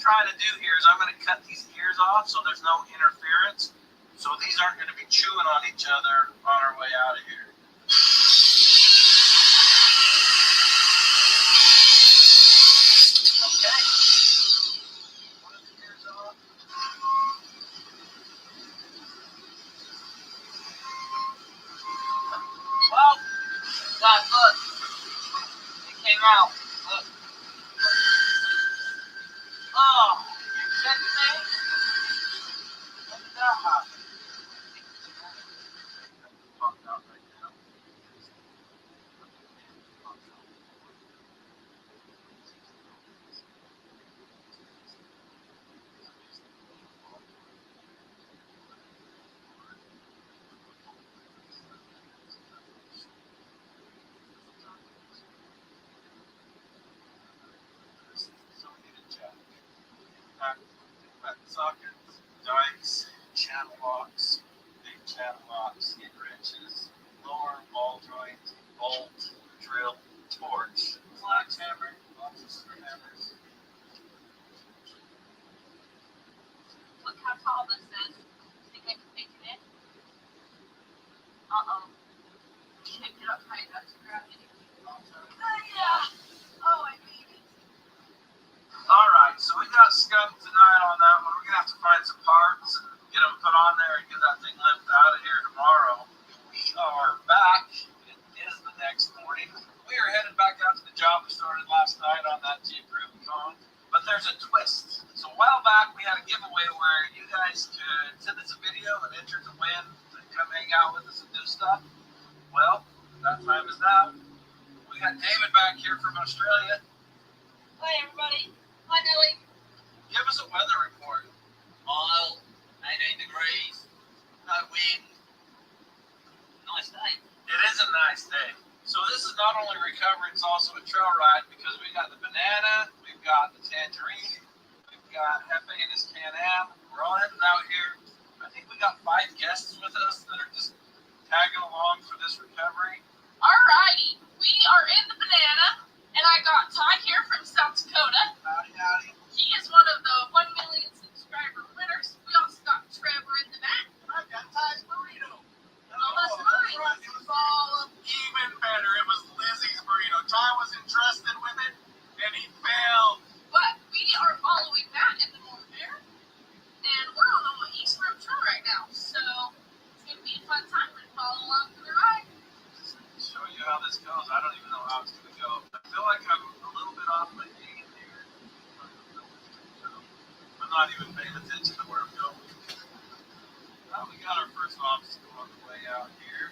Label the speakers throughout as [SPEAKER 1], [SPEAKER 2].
[SPEAKER 1] trying to do here is I'm going to cut these ears off so there's no interference. So these aren't going to be chewing on each other on our way out of here. Okay. One of the ears off. Well, guys, look. It came out. Look. Oh, you kidding me? When did that happen? So we need to check. Back sockets, dikes, channel locks, big channel locks, hit wrenches, lower ball joint, bolt, drill, torch, flax hammer, lots of screw hammers.
[SPEAKER 2] Look how tall this is. Think I can make it in? Uh-oh. Can't get up high enough to grab it. Yeah. Oh, I made it.
[SPEAKER 1] Alright, so we got skunked tonight on that one. We're going to have to find some parts and get them put on there and get that thing lifted out of here tomorrow. We are back. It is the next morning. We are headed back out to the job we started last night on that Jeep Rubicon. But there's a twist. So a while back we had a giveaway where you guys could send us a video and enter to win and come hang out with us and do stuff. Well, that time is now. We got David back here from Australia.
[SPEAKER 2] Hi, everybody. Hi, Nelly.
[SPEAKER 1] Give us a weather report.
[SPEAKER 3] Mild, 18 degrees, no wind. Nice day.
[SPEAKER 1] It is a nice day. So this is not only recovery, it's also a trail ride because we got the banana, we've got the tangerine, we've got Hefe and his Can-Am. We're all heading out here. I think we got 5 guests with us that are just tagging along for this recovery.
[SPEAKER 2] Alrighty. We are in the banana, and I got Ty here from South Dakota.
[SPEAKER 1] Howdy, howdy.
[SPEAKER 2] He is one of the 1 million subscriber winners. We also got Trevor in the back.
[SPEAKER 1] I got Ty's burrito.
[SPEAKER 2] Oh, that's nice.
[SPEAKER 1] Right. It was all even better. It was Lizzie's burrito. Ty was entrusted with it, and he failed.
[SPEAKER 2] But we are following that in the North Bear, and we're on the East Road Trail right now. So it's going to be a fun time to follow along for the ride.
[SPEAKER 1] Show you how this goes. I don't even know how it's going to go. I feel like I'm a little bit off my game here. I'm not even paying attention to where I'm going. Well, we got our first obstacle on the way out here.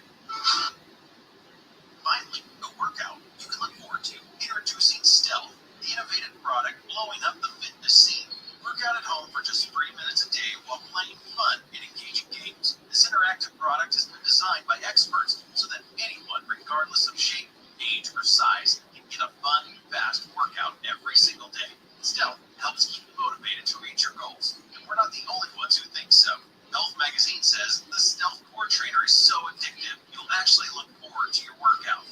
[SPEAKER 4] Finally, a workout you can look forward to. Introducing Stealth, the innovative product blowing up the fitness scene. Work out at home for just 3 minutes a day while playing fun and engaging games. This interactive product has been designed by experts so that anyone, regardless of shape, age, or size, can get a fun, fast workout every single day. Stealth helps keep you motivated to reach your goals, and we're not the only ones who think so. Health Magazine says the Stealth Core Trainer is so addictive, you'll actually look forward to your workout.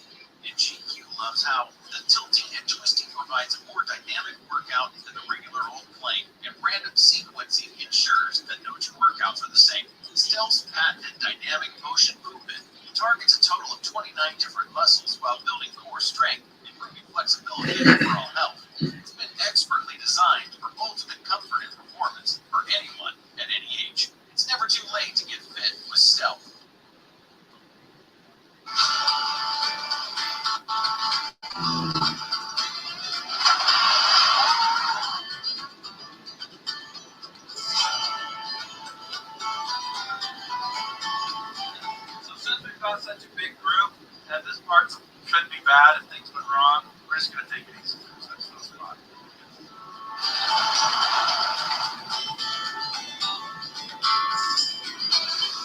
[SPEAKER 4] And GQ loves how the tilting and twisting provides a more dynamic workout than the regular old plane, and random sequencing ensures that no 2 workouts are the same. Stealth's patented dynamic motion movement targets a total of 29 different muscles while building core strength, improving flexibility and overall health. It's been expertly designed for ultimate comfort and performance for anyone at any age. It's never too late to get fit with Stealth.
[SPEAKER 1] So since we've got such a big group, and this part could be bad if things went wrong, we're just going to take it easy for this next little spot.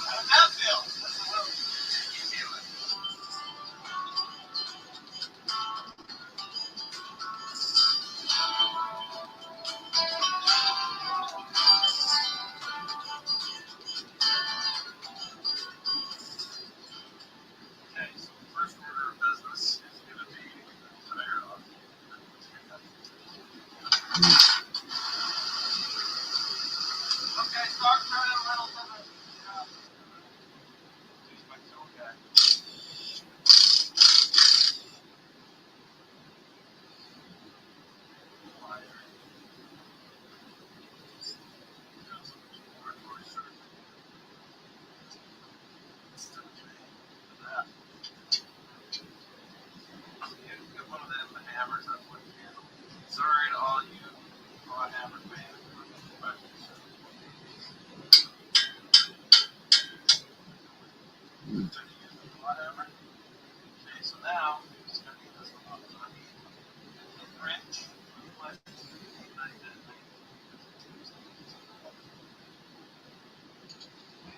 [SPEAKER 1] How does that feel? You feel it. Okay, so the first order of business is going to be tire off.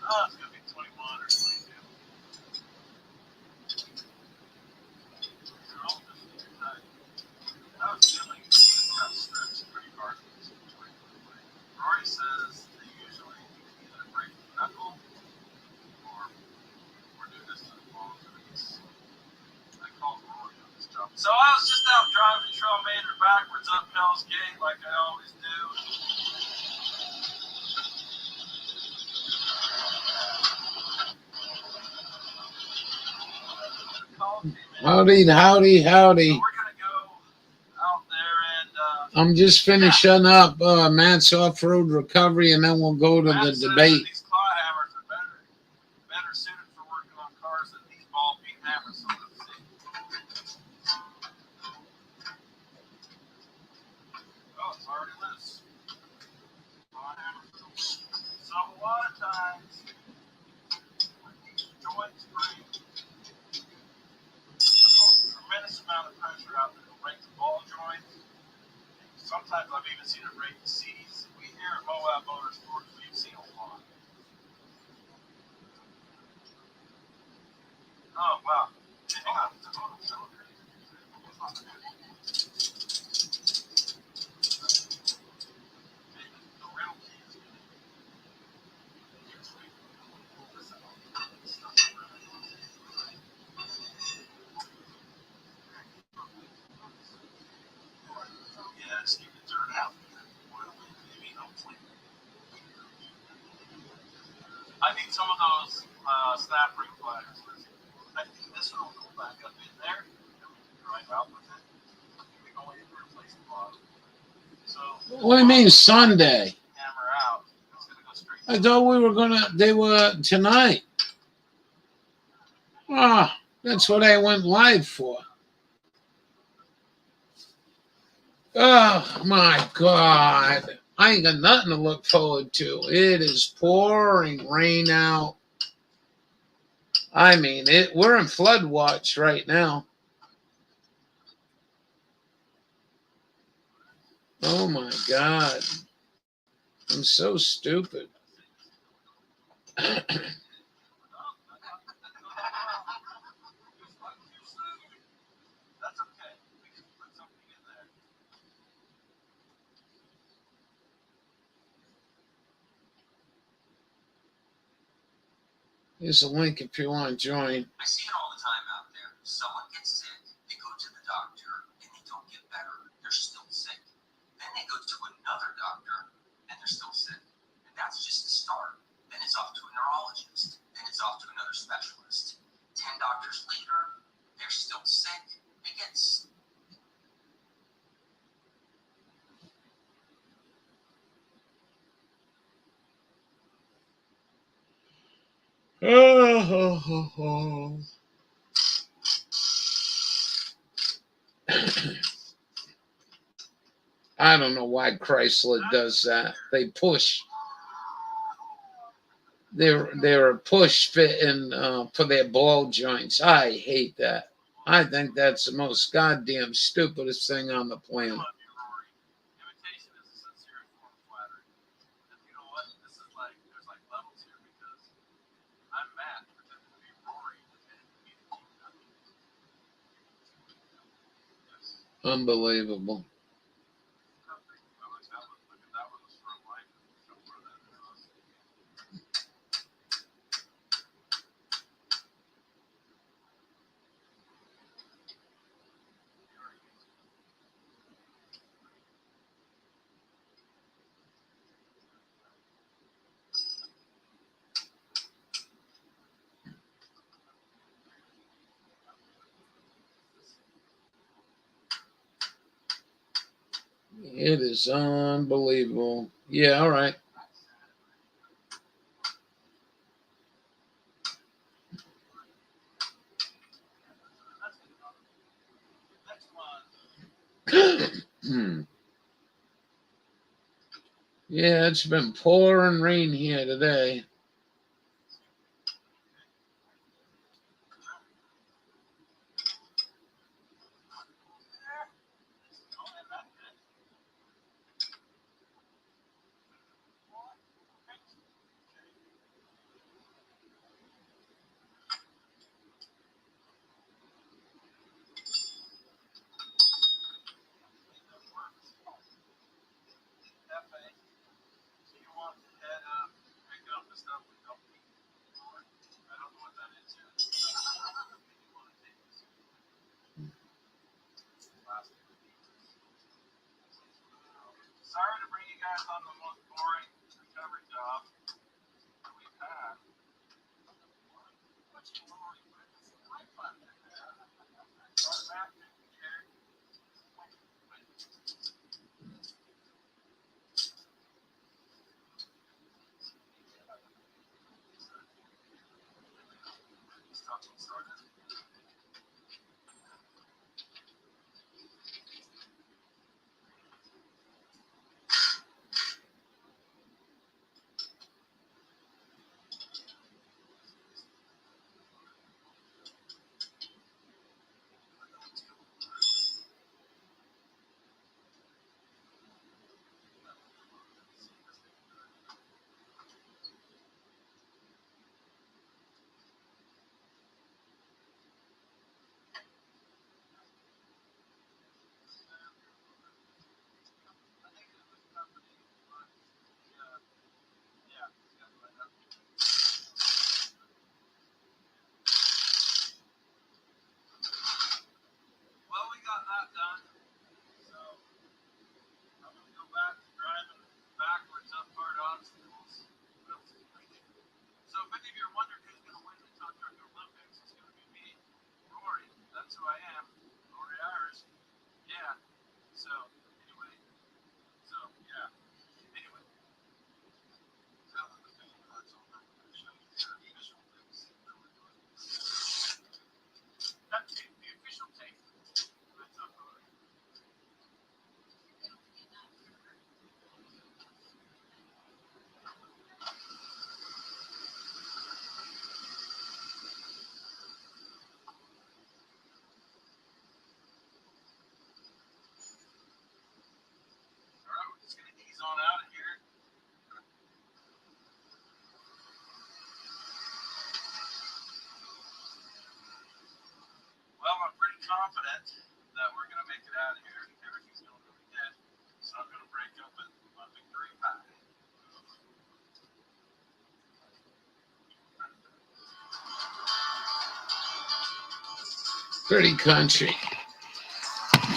[SPEAKER 1] Oh, it's gonna be 21 or 22. They're all just tonight. I was feeling this got stretched pretty hard for this situation. Rory says they usually either break the knuckle or do this to the ball. I called Rory on this job. So I was just out driving Trailmaker backwards up Hell's Gate like I always do.
[SPEAKER 5] Howdy, howdy, howdy.
[SPEAKER 1] So we're gonna go out there and
[SPEAKER 5] I'm just finishing up Matt's off-road recovery, and then we'll go to the
[SPEAKER 1] Matt says that
[SPEAKER 5] debate.
[SPEAKER 1] these claw hammers are better suited for working on cars than these ball peen hammers. So let's see. Oh, it's already loose. Claw hammers. So a lot of times when these joints break, tremendous amount of pressure out there to break the ball joint. Sometimes I've even seen it break the C's. We here at Moab Motorsports, we've seen a lot. Oh, wow. Hang on. The real key is pull this out. Yeah, just keep the dirt out. Maybe hopefully. I need some of those snap ring pliers. I think this one will go back up in there and we can drive out with it. We can only replace the bottom. So
[SPEAKER 5] What do you mean Sunday?
[SPEAKER 1] hammer out. It's gonna go straight.
[SPEAKER 5] I thought we were they were tonight. Ah, that's what I went live for. Oh my God. I ain't got nothing to look forward to. It is pouring rain out. I mean, we're in flood watch right now. Oh my God. I'm so stupid.
[SPEAKER 1] That's okay. We can put something in there.
[SPEAKER 5] Here's a link if you want to join.
[SPEAKER 3] I see it all the time out there. Someone gets sick, they go to the doctor, and they don't get better. They're still sick. Then they go to another doctor, and they're still sick. And that's just the start. Then it's off to a neurologist. Then it's off to another specialist. 10 doctors later, they're still sick. It gets...
[SPEAKER 5] I don't know why Chrysler does that. They push. They're a push fitting for their ball joints. I hate that. I think that's the most goddamn stupidest thing on the planet.
[SPEAKER 1] Love you, Rory. Imitation is a sincere form of flattery. And you know what? This is like, there's like levels here because I'm Matt pretending to be Rory pretending to be the team captain. Yes.
[SPEAKER 5] Unbelievable.
[SPEAKER 1] Look at that one was from life. Show where that is.
[SPEAKER 5] It is unbelievable. Yeah, all right.
[SPEAKER 1] Next one.
[SPEAKER 5] Yeah, it's been pouring rain here today.
[SPEAKER 1] guys on the most boring recovery job that we've had. What's your lorry? I found it. Right back in here. Started. Well, we got that done. So I'm gonna go back to driving backwards up hard obstacles. So if any of you are wondering who's gonna win the Tow Truck Olympics, it's gonna be me, Rory. That's who I am, Rory Irish. Yeah. So anyway, Anyway. Now that the film part's over, I'm gonna show you the official things that we're doing. That's it, the official tape. That's up, Rory. All right, we're just gonna ease on out of here. Well, I'm pretty confident that we're gonna make it out of here. Everything's going really good. So I'm gonna break open my victory pie.
[SPEAKER 5] Pretty country.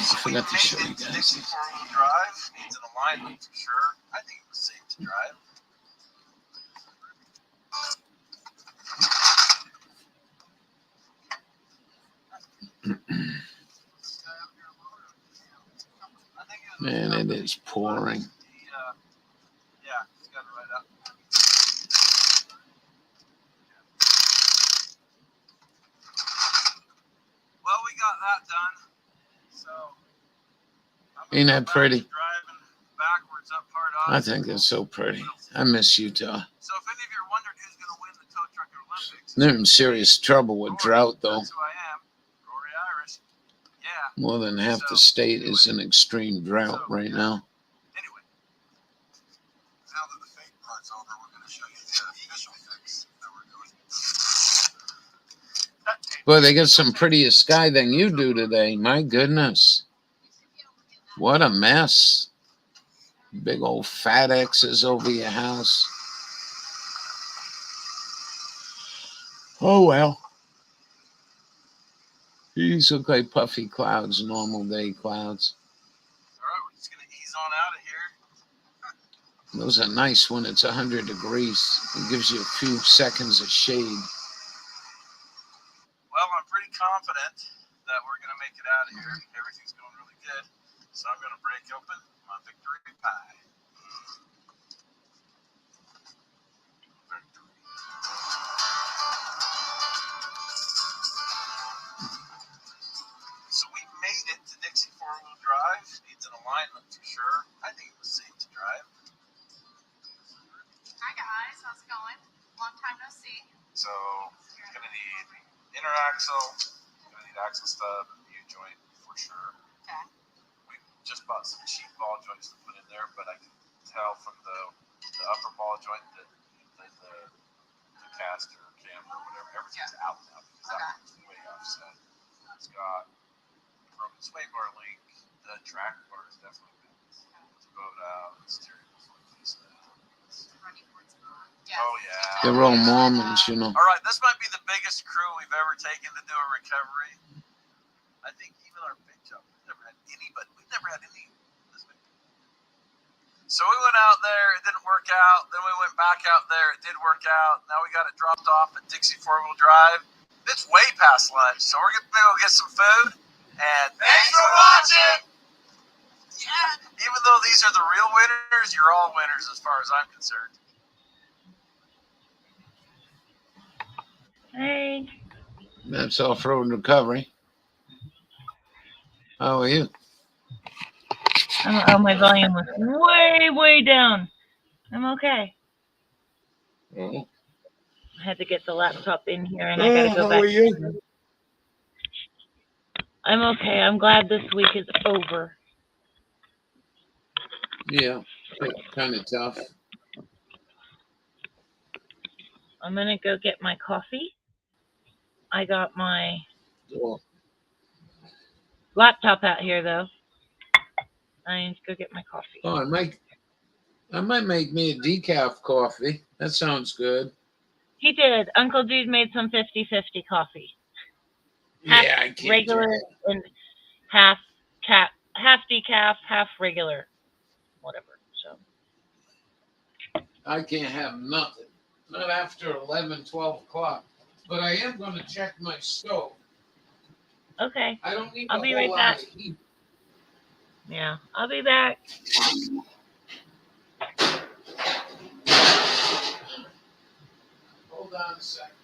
[SPEAKER 4] So we
[SPEAKER 5] Forgot to
[SPEAKER 4] made
[SPEAKER 5] show
[SPEAKER 4] it
[SPEAKER 5] you
[SPEAKER 4] to
[SPEAKER 5] guys.
[SPEAKER 4] Dixie four-wheel drive. Needs an alignment for sure. I think it was safe to drive. I think it was
[SPEAKER 5] Man, it is pouring.
[SPEAKER 4] Yeah, it's got it right up. Well, we got that done. So I'm gonna
[SPEAKER 5] Ain't
[SPEAKER 4] go
[SPEAKER 5] that
[SPEAKER 4] back
[SPEAKER 5] pretty?
[SPEAKER 4] to driving backwards up hard
[SPEAKER 5] I think it's so pretty. I miss Utah.
[SPEAKER 4] So if any of you are wondering who's going to win the Tow Truck Olympics,
[SPEAKER 5] They're in serious trouble with drought, though.
[SPEAKER 4] that's who I am, Rory Irish. Yeah.
[SPEAKER 5] More than half the state is in extreme drought right now.
[SPEAKER 4] Anyway, now that the fake part's over, we're going to show you the official fix that we're doing.
[SPEAKER 5] Boy, they got some prettier sky than you do today. My goodness. What a mess. Big old fat X's over your house. Oh, well. These look like puffy clouds, normal day clouds.
[SPEAKER 4] All right, we're just going to ease on out of here.
[SPEAKER 5] Those are nice when it's 100 degrees. It gives you a few seconds of shade.
[SPEAKER 4] Well, I'm pretty confident that we're going to make it out of here. Everything's going really good. So I'm going to break open my victory pie. Victory. So we made it to Dixie four-wheel drive. Needs an alignment for sure. I think it was safe to drive.
[SPEAKER 2] Hi guys, how's it going? Long time no see.
[SPEAKER 4] So you're going to need inner axle. You're going to need axle stub and U-joint for sure.
[SPEAKER 2] Okay.
[SPEAKER 4] We just bought some cheap ball joints to put in there, but I can tell from the upper ball joint that the caster, camber, whatever, everything's out now because that one's way offset. It's got broken sway bar link. The track bar is definitely bent. It's bowed out. The steering was replaced now.
[SPEAKER 2] Yes.
[SPEAKER 4] Oh yeah.
[SPEAKER 5] They're all Mormons, you know.
[SPEAKER 4] All right, this might be the biggest crew we've ever taken to do a recovery. I think even our big job, we've never had any this many.
[SPEAKER 1] So we went out there. It didn't work out. Then we went back out there. It did work out. Now we got it dropped off at Dixie 4-Wheel Drive. It's way past lunch, so we're going to go get some food. And thanks for watching! Yeah, even though these are the real winners, you're all winners as far as I'm concerned.
[SPEAKER 6] Hey,
[SPEAKER 5] That's off-road recovery. How are you?
[SPEAKER 6] oh, my volume was way down. I'm okay.
[SPEAKER 5] Oh.
[SPEAKER 6] I had to get the laptop in here, and I gotta go
[SPEAKER 5] how
[SPEAKER 6] back.
[SPEAKER 5] are you?
[SPEAKER 6] I'm okay. I'm glad this week is over.
[SPEAKER 5] Yeah, kind of tough.
[SPEAKER 6] I'm gonna go get my coffee. I got my
[SPEAKER 5] Oh,
[SPEAKER 6] laptop out here though. I need to go get my coffee.
[SPEAKER 5] I might make me a decaf coffee. That sounds good.
[SPEAKER 6] He did. Uncle Dude made some 50-50 coffee.
[SPEAKER 5] Yeah, I can't
[SPEAKER 6] Regular
[SPEAKER 5] do it.
[SPEAKER 6] and half decaf, half regular, whatever. So
[SPEAKER 5] I can't have nothing. Not after 11, 12 o'clock. But I am going to check my stove.
[SPEAKER 6] okay.
[SPEAKER 5] I don't need
[SPEAKER 6] I'll
[SPEAKER 5] a
[SPEAKER 6] be
[SPEAKER 5] whole
[SPEAKER 6] right
[SPEAKER 5] lot
[SPEAKER 6] back.
[SPEAKER 5] of heat.
[SPEAKER 6] Yeah, I'll be back.
[SPEAKER 5] Hold on a second.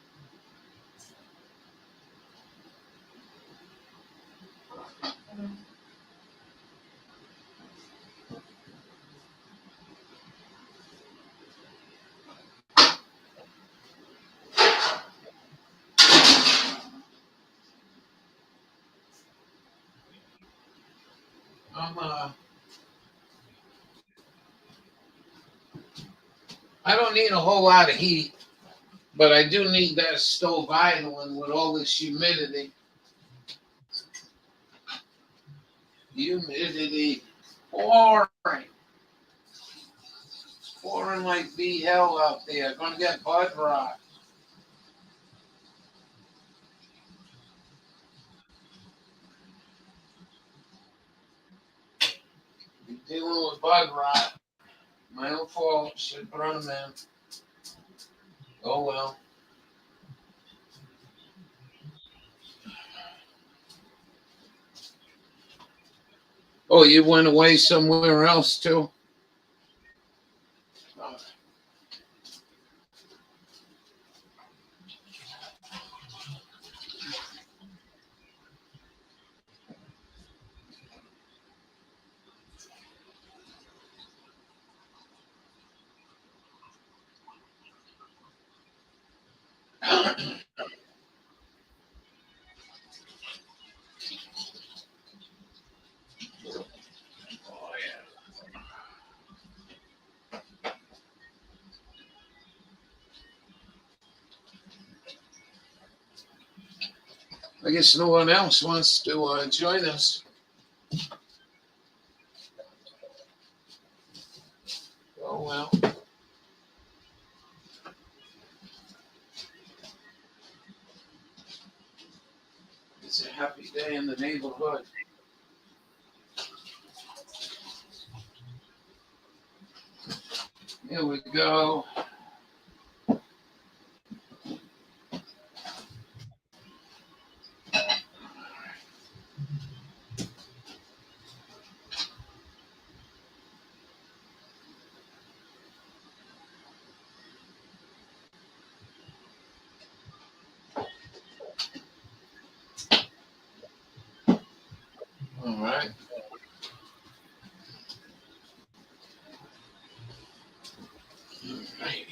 [SPEAKER 5] I don't need a whole lot of heat, but I do need that stove idling with all this humidity. Humidity pouring. Pouring like the hell out there. Gonna get bud rot. Be dealing with bud rot. My own fault. Should put on them. Oh well. Oh, you went away somewhere else too? Oh, yeah. I guess no one else wants to join us. Oh well. It's a happy day in the neighborhood. Here we go. All right. Alrighty.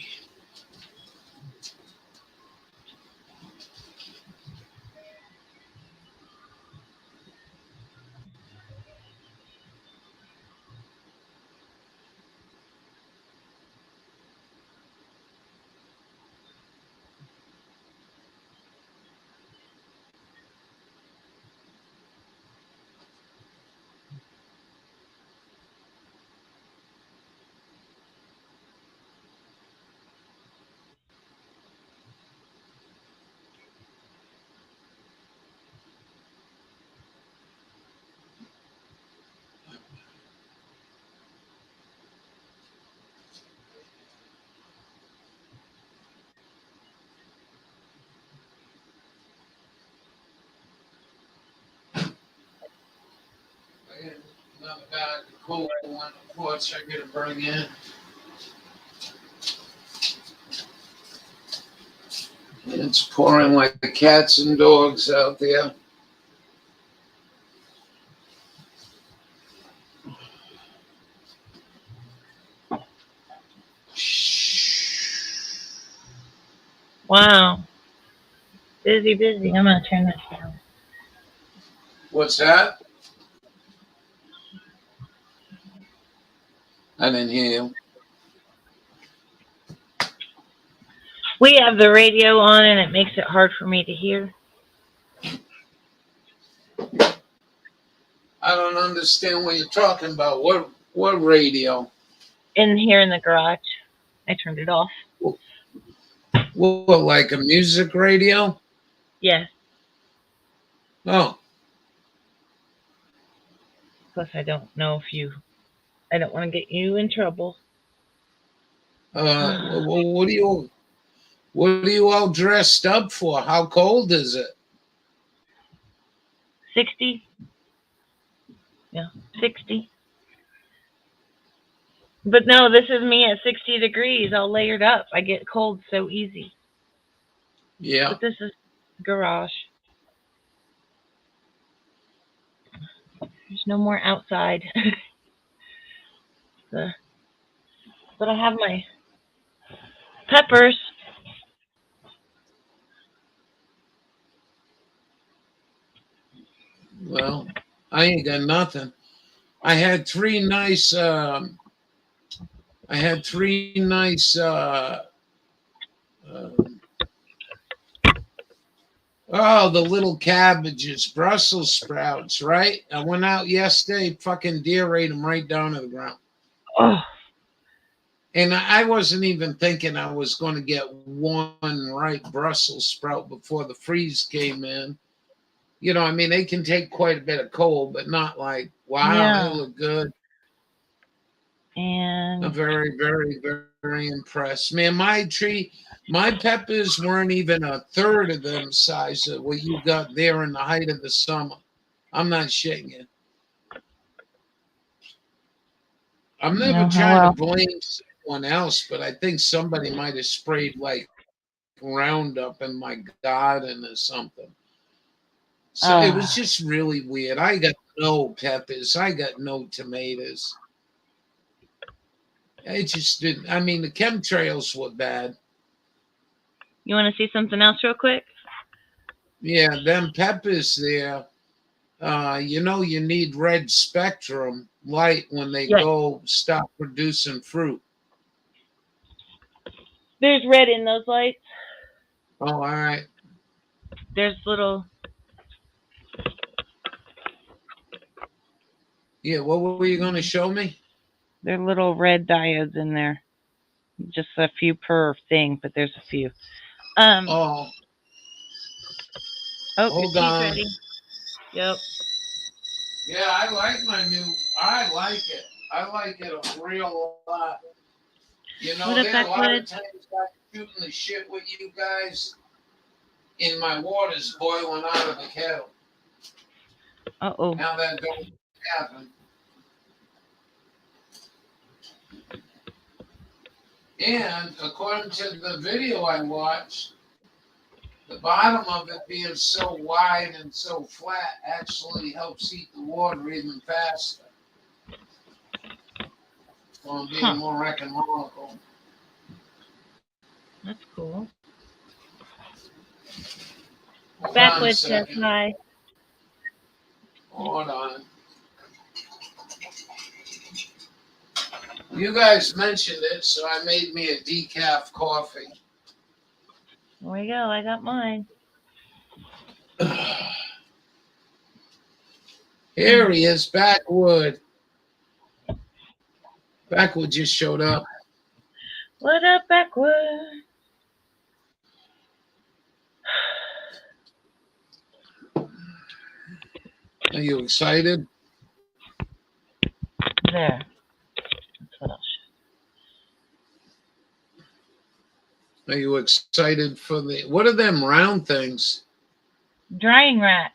[SPEAKER 5] Another bag of cool one, of course, I gotta bring in. It's pouring like the cats and dogs out there.
[SPEAKER 6] Wow. Busy, busy. I'm going to turn this down.
[SPEAKER 5] What's that? I didn't hear you.
[SPEAKER 6] We have the radio on and it makes it hard for me to hear.
[SPEAKER 5] I don't understand what you're talking about. What radio?
[SPEAKER 6] In here in the garage. I turned it off.
[SPEAKER 5] What, like a music radio?
[SPEAKER 6] Yes.
[SPEAKER 5] Oh,
[SPEAKER 6] Plus, I don't know if you... I don't want to get you in trouble.
[SPEAKER 5] what are you all dressed up for? How cold is it?
[SPEAKER 6] 60? Yeah, 60. But no, this is me at 60 degrees, all layered up. I get cold so easy.
[SPEAKER 5] Yeah.
[SPEAKER 6] But this is garage. There's no more outside. But I have my peppers.
[SPEAKER 5] Well, I ain't got nothing. I had three nice. Oh, the little cabbages, Brussels sprouts, right? I went out yesterday, fucking deer ate them right down to the ground.
[SPEAKER 6] Oh,
[SPEAKER 5] And I wasn't even thinking I was going to get one right Brussels sprout before the freeze came in. You know, I mean, they can take quite a bit of cold, but not like, wow,
[SPEAKER 6] Yeah.
[SPEAKER 5] they look good.
[SPEAKER 6] and
[SPEAKER 5] I'm very, very, very impressed. Man, my peppers weren't even a third of them size of what you got there in the height of the summer. I'm not shitting you. I'm never trying to blame someone else, but I think somebody might have sprayed like Roundup in my garden or something. So it was just really weird. I got no peppers. I got no tomatoes. It just didn't. I mean, the chemtrails were bad.
[SPEAKER 6] You want to see something else real quick?
[SPEAKER 5] Yeah, them peppers there. You know, you need red spectrum light when they go stop producing fruit.
[SPEAKER 6] There's red in those lights.
[SPEAKER 5] Oh, all right.
[SPEAKER 6] There's little...
[SPEAKER 5] Yeah, what were you going to show me?
[SPEAKER 6] There are little red diodes in there. Just a few per thing, but there's a few.
[SPEAKER 5] Oh, hold on.
[SPEAKER 6] Ready. Yep.
[SPEAKER 5] Yeah, I like I like it. I like it a real lot. You know, there are a lot of times I'm shooting the shit with you guys, and my water's boiling out of the kettle.
[SPEAKER 6] Uh-oh.
[SPEAKER 5] Now that don't happen. And according to the video I watched, the bottom of it being so wide and so flat actually helps heat the water even faster. So I'm being more economical.
[SPEAKER 6] That's cool.
[SPEAKER 5] Backwoods
[SPEAKER 6] says hi.
[SPEAKER 5] Hold on. You guys mentioned it, so I made me a decaf coffee.
[SPEAKER 6] There we go. I got mine.
[SPEAKER 5] Here he is, Backwood. Backwood just showed up.
[SPEAKER 6] What up, Backwood?
[SPEAKER 5] Are you excited?
[SPEAKER 6] There. That's what I'll show.
[SPEAKER 5] Are you excited for what are them round things?
[SPEAKER 6] Drying racks.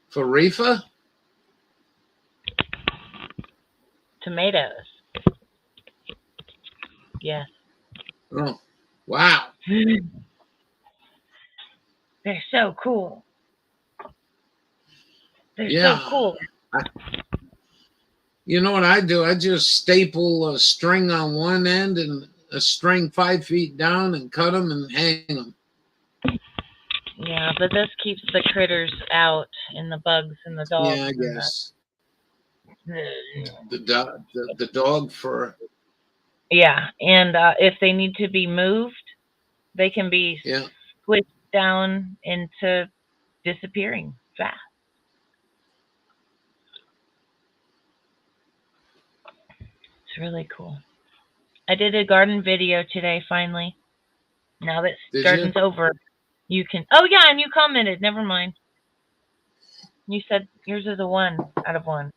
[SPEAKER 6] For
[SPEAKER 5] reefer?
[SPEAKER 6] tomatoes. Yes.
[SPEAKER 5] Oh, wow.
[SPEAKER 6] They're so cool. They're
[SPEAKER 5] Yeah.
[SPEAKER 6] so cool.
[SPEAKER 5] You know what I do? I just staple a string on one end and a string 5 feet down and cut them and hang them.
[SPEAKER 6] Yeah, but this keeps the critters out and the bugs and the dogs.
[SPEAKER 5] Yeah, I
[SPEAKER 6] and
[SPEAKER 5] guess.
[SPEAKER 6] the-
[SPEAKER 5] The dog fur.
[SPEAKER 6] Yeah, and if they need to be moved, they can be
[SPEAKER 5] Yeah.
[SPEAKER 6] squished down into disappearing fast. It's really cool. I did a garden video today, finally. Now that
[SPEAKER 5] Did
[SPEAKER 6] garden's
[SPEAKER 5] you?
[SPEAKER 6] over, you can... Oh, yeah, and you commented. Never mind. You said yours is a 1 out of 1.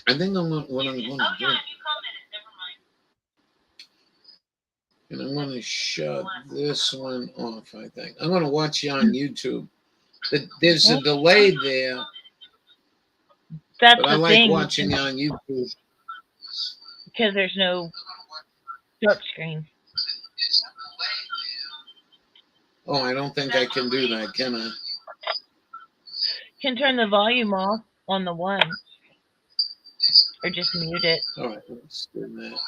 [SPEAKER 5] I think I'm what I'm going to
[SPEAKER 6] Oh,
[SPEAKER 5] do.
[SPEAKER 6] yeah, and you commented. Never mind.
[SPEAKER 5] And I'm going to shut this one off, I think. I'm going to watch you on YouTube. There's a delay there,
[SPEAKER 6] That's
[SPEAKER 5] but I
[SPEAKER 6] the
[SPEAKER 5] like
[SPEAKER 6] thing,
[SPEAKER 5] watching you on YouTube.
[SPEAKER 6] because there's no dark screen.
[SPEAKER 5] Oh, I don't think I can do that, can I?
[SPEAKER 6] You can turn the volume off on the 1, or just mute it.
[SPEAKER 5] All right, let's do that.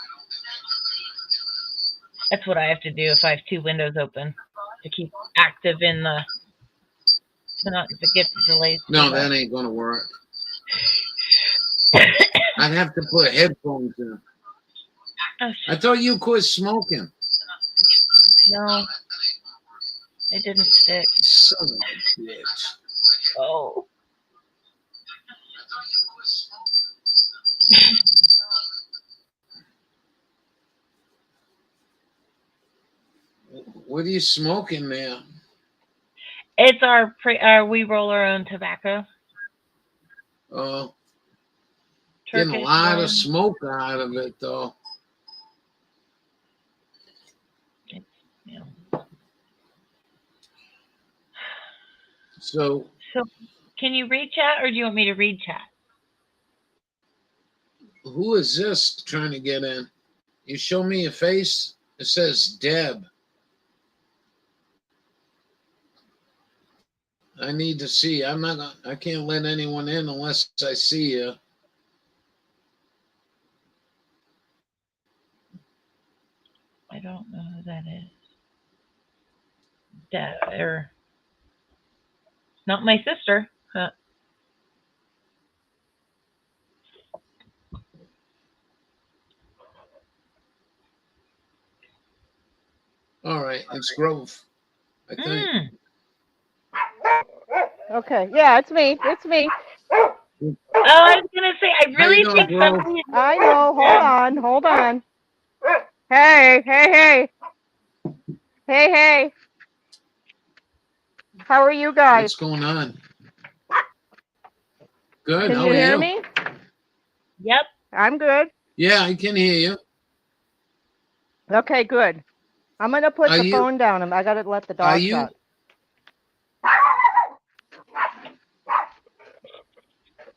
[SPEAKER 6] That's what I have to do if I have 2 windows open, to keep active in the... to not to get the delays.
[SPEAKER 5] No, that ain't going to work. I'd have to put headphones in.
[SPEAKER 6] Oh,
[SPEAKER 5] I thought you quit smoking.
[SPEAKER 6] no. It didn't stick.
[SPEAKER 5] Son of a bitch.
[SPEAKER 6] Oh.
[SPEAKER 5] What are you smoking there?
[SPEAKER 6] It's our we roll our own tobacco.
[SPEAKER 5] Oh, getting a
[SPEAKER 6] Turkish
[SPEAKER 5] lot
[SPEAKER 6] blend.
[SPEAKER 5] of smoke out of it, though.
[SPEAKER 6] Yeah.
[SPEAKER 5] So,
[SPEAKER 6] Can you read chat, or do you want me to read chat?
[SPEAKER 5] who is this trying to get in? You show me a face. It says Deb. I need to see. I can't let anyone in unless I see you.
[SPEAKER 6] I don't know who that is. Not my sister. Huh.
[SPEAKER 5] All right, it's Grove, I think.
[SPEAKER 7] Okay. Yeah, it's me. It's me.
[SPEAKER 6] Oh, I was gonna say, I
[SPEAKER 5] How
[SPEAKER 6] really
[SPEAKER 5] you doing,
[SPEAKER 6] think
[SPEAKER 5] Grove?
[SPEAKER 6] something.
[SPEAKER 7] I know. Hold on. Hold on. Hey, hey, hey. Hey, hey. How are you guys?
[SPEAKER 5] What's going on? Good.
[SPEAKER 7] Can
[SPEAKER 5] How
[SPEAKER 7] you
[SPEAKER 5] are
[SPEAKER 7] hear
[SPEAKER 5] you?
[SPEAKER 7] me?
[SPEAKER 6] Yep.
[SPEAKER 7] I'm good.
[SPEAKER 5] Yeah, I can hear you.
[SPEAKER 7] Okay, good. I'm gonna put
[SPEAKER 5] Are
[SPEAKER 7] the
[SPEAKER 5] you-
[SPEAKER 7] phone down. I gotta let the
[SPEAKER 5] Are
[SPEAKER 7] dog
[SPEAKER 5] you?
[SPEAKER 7] out.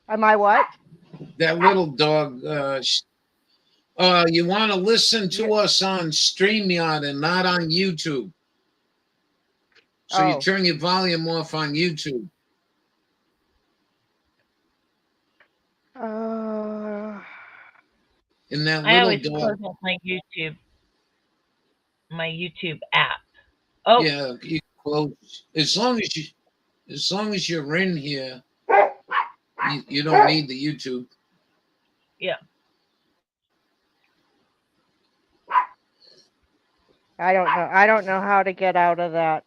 [SPEAKER 7] Am I what?
[SPEAKER 5] That little dog. You want to listen to us on StreamYard and not on YouTube. So you
[SPEAKER 7] Oh.
[SPEAKER 5] turn your volume off on YouTube. And that
[SPEAKER 6] I
[SPEAKER 5] little
[SPEAKER 6] always
[SPEAKER 5] dog.
[SPEAKER 6] close off my YouTube app. Oh,
[SPEAKER 5] Yeah, you close. As long as you're in here, you don't need the YouTube.
[SPEAKER 6] yeah.
[SPEAKER 7] I don't know. I don't know how to get out of that.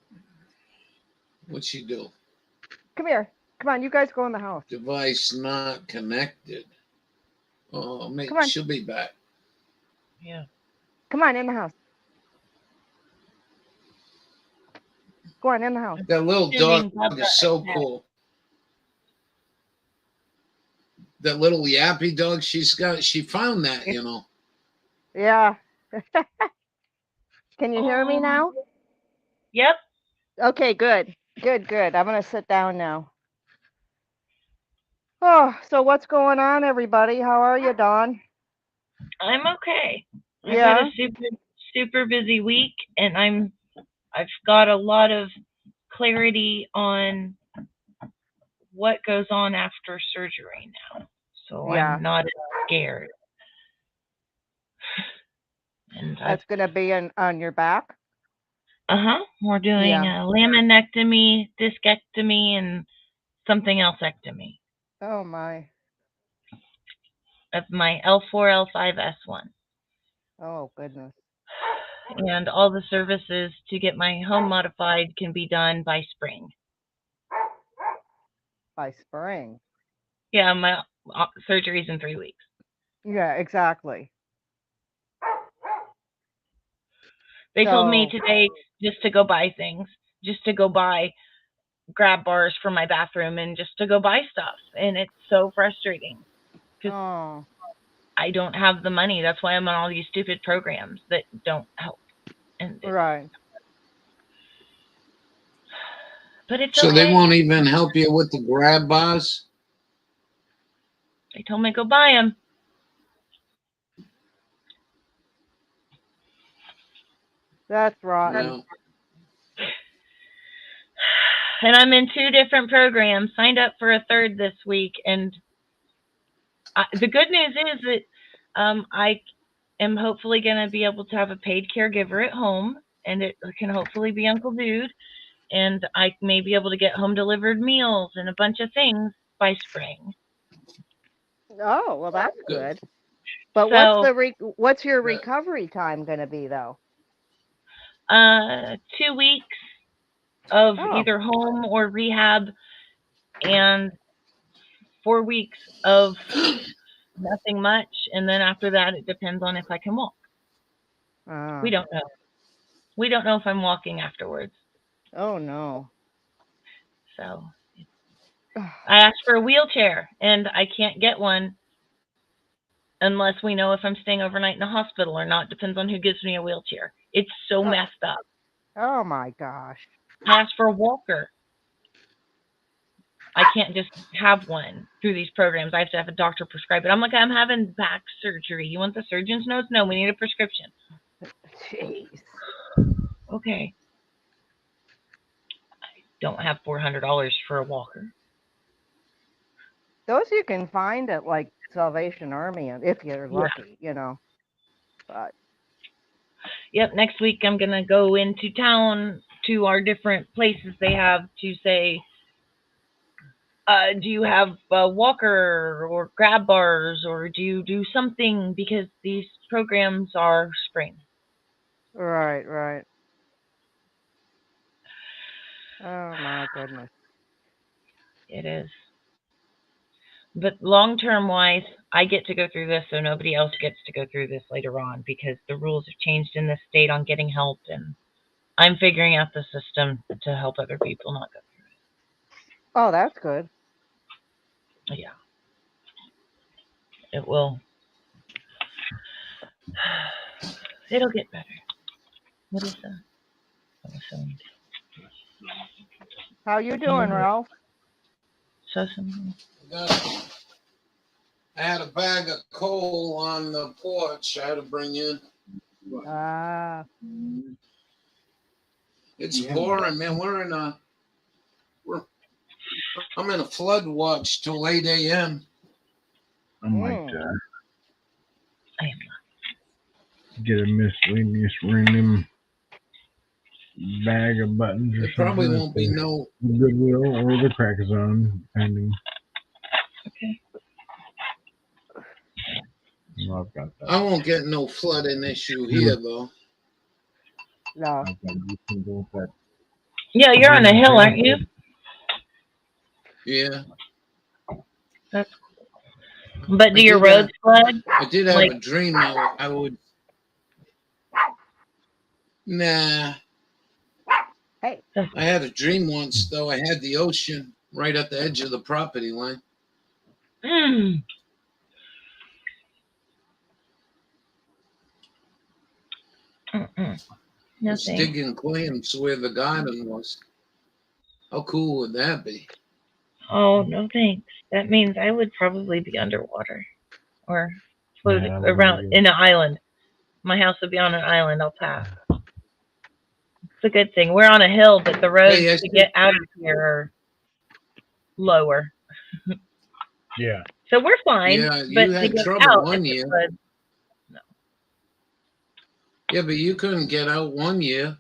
[SPEAKER 5] What she do?
[SPEAKER 7] Come here. Come on, you guys go in the house.
[SPEAKER 5] Device not connected. Oh,
[SPEAKER 7] Come on.
[SPEAKER 5] she'll be back.
[SPEAKER 6] Yeah.
[SPEAKER 7] Come on, in the house. Go on, in the house.
[SPEAKER 5] That little
[SPEAKER 6] Assuming
[SPEAKER 5] dog
[SPEAKER 6] Bubba
[SPEAKER 5] is so
[SPEAKER 6] is
[SPEAKER 5] cool. That little yappy dog she found that, you know.
[SPEAKER 7] Yeah. Can you hear me now?
[SPEAKER 6] Yep.
[SPEAKER 7] Okay, good. Good, good. I'm going to sit down now. Oh, so what's going on, everybody? How are you, Dawn?
[SPEAKER 6] I'm okay. I've had
[SPEAKER 7] Yeah.
[SPEAKER 6] a super busy week, and I've got a lot of clarity on what goes on after surgery now. So
[SPEAKER 7] Yeah.
[SPEAKER 6] I'm not as scared. And
[SPEAKER 7] That's gonna be on your back.
[SPEAKER 6] we're doing
[SPEAKER 7] Yeah.
[SPEAKER 6] a laminectomy, discectomy, and something elseectomy
[SPEAKER 7] Oh my.
[SPEAKER 6] of my L4, L5, S1.
[SPEAKER 7] Oh goodness.
[SPEAKER 6] And all the services to get my home modified can be done by spring.
[SPEAKER 7] By spring.
[SPEAKER 6] Yeah, my surgery's in 3 weeks.
[SPEAKER 7] Yeah, exactly.
[SPEAKER 6] They told me
[SPEAKER 7] So,
[SPEAKER 6] today just to go buy things, just to go buy grab bars for my bathroom and just to go buy stuff. And it's so frustrating because
[SPEAKER 7] oh,
[SPEAKER 6] I don't have the money. That's why I'm on all these stupid programs that don't help. And
[SPEAKER 7] right.
[SPEAKER 6] but it's
[SPEAKER 5] So they
[SPEAKER 6] okay.
[SPEAKER 5] won't even help you with the grab bars?
[SPEAKER 6] They told me go buy them.
[SPEAKER 7] That's rotten.
[SPEAKER 5] No.
[SPEAKER 6] And I'm in 2 different programs, signed up for a third this week. And the good news is that I am hopefully going to be able to have a paid caregiver at home, and it can hopefully be Uncle Dude. And I may be able to get home delivered meals and a bunch of things by spring.
[SPEAKER 7] Oh, well, that's
[SPEAKER 5] Good.
[SPEAKER 7] good. But
[SPEAKER 6] So,
[SPEAKER 7] what's your
[SPEAKER 5] Yeah.
[SPEAKER 7] recovery time gonna be though?
[SPEAKER 6] 2 weeks of
[SPEAKER 7] Oh,
[SPEAKER 6] either home or rehab, and 4 weeks of nothing much. And then after that, it depends on if I can walk. We don't know. We don't know if I'm walking afterwards.
[SPEAKER 7] Oh no.
[SPEAKER 6] So I asked for a wheelchair, and I can't get one unless we know if I'm staying overnight in a hospital or not. Depends on who gives me a wheelchair. It's so messed up.
[SPEAKER 7] Oh my gosh.
[SPEAKER 6] I asked for a walker. I can't just have one through these programs. I have to have a doctor prescribe it. I'm like, I'm having back surgery. You want the surgeon's notes? No, we need a prescription.
[SPEAKER 7] Jeez.
[SPEAKER 6] Okay. I don't have $400 for a walker.
[SPEAKER 7] Those you can find at like Salvation Army if you're lucky, But
[SPEAKER 6] Yep, next week I'm going to go into town to our different places they have to say, do you have a walker or grab bars, or do you do something, because these programs are spring.
[SPEAKER 7] right. Oh my goodness.
[SPEAKER 6] It is. But long-term wise, I get to go through this, so nobody else gets to go through this later on, because the rules have changed in this state on getting help, and I'm figuring out the system to help other people not go through
[SPEAKER 7] Oh, that's good.
[SPEAKER 6] it. Yeah. It will. It'll get better. What is that?
[SPEAKER 7] How you doing, Ralph?
[SPEAKER 6] So something.
[SPEAKER 5] I had a bag of coal on the porch I had to bring in.
[SPEAKER 7] Ah.
[SPEAKER 5] It's pouring, man. I'm in a flood watch till 8 a.m.
[SPEAKER 8] I might
[SPEAKER 6] I am not.
[SPEAKER 8] get a miscellaneous random bag of buttons or
[SPEAKER 5] There probably
[SPEAKER 8] something.
[SPEAKER 5] won't be no.
[SPEAKER 8] Goodwill or the Crack Zone, depending.
[SPEAKER 6] Okay.
[SPEAKER 8] Well, I've got that.
[SPEAKER 5] I won't get no flooding issue here though.
[SPEAKER 7] No.
[SPEAKER 8] I've got that.
[SPEAKER 6] Yeah, you're on a hill, aren't you?
[SPEAKER 5] Yeah.
[SPEAKER 6] That's cool. But do your roads flood?
[SPEAKER 5] I did have
[SPEAKER 6] Like-
[SPEAKER 5] a dream though. I would. Nah.
[SPEAKER 7] Hey.
[SPEAKER 5] I had a dream once though. I had the ocean right at the edge of the property line.
[SPEAKER 6] Mm. No
[SPEAKER 5] It's
[SPEAKER 6] thanks.
[SPEAKER 5] digging clams where the garden was. How cool would that be?
[SPEAKER 6] Oh, no thanks. That means I would probably be underwater or floating
[SPEAKER 8] Yeah, that
[SPEAKER 6] around
[SPEAKER 8] would be
[SPEAKER 6] in an island. My house would be on an island. I'll pass. It's a good thing. We're on a hill, but the roads
[SPEAKER 5] Hey, I
[SPEAKER 6] to get out of here are lower.
[SPEAKER 8] Yeah.
[SPEAKER 6] So we're fine.
[SPEAKER 5] Yeah,
[SPEAKER 6] But
[SPEAKER 5] you
[SPEAKER 6] to
[SPEAKER 5] had
[SPEAKER 6] get
[SPEAKER 5] trouble
[SPEAKER 6] out,
[SPEAKER 5] one
[SPEAKER 6] if it
[SPEAKER 5] year.
[SPEAKER 6] was,
[SPEAKER 5] Yeah, but you couldn't get out one year.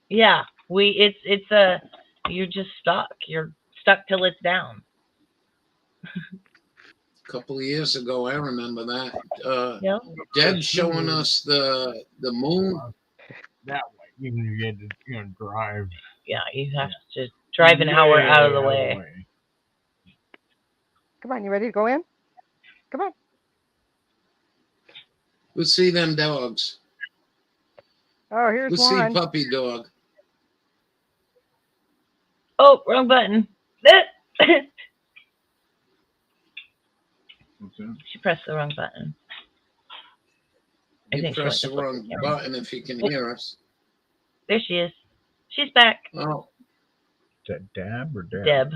[SPEAKER 6] yeah, you're just stuck. You're stuck till it's down.
[SPEAKER 5] A couple of years ago, I remember that.
[SPEAKER 6] Yeah.
[SPEAKER 5] Deb's showing us the moon.
[SPEAKER 8] That way. Even if you had to, drive.
[SPEAKER 6] Yeah, you have to drive an hour out of the
[SPEAKER 8] way.
[SPEAKER 6] way.
[SPEAKER 7] Come on, you ready to go in? Come on.
[SPEAKER 5] Let's see them dogs.
[SPEAKER 7] Oh, here's
[SPEAKER 5] Let's see
[SPEAKER 7] one.
[SPEAKER 5] puppy dog.
[SPEAKER 6] Oh, wrong button.
[SPEAKER 8] What's that?
[SPEAKER 6] She pressed the wrong button. I
[SPEAKER 5] You
[SPEAKER 6] think she
[SPEAKER 5] press the
[SPEAKER 6] went to
[SPEAKER 5] wrong
[SPEAKER 6] flip the camera.
[SPEAKER 5] button if you can hear us.
[SPEAKER 6] There she is. She's back.
[SPEAKER 5] Oh,
[SPEAKER 8] Is that Dab or Dab?
[SPEAKER 6] Deb.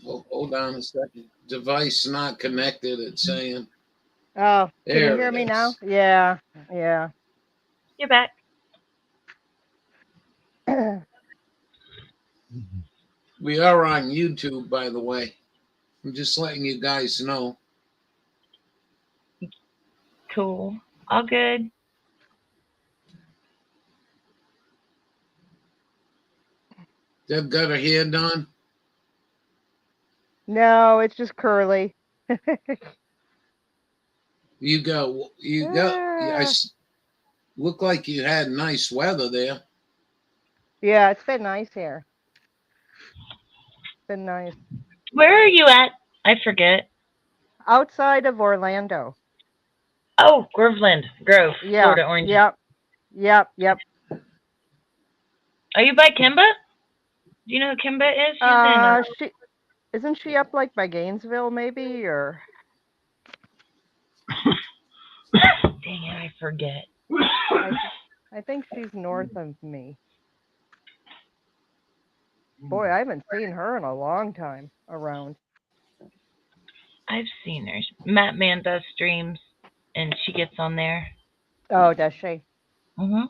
[SPEAKER 5] hold on a second. Device not connected, it's saying.
[SPEAKER 7] Oh, can you
[SPEAKER 5] There
[SPEAKER 7] hear
[SPEAKER 5] it
[SPEAKER 7] me
[SPEAKER 5] is.
[SPEAKER 7] now? Yeah, yeah.
[SPEAKER 6] You're back.
[SPEAKER 5] We are on YouTube, by the way. I'm just letting you guys know.
[SPEAKER 6] Cool. All good.
[SPEAKER 5] Deb got her hair done.
[SPEAKER 7] No, it's just curly.
[SPEAKER 5] You got. Look like you had nice weather there.
[SPEAKER 7] Yeah, it's been nice here. It's been nice.
[SPEAKER 6] Where are you at? I forget.
[SPEAKER 7] Outside of Orlando.
[SPEAKER 6] Oh, Grove,
[SPEAKER 7] Yeah.
[SPEAKER 6] Florida Orange.
[SPEAKER 7] Yep.
[SPEAKER 6] Are you by Kimba? Do you know who Kimba is?
[SPEAKER 7] Isn't she up like by Gainesville maybe, or?
[SPEAKER 6] Dang it, I forget.
[SPEAKER 7] I think she's north of me. Boy, I haven't seen her in a long time around.
[SPEAKER 6] I've seen her. Matt Man does streams, and she gets on there.
[SPEAKER 7] Oh, does she?
[SPEAKER 6] Mhm.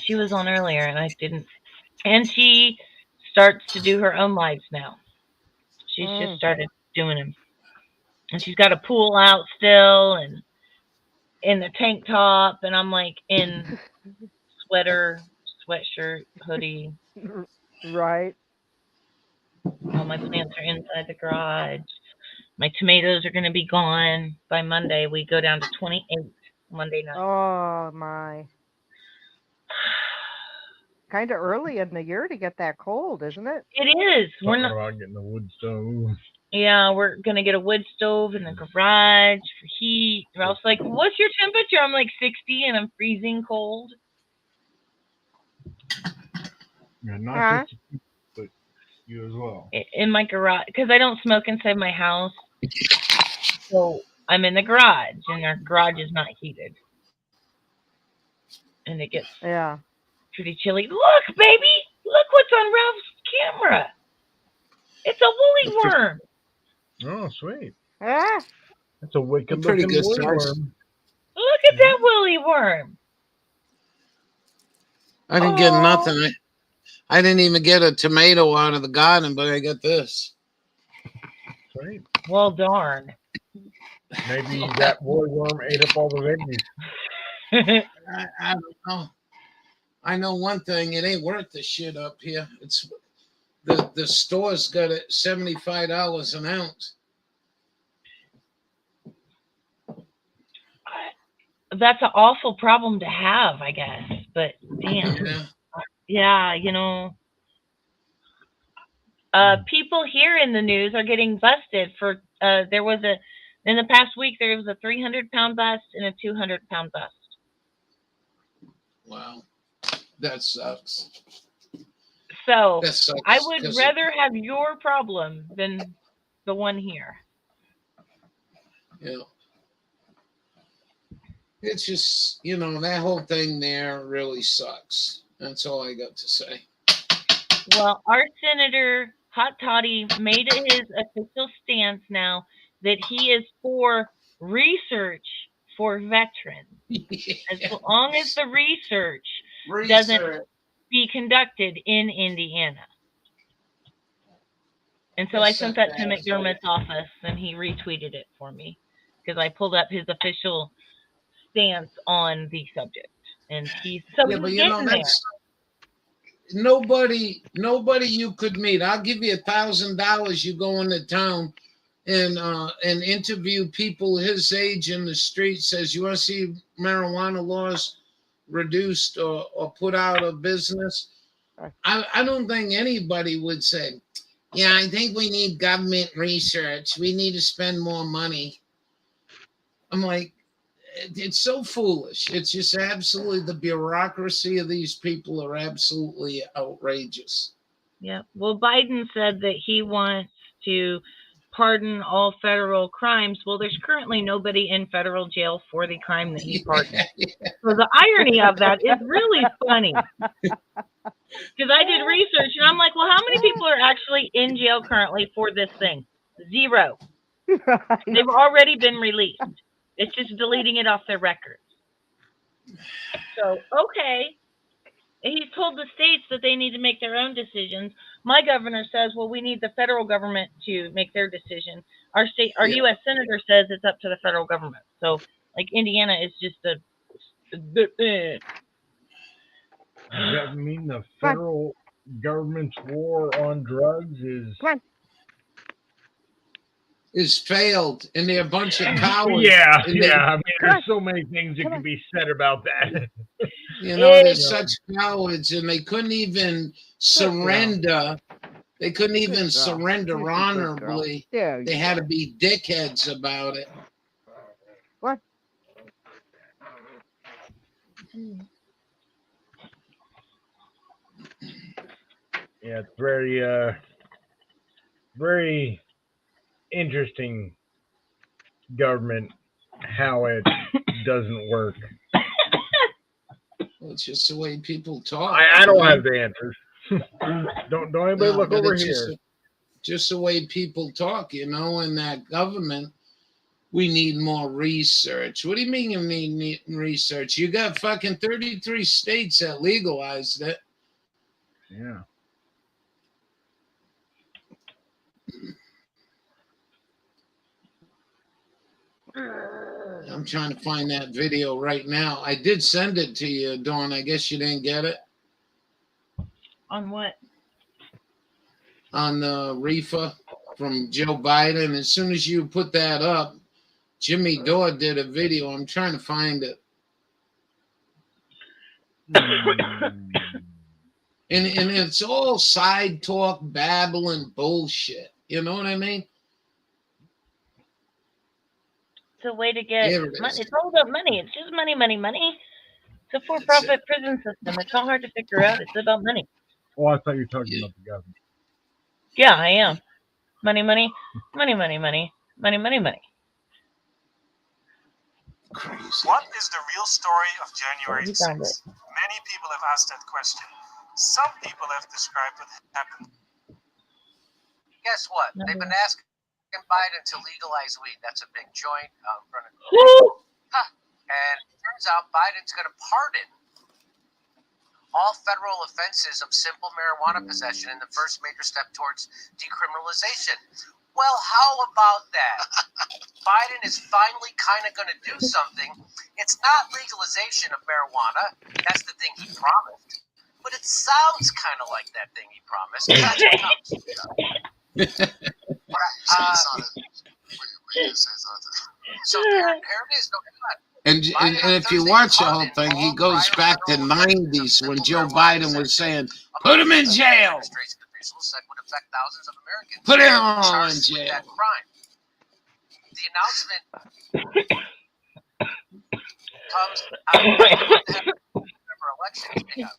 [SPEAKER 6] She was on earlier, and I didn't. And she starts to do her own lives now. She's just started doing them, and she's got a pool out still, and in the tank top, and I'm like in sweater, sweatshirt, hoodie.
[SPEAKER 7] Right.
[SPEAKER 6] All my plants are inside the garage. My tomatoes are going to be gone by Monday. We go down to 28 Monday night.
[SPEAKER 7] Oh my. Kind of early in the year to get that cold, isn't it?
[SPEAKER 6] It is. We're
[SPEAKER 8] Talking
[SPEAKER 6] not.
[SPEAKER 8] about getting a wood stove.
[SPEAKER 6] Yeah, we're gonna get a wood stove in the garage for heat. Ralph's like, "What's your temperature?" I'm like 60, and I'm freezing cold.
[SPEAKER 8] Yeah, not just but you as well.
[SPEAKER 6] In my garage, because I don't smoke inside my house, so I'm in the garage, and our garage is not heated, and it gets pretty chilly. Look, baby, look what's on Ralph's camera. It's a woolly worm.
[SPEAKER 8] Oh, sweet.
[SPEAKER 7] Ah.
[SPEAKER 8] That's a wicked
[SPEAKER 5] Pretty
[SPEAKER 8] looking
[SPEAKER 5] good
[SPEAKER 8] wood
[SPEAKER 5] size.
[SPEAKER 8] worm.
[SPEAKER 6] Look at that woolly worm.
[SPEAKER 5] I didn't get nothing. I didn't even get a tomato out of the garden, but I got this.
[SPEAKER 8] Sweet.
[SPEAKER 6] Well, darn.
[SPEAKER 8] Maybe that woolly worm ate up all the veggies.
[SPEAKER 5] I don't know. I know one thing. It ain't worth the shit up here. It's the store's got it $75 an ounce.
[SPEAKER 6] That's an awful problem to have, I guess. But damn. Yeah, you know. People here in the news are getting busted for in the past week there was a 300-pound bust and a 200-pound bust.
[SPEAKER 5] Wow. That sucks.
[SPEAKER 6] So
[SPEAKER 5] that sucks,
[SPEAKER 6] I would rather have your problem than the one here.
[SPEAKER 5] Yeah. It's just, that whole thing there really sucks. That's all I got to say.
[SPEAKER 6] Well, our Senator Hot Toddy made it his official stance now that he is for research for veterans. As long as the research doesn't be conducted in Indiana. And so I sent that to McDermott's office, and he retweeted it for me because I pulled up his official stance on the subject, and he's
[SPEAKER 5] Yeah, but you know, that's nobody you could meet. I'll give you $1,000. You go into town and interview people his age in the street. Says, you want to see marijuana laws reduced or put out of business? I don't think anybody would say, yeah, I think we need government research. We need to spend more money. I'm like, it's so foolish. It's just absolutely, the bureaucracy of these people are absolutely outrageous.
[SPEAKER 6] Yeah. Well, Biden said that he wants to pardon all federal crimes. Well, there's currently nobody in federal jail for the crime that he pardoned. So the irony of that is really funny. Because I did research and I'm like, well, how many people are actually in jail currently for this thing? 0. They've already been released. It's just deleting it off their records. So, okay. He's told the states that they need to make their own decisions. My governor says, well, we need the federal government to make their decision. Our U.S. senator says it's up to the federal government. So, like, Indiana is just
[SPEAKER 8] Does that mean the federal government's war on drugs
[SPEAKER 5] is failed, and they're a bunch of cowards.
[SPEAKER 8] Yeah. I mean, there's so many things that can be said about that.
[SPEAKER 5] You know, they're such cowards, and they couldn't even surrender. They couldn't even surrender honorably. They had to be dickheads about it.
[SPEAKER 7] What?
[SPEAKER 8] Yeah, it's very, very interesting government, how it doesn't work.
[SPEAKER 5] Well, it's just the way people talk.
[SPEAKER 8] I don't have the answers. don't anybody look over here.
[SPEAKER 5] Just the way people talk, you know, in that government, we need more research. What do you mean you need research? You got fucking 33 states that legalized it.
[SPEAKER 8] Yeah.
[SPEAKER 5] I'm trying to find that video right now. I did send it to you, Dawn. I guess you didn't get it.
[SPEAKER 6] On what?
[SPEAKER 5] On the reefer from Joe Biden. As soon as you put that up, Jimmy Dore did a video. I'm trying to find it. And it's all side talk, babbling bullshit. You know what I mean?
[SPEAKER 6] It's a way to get money. It's all about money. It's just money, money, money. It's a for-profit prison system. It's not hard to figure out. It's about money.
[SPEAKER 8] Oh, I thought you were talking about the government.
[SPEAKER 6] Yeah, I am. Money, money, money, money, money, money, money, money.
[SPEAKER 5] Crazy.
[SPEAKER 9] What is the real story of January 6th? Many people have asked that question. Some people have described what happened.
[SPEAKER 3] Guess what?
[SPEAKER 6] No.
[SPEAKER 3] They've been asking Biden to legalize weed. That's a big joint out in front of And it turns out Biden's going to pardon all federal offenses of simple marijuana possession in the first major step towards decriminalization. Well, how about that? Biden is finally kind of going to do something. It's not legalization of marijuana. That's the thing he promised. But it sounds kind of like that thing he promised. That's what comes. So here it is. No,
[SPEAKER 5] And if you watch the whole thing, he goes back to 90s when Joe Biden was saying, put him in jail.
[SPEAKER 3] Would affect thousands of Americans.
[SPEAKER 5] Put him all in jail.
[SPEAKER 3] That crime. The announcement comes out of elections.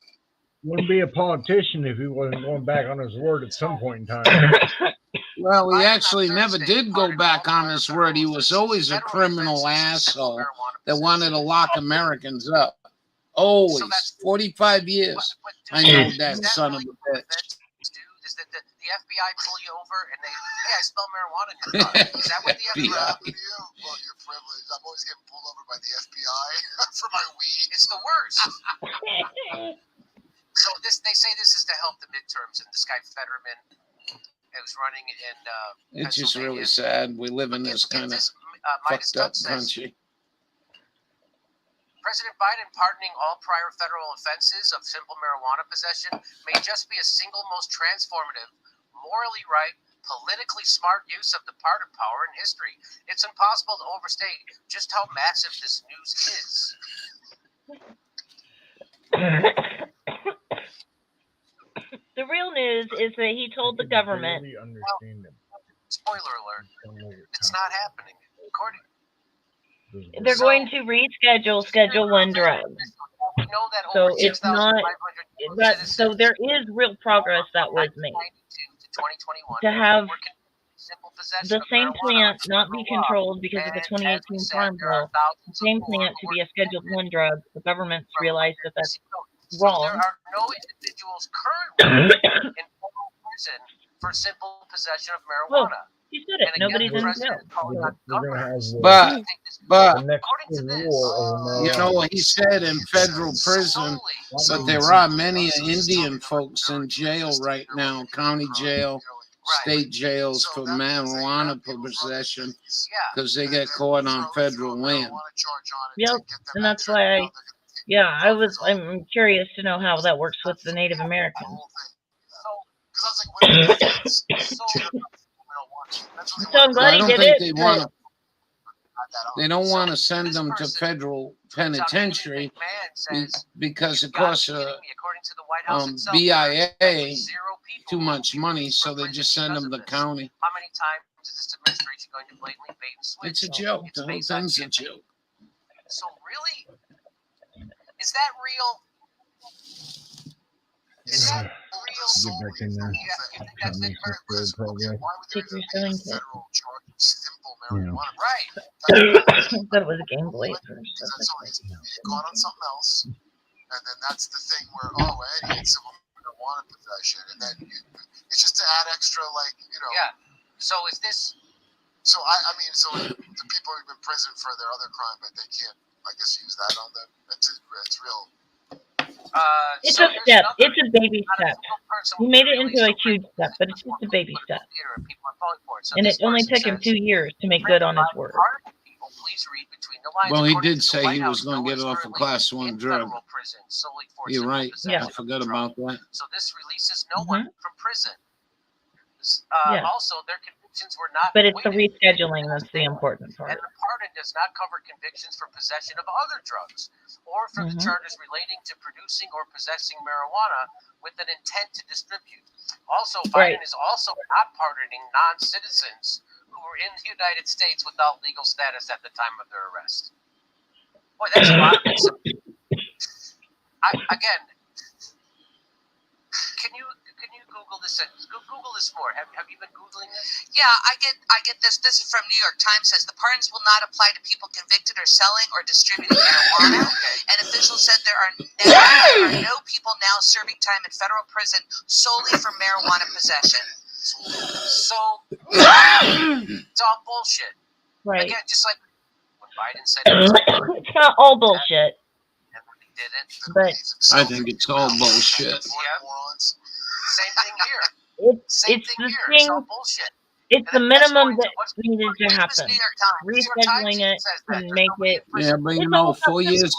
[SPEAKER 8] Wouldn't be a politician if he wasn't going back on his word at some point in time.
[SPEAKER 5] Well, he actually never did go back on his word. He was always a criminal asshole that wanted to lock Americans up. Always. 45 years. I know that son of a bitch.
[SPEAKER 3] FBI pull you over and they, hey, I smell marijuana in your car. Is that what the FBI?
[SPEAKER 5] FBI.
[SPEAKER 10] Well, you're privileged. I'm always getting pulled over by the FBI for my weed.
[SPEAKER 3] It's the worst. So they say this is to help the midterms, and this guy Fetterman, who's running in.
[SPEAKER 5] It's just really
[SPEAKER 3] Pennsylvania.
[SPEAKER 5] sad. We live in this kind of
[SPEAKER 3] Midas
[SPEAKER 5] fucked up
[SPEAKER 3] Touch says,
[SPEAKER 5] country.
[SPEAKER 3] President Biden pardoning all prior federal offenses of simple marijuana possession may just be a single most transformative, morally right, politically smart use of the pardon power in history. It's impossible to overstate just how massive this news is.
[SPEAKER 6] The real news is that he told the government.
[SPEAKER 8] Really understand them.
[SPEAKER 3] Spoiler alert, it's not happening. According
[SPEAKER 6] They're going to reschedule Schedule 1 drugs.
[SPEAKER 3] we know that
[SPEAKER 6] So
[SPEAKER 3] over
[SPEAKER 6] it's not
[SPEAKER 3] 6,500
[SPEAKER 6] that.
[SPEAKER 3] citizens
[SPEAKER 6] So there is real progress that was made
[SPEAKER 3] 1992 to 2021
[SPEAKER 6] to have
[SPEAKER 3] were convicted of simple possession
[SPEAKER 6] the
[SPEAKER 3] of
[SPEAKER 6] same
[SPEAKER 3] marijuana
[SPEAKER 6] plant not be
[SPEAKER 3] under law.
[SPEAKER 6] controlled because of the
[SPEAKER 3] And as we
[SPEAKER 6] 2018
[SPEAKER 3] said,
[SPEAKER 6] Farm
[SPEAKER 3] there are
[SPEAKER 6] Bill. The
[SPEAKER 3] thousands of
[SPEAKER 6] same
[SPEAKER 3] more
[SPEAKER 6] plant
[SPEAKER 3] who
[SPEAKER 6] to
[SPEAKER 3] were
[SPEAKER 6] be a Schedule 1 drug. The government's
[SPEAKER 3] from
[SPEAKER 6] realized that that's
[SPEAKER 3] So
[SPEAKER 6] wrong.
[SPEAKER 3] there are no individuals currently in federal prison for simple possession of
[SPEAKER 6] Well,
[SPEAKER 3] marijuana.
[SPEAKER 6] you said it.
[SPEAKER 3] And again,
[SPEAKER 6] Nobody's
[SPEAKER 3] the
[SPEAKER 6] in
[SPEAKER 3] president
[SPEAKER 6] jail.
[SPEAKER 3] called on
[SPEAKER 8] We're gonna have
[SPEAKER 3] governors.
[SPEAKER 5] But-
[SPEAKER 3] to take this-
[SPEAKER 5] but-
[SPEAKER 8] the next
[SPEAKER 3] according to this,
[SPEAKER 8] war over
[SPEAKER 5] You know what he said in federal prison, but there are many Indian folks in jail right now, county jail, state jails for marijuana possession because they get caught on federal land.
[SPEAKER 6] Yep, and that's why I'm curious to know how that works with the Native Americans. So I'm glad
[SPEAKER 5] I
[SPEAKER 6] he
[SPEAKER 5] don't
[SPEAKER 6] did
[SPEAKER 5] think
[SPEAKER 6] it.
[SPEAKER 5] they
[SPEAKER 6] but-
[SPEAKER 5] want to. They don't want to send them to federal penitentiary because it costs BIA too much money, so they just send them to county.
[SPEAKER 3] How many times is this administration going to blatantly bait and switch?
[SPEAKER 5] It's a joke.
[SPEAKER 3] It's
[SPEAKER 5] The whole
[SPEAKER 3] based on
[SPEAKER 5] thing's a
[SPEAKER 3] campaign.
[SPEAKER 5] joke.
[SPEAKER 3] So really, is that real? Is that real?
[SPEAKER 8] Get back in there.
[SPEAKER 3] Yeah, you think that's it?
[SPEAKER 6] Take your filling kit.
[SPEAKER 8] Yeah.
[SPEAKER 3] Right.
[SPEAKER 6] That was a Game Boy at first.
[SPEAKER 10] That's always you get caught on something else, and then that's the thing where Eddie it's civil marijuana possession, and then it's just to add extra
[SPEAKER 3] Yeah. So is this?
[SPEAKER 10] So so the people who've been in prison for their other crime, but they can't, I guess, use that on them. It's real.
[SPEAKER 6] It's
[SPEAKER 3] so
[SPEAKER 6] a
[SPEAKER 3] there's
[SPEAKER 6] step.
[SPEAKER 3] another-
[SPEAKER 6] It's a baby
[SPEAKER 3] not a
[SPEAKER 6] step.
[SPEAKER 3] single person
[SPEAKER 6] He
[SPEAKER 3] was
[SPEAKER 6] made it
[SPEAKER 3] really
[SPEAKER 6] into a
[SPEAKER 3] so
[SPEAKER 6] huge step, but it's just a baby step.
[SPEAKER 3] theater and people are falling for it. So
[SPEAKER 6] And
[SPEAKER 3] this
[SPEAKER 6] it only
[SPEAKER 3] person
[SPEAKER 6] took him
[SPEAKER 3] says,
[SPEAKER 6] 2 years to make good on his word.
[SPEAKER 3] People, please read between the lines.
[SPEAKER 5] Well, he
[SPEAKER 3] According
[SPEAKER 5] did
[SPEAKER 3] to the
[SPEAKER 5] say
[SPEAKER 3] White
[SPEAKER 5] he was
[SPEAKER 3] House,
[SPEAKER 5] going to
[SPEAKER 3] no
[SPEAKER 5] get
[SPEAKER 3] one
[SPEAKER 5] off
[SPEAKER 3] is
[SPEAKER 5] a class
[SPEAKER 3] currently
[SPEAKER 5] 1
[SPEAKER 3] in
[SPEAKER 5] drug.
[SPEAKER 3] federal prison solely for
[SPEAKER 5] You're
[SPEAKER 3] simple
[SPEAKER 5] right.
[SPEAKER 3] possession
[SPEAKER 6] Yeah.
[SPEAKER 5] I forgot
[SPEAKER 3] of
[SPEAKER 5] about
[SPEAKER 3] drugs.
[SPEAKER 5] that.
[SPEAKER 3] So this releases no one from prison.
[SPEAKER 6] Yeah.
[SPEAKER 3] Also, their convictions were not.
[SPEAKER 6] But it's the
[SPEAKER 3] weighted.
[SPEAKER 6] rescheduling that's the important part.
[SPEAKER 3] And the pardon does not cover convictions for possession of other drugs or for the
[SPEAKER 6] Mhm.
[SPEAKER 3] charges relating to producing or possessing marijuana with an intent to distribute. Also, Biden
[SPEAKER 6] Right.
[SPEAKER 3] is also not pardoning non-citizens who were in the United States without legal status at the time of their arrest. Boy, that's a lot. Again, can you Google this? Google this more. Have you been Googling this?
[SPEAKER 11] Yeah, I get this. This is from New York Times. Says the pardons will not apply to people convicted or selling or distributing marijuana. And officials said there are no people now serving time in federal prison solely for marijuana possession.
[SPEAKER 3] So it's all bullshit.
[SPEAKER 6] Right.
[SPEAKER 3] Again, just like when Biden said it was
[SPEAKER 6] It's not all bullshit,
[SPEAKER 3] and when he did it.
[SPEAKER 6] but
[SPEAKER 5] I think it's all bullshit.
[SPEAKER 3] Same thing here. Same
[SPEAKER 6] it's
[SPEAKER 3] thing
[SPEAKER 6] the
[SPEAKER 3] here. It's all
[SPEAKER 6] thing.
[SPEAKER 3] bullshit.
[SPEAKER 6] It's the
[SPEAKER 3] And that's
[SPEAKER 6] minimum
[SPEAKER 3] going to
[SPEAKER 6] that
[SPEAKER 3] what's-
[SPEAKER 6] needed to
[SPEAKER 3] It was
[SPEAKER 6] happen.
[SPEAKER 3] New York Times. New York Times
[SPEAKER 6] Rescheduling it
[SPEAKER 3] says that.
[SPEAKER 6] and
[SPEAKER 3] There's
[SPEAKER 6] make
[SPEAKER 3] nobody in
[SPEAKER 6] it.
[SPEAKER 3] prison.
[SPEAKER 5] Yeah, but you
[SPEAKER 6] It's
[SPEAKER 5] know,
[SPEAKER 6] all
[SPEAKER 5] 4 years,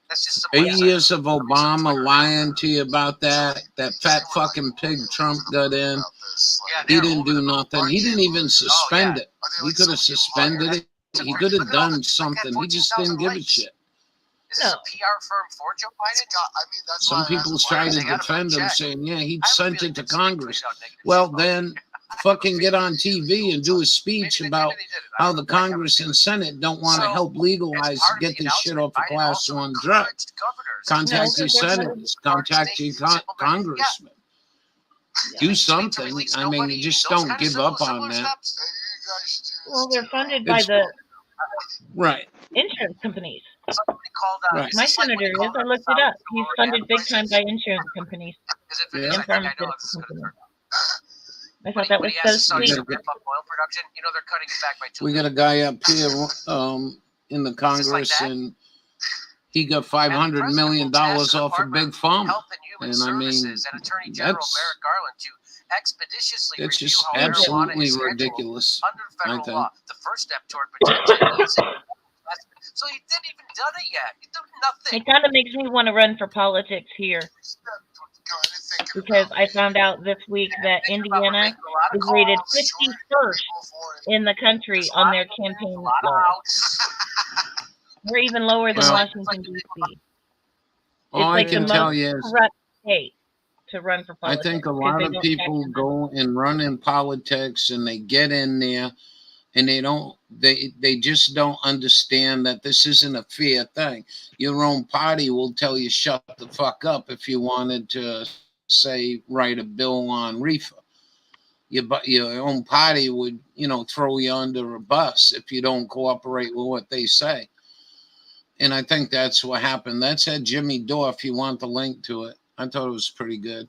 [SPEAKER 3] That's just some
[SPEAKER 5] 8
[SPEAKER 3] bullshit.
[SPEAKER 5] years of Obama lying to you about that fat fucking pig Trump got in.
[SPEAKER 3] Yeah,
[SPEAKER 5] He
[SPEAKER 3] they're
[SPEAKER 5] didn't do
[SPEAKER 3] over-
[SPEAKER 5] nothing. He didn't even suspend
[SPEAKER 3] yeah.
[SPEAKER 5] it. He could have suspended it. He could have done something. He just didn't give a shit.
[SPEAKER 3] Is this
[SPEAKER 6] No.
[SPEAKER 3] a PR firm for Joe Biden?
[SPEAKER 5] Some people try to defend him, saying, yeah, he
[SPEAKER 3] I have a
[SPEAKER 5] sent
[SPEAKER 3] feeling
[SPEAKER 5] it to
[SPEAKER 3] that they
[SPEAKER 5] Congress.
[SPEAKER 3] tweeted out negative
[SPEAKER 5] Well,
[SPEAKER 3] shit about
[SPEAKER 5] then fucking get on TV and do a speech
[SPEAKER 3] Maybe
[SPEAKER 5] about
[SPEAKER 3] they did it. I
[SPEAKER 5] how
[SPEAKER 3] don't
[SPEAKER 5] the
[SPEAKER 3] know. I have a
[SPEAKER 5] Congress
[SPEAKER 3] feeling.
[SPEAKER 5] and Senate don't want to
[SPEAKER 3] So,
[SPEAKER 5] help
[SPEAKER 3] As
[SPEAKER 5] legalize,
[SPEAKER 3] part of
[SPEAKER 5] get
[SPEAKER 3] the
[SPEAKER 5] this shit off
[SPEAKER 3] announcement,
[SPEAKER 5] a
[SPEAKER 3] Biden
[SPEAKER 5] class
[SPEAKER 3] also
[SPEAKER 5] 1 drug.
[SPEAKER 3] encouraged governors
[SPEAKER 5] Contact
[SPEAKER 3] to
[SPEAKER 5] your
[SPEAKER 3] also
[SPEAKER 5] senators, contact your congressmen. Do something. I mean, you just don't give up on that.
[SPEAKER 6] Well, they're funded by
[SPEAKER 5] It's-
[SPEAKER 6] the
[SPEAKER 5] Right.
[SPEAKER 6] insurance companies.
[SPEAKER 3] Somebody called out.
[SPEAKER 5] Right.
[SPEAKER 6] My
[SPEAKER 3] it's like when
[SPEAKER 6] senator
[SPEAKER 3] you
[SPEAKER 6] is.
[SPEAKER 3] called
[SPEAKER 6] I
[SPEAKER 3] out
[SPEAKER 6] looked
[SPEAKER 3] the
[SPEAKER 6] it up.
[SPEAKER 3] South
[SPEAKER 6] He's
[SPEAKER 3] Florida
[SPEAKER 6] funded big time
[SPEAKER 3] prices.
[SPEAKER 6] by insurance companies
[SPEAKER 3] Because if it
[SPEAKER 5] Yeah.
[SPEAKER 3] is, I
[SPEAKER 6] and
[SPEAKER 3] think I know how
[SPEAKER 6] pharmaceutical
[SPEAKER 3] this is going to
[SPEAKER 6] companies.
[SPEAKER 3] turn out.
[SPEAKER 6] I thought that
[SPEAKER 11] When
[SPEAKER 6] was
[SPEAKER 11] he
[SPEAKER 6] so
[SPEAKER 11] asked Saudi
[SPEAKER 6] sweet.
[SPEAKER 11] to ramp up oil production, you know they're cutting it back by 2
[SPEAKER 5] We got a guy up here in the
[SPEAKER 11] Just like
[SPEAKER 5] Congress,
[SPEAKER 11] that.
[SPEAKER 5] and he got
[SPEAKER 11] And the
[SPEAKER 5] $500
[SPEAKER 11] president
[SPEAKER 5] million
[SPEAKER 11] will task the
[SPEAKER 5] off of
[SPEAKER 11] Department
[SPEAKER 5] Big Pharma.
[SPEAKER 11] Health and Human
[SPEAKER 5] And I mean,
[SPEAKER 11] Services and Attorney General
[SPEAKER 5] that's
[SPEAKER 11] Merrick Garland to expeditiously
[SPEAKER 5] it's
[SPEAKER 11] review
[SPEAKER 5] just
[SPEAKER 11] how marijuana
[SPEAKER 5] absolutely
[SPEAKER 11] is scheduled
[SPEAKER 5] ridiculous.
[SPEAKER 11] under
[SPEAKER 5] I
[SPEAKER 11] federal
[SPEAKER 5] think.
[SPEAKER 11] law. The first step toward potentially easing. So he didn't even done it yet. He did nothing.
[SPEAKER 6] It kind of makes me want to run for politics here because I found out this week that Indiana is rated 51st in the country on their campaign law. We're even lower than
[SPEAKER 5] Well,
[SPEAKER 6] Washington, D.C.
[SPEAKER 5] All
[SPEAKER 6] It's
[SPEAKER 5] I
[SPEAKER 6] like the
[SPEAKER 5] can tell
[SPEAKER 6] most
[SPEAKER 5] you is
[SPEAKER 6] corrupt state to run for
[SPEAKER 5] I
[SPEAKER 6] politics.
[SPEAKER 5] think a
[SPEAKER 6] 'cause
[SPEAKER 5] lot
[SPEAKER 6] they
[SPEAKER 5] of
[SPEAKER 6] don't
[SPEAKER 5] people
[SPEAKER 6] tax
[SPEAKER 5] go and run in politics and they get in there and they just don't understand that this isn't a fair thing. Your own party will tell you shut the fuck up if you wanted to say write a bill on reefer. Your own party would, throw you under a bus if you don't cooperate with what they say. And I think that's what happened. That's at Jimmy Dore, if you want the link to it. I thought it was pretty good.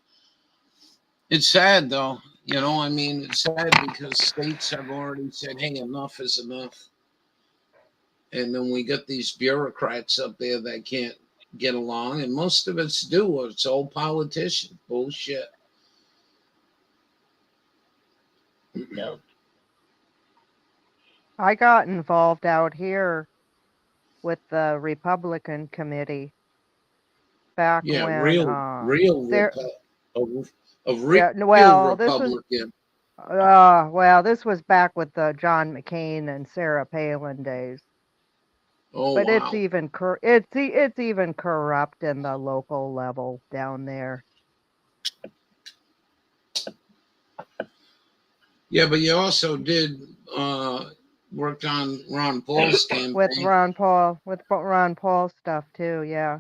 [SPEAKER 5] It's sad, though. It's sad because states have already said, hey, enough is enough. And then we got these bureaucrats up there that can't get along. And most of it's it's all politician bullshit.
[SPEAKER 6] No.
[SPEAKER 7] I got involved out here with the Republican committee back
[SPEAKER 5] Yeah,
[SPEAKER 7] when
[SPEAKER 5] real
[SPEAKER 7] there,
[SPEAKER 5] real
[SPEAKER 7] well, this was
[SPEAKER 5] Republican.
[SPEAKER 7] well, this was back with the John McCain and Sarah Palin days.
[SPEAKER 5] Oh,
[SPEAKER 7] But
[SPEAKER 5] wow.
[SPEAKER 7] it's even corrupt in the local level down there.
[SPEAKER 5] Yeah, but you also did work on Ron Paul's campaign.
[SPEAKER 7] With Ron Paul stuff too, yeah.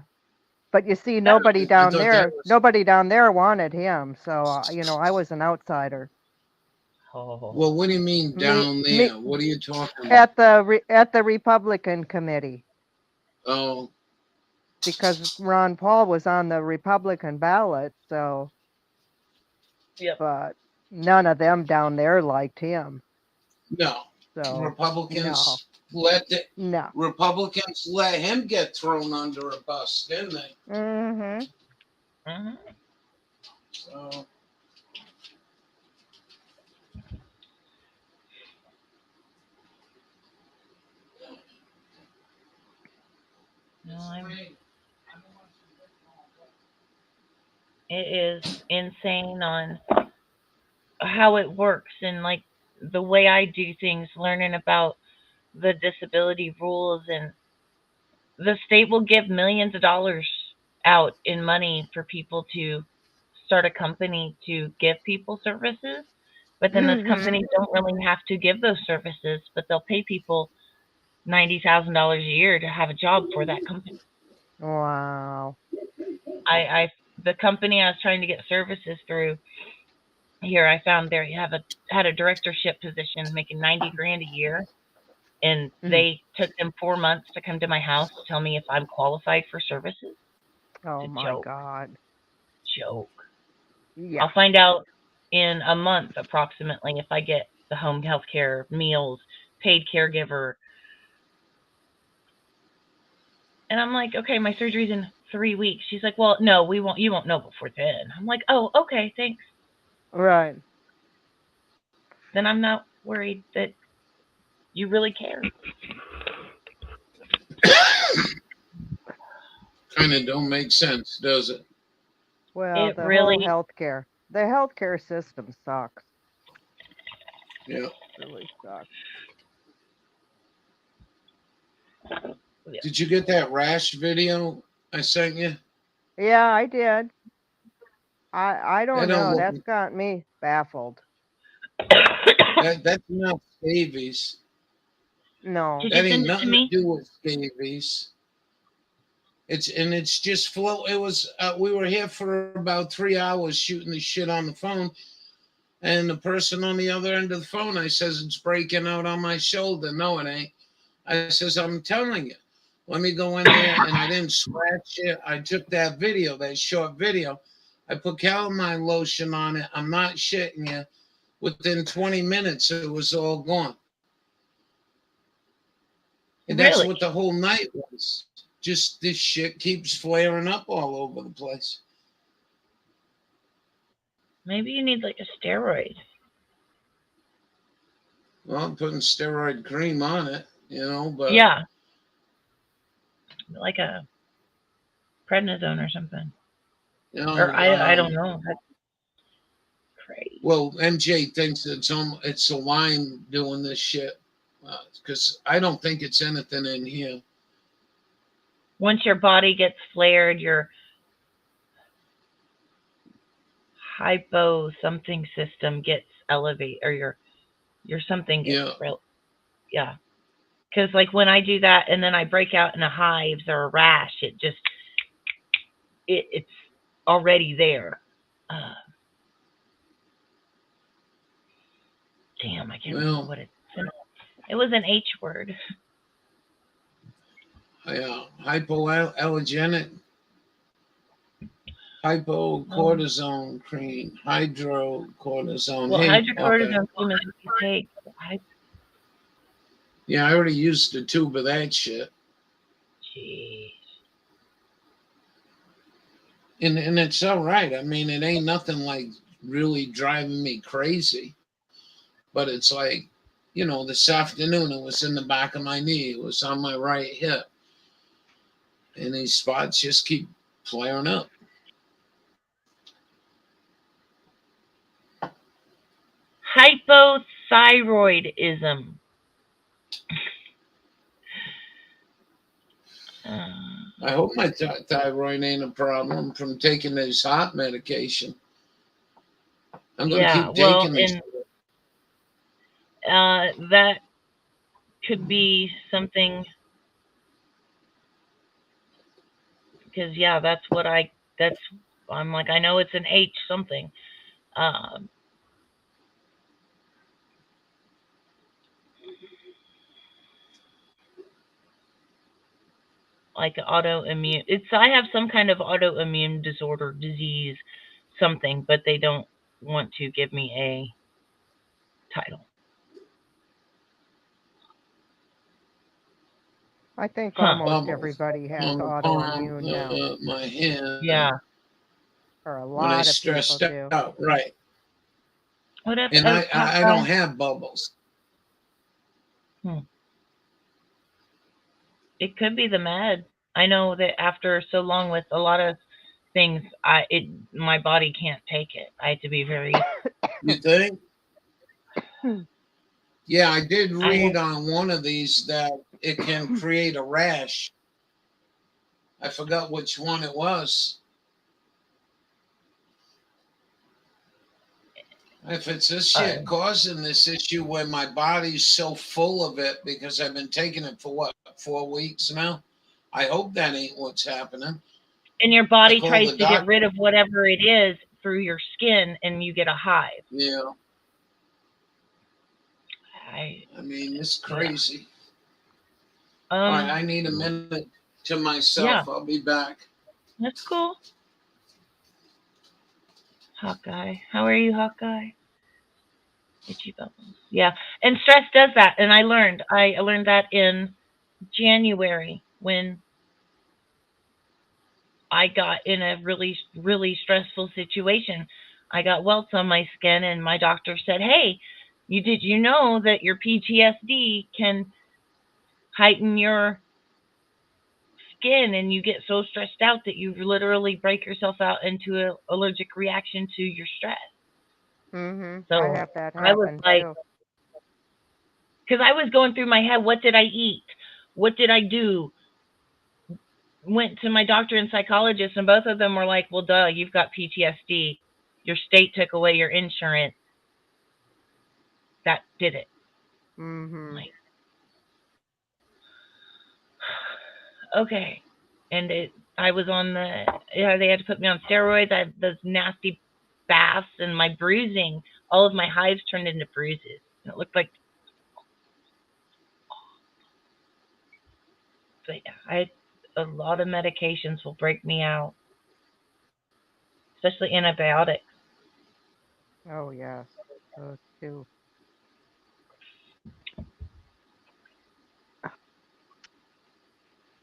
[SPEAKER 7] But you see, nobody down there wanted him. So I was an outsider.
[SPEAKER 6] Oh.
[SPEAKER 5] Well, what do you mean down there? What are you talking about?
[SPEAKER 7] At the Republican committee.
[SPEAKER 5] Oh.
[SPEAKER 7] Because Ron Paul was on the Republican ballot, so.
[SPEAKER 6] Yep.
[SPEAKER 7] But none of them down there liked him.
[SPEAKER 5] No.
[SPEAKER 7] So
[SPEAKER 5] Republicans Republicans let him get thrown under a bus, didn't they?
[SPEAKER 7] Mm-hmm.
[SPEAKER 6] Mm-hmm.
[SPEAKER 5] So.
[SPEAKER 6] No, it is insane on how it works and like the way I do things, learning about the disability rules, and the state will give millions of dollars out in money for people to start a company to give people services, but then those companies don't really have to give those services, but they'll pay people $90,000 a year to have a job for that company.
[SPEAKER 7] Wow.
[SPEAKER 6] The company I was trying to get services through here, I found they had a directorship position making $90,000 a year, and they took them 4 months to come to my house to tell me if I'm qualified for services.
[SPEAKER 7] Oh my God.
[SPEAKER 6] Joke.
[SPEAKER 7] Yeah.
[SPEAKER 6] I'll find out in a month approximately if I get the home health care, meals, paid caregiver. And I'm like, okay, my surgery's in 3 weeks. She's like, well, no, you won't know before then. I'm like, oh, okay, thanks.
[SPEAKER 7] Right.
[SPEAKER 6] Then I'm not worried that you really care.
[SPEAKER 5] Kind of don't make sense, does it?
[SPEAKER 7] Well, the whole healthcare system sucks.
[SPEAKER 5] Yeah.
[SPEAKER 7] It really sucks.
[SPEAKER 5] Did you get that rash video I sent you?
[SPEAKER 7] Yeah, I did. I don't know.
[SPEAKER 5] look-
[SPEAKER 7] That's got me baffled.
[SPEAKER 5] That's not scabies.
[SPEAKER 7] No.
[SPEAKER 6] Did
[SPEAKER 5] That
[SPEAKER 6] you
[SPEAKER 5] ain't
[SPEAKER 6] send it to
[SPEAKER 5] nothing
[SPEAKER 6] me?
[SPEAKER 5] to do with scabies. It's just flow. It was we were here for about 3 hours shooting the shit on the phone, and the person on the other end of the phone, I says, it's breaking out on my shoulder. No, it ain't. I says, I'm telling you. Let me go in there, and I didn't scratch it. I took that video, that short video. I put calamine lotion on it. I'm not shitting you. Within 20 minutes, it was all gone. And that's
[SPEAKER 6] Really?
[SPEAKER 5] what the whole night was. Just this shit keeps flaring up all over the place.
[SPEAKER 6] Maybe you need like a steroid.
[SPEAKER 5] Well, I'm putting steroid cream on it, but
[SPEAKER 6] Yeah. Like a prednisone or something. Or I don't know. That's crazy.
[SPEAKER 5] Well, MJ thinks it's a line doing this shit because I don't think it's anything in here.
[SPEAKER 6] Once your body gets flared, your hypo something system gets elevated, or your something gets yeah. Because like when I do that and then I break out in a hives or a rash, it's already there. Damn, I can't remember what it was. An H word.
[SPEAKER 5] Yeah, hypoallergenic, hypocortisone cream, hydrocortisone.
[SPEAKER 6] Well, hydrocortisone cream is what you take.
[SPEAKER 5] Yeah, I already used a tube of that shit.
[SPEAKER 6] Jeez.
[SPEAKER 5] And it's all right. I mean, it ain't nothing like really driving me crazy. But it's like, this afternoon it was in the back of my knee. It was on my right hip. And these spots just keep flaring up.
[SPEAKER 6] Hypothyroidism.
[SPEAKER 5] I hope my thyroid ain't a problem from taking this heart medication. I'm going to keep taking this.
[SPEAKER 6] That could be something, because I'm like, I know it's an H something. Like autoimmune. I have some kind of autoimmune disorder, disease, something, but they don't want to give me a title.
[SPEAKER 7] I think almost everybody has autoimmune now.
[SPEAKER 5] My hand.
[SPEAKER 6] Yeah.
[SPEAKER 7] Or a lot
[SPEAKER 5] when I
[SPEAKER 7] of
[SPEAKER 5] stressed
[SPEAKER 7] people do.
[SPEAKER 5] out, right.
[SPEAKER 6] Whatever.
[SPEAKER 5] And I don't have bubbles.
[SPEAKER 6] It could be the med. I know that after so long with a lot of things, my body can't take it. I had to be very.
[SPEAKER 5] You think? Yeah, I did read on one of these that it can create a rash. I forgot which one it was. If it's this shit causing this issue where my body's so full of it because I've been taking it for 4 weeks now, I hope that ain't what's happening.
[SPEAKER 6] And your body tries to get rid of whatever it is through your skin, and you get a hive.
[SPEAKER 5] Yeah. I mean, it's crazy.
[SPEAKER 6] Yeah.
[SPEAKER 5] All right, I need a minute to myself. Yeah. I'll be back.
[SPEAKER 6] That's cool. Hawkeye. How are you, Hawkeye? Itchy bubbles. Yeah. And stress does that. And I learned that in January when I got in a really, really stressful situation. I got welts on my skin, and my doctor said, hey, did you know that your PTSD can heighten your skin, and you get so stressed out that you literally break yourself out into an allergic reaction to your stress.
[SPEAKER 7] Mm-hmm.
[SPEAKER 6] So
[SPEAKER 7] I have that happen
[SPEAKER 6] I was like,
[SPEAKER 7] too.
[SPEAKER 6] because I was going through my head, what did I eat? What did I do? Went to my doctor and psychologist, and both of them were like, well, duh, you've got PTSD. Your state took away your insurance. That did it.
[SPEAKER 7] Mm-hmm.
[SPEAKER 6] Like, okay. And I was on they had to put me on steroids. I had those nasty baths, and my bruising, all of my hives turned into bruises. And it looked like, but yeah, I had a lot of medications will break me out, especially antibiotics.
[SPEAKER 7] Oh, yes. Those two.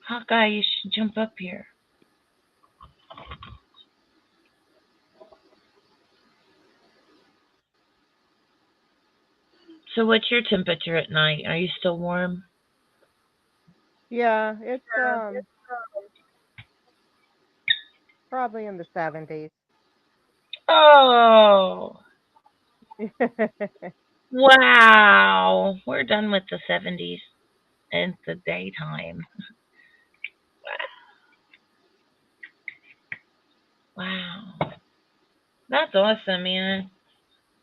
[SPEAKER 6] Hawkeye, you should jump up here. So what's your temperature at night? Are you still warm?
[SPEAKER 7] Yeah, it's probably in the 70s.
[SPEAKER 6] Oh, wow. We're done with the 70s. It's the daytime. Wow. That's awesome, man.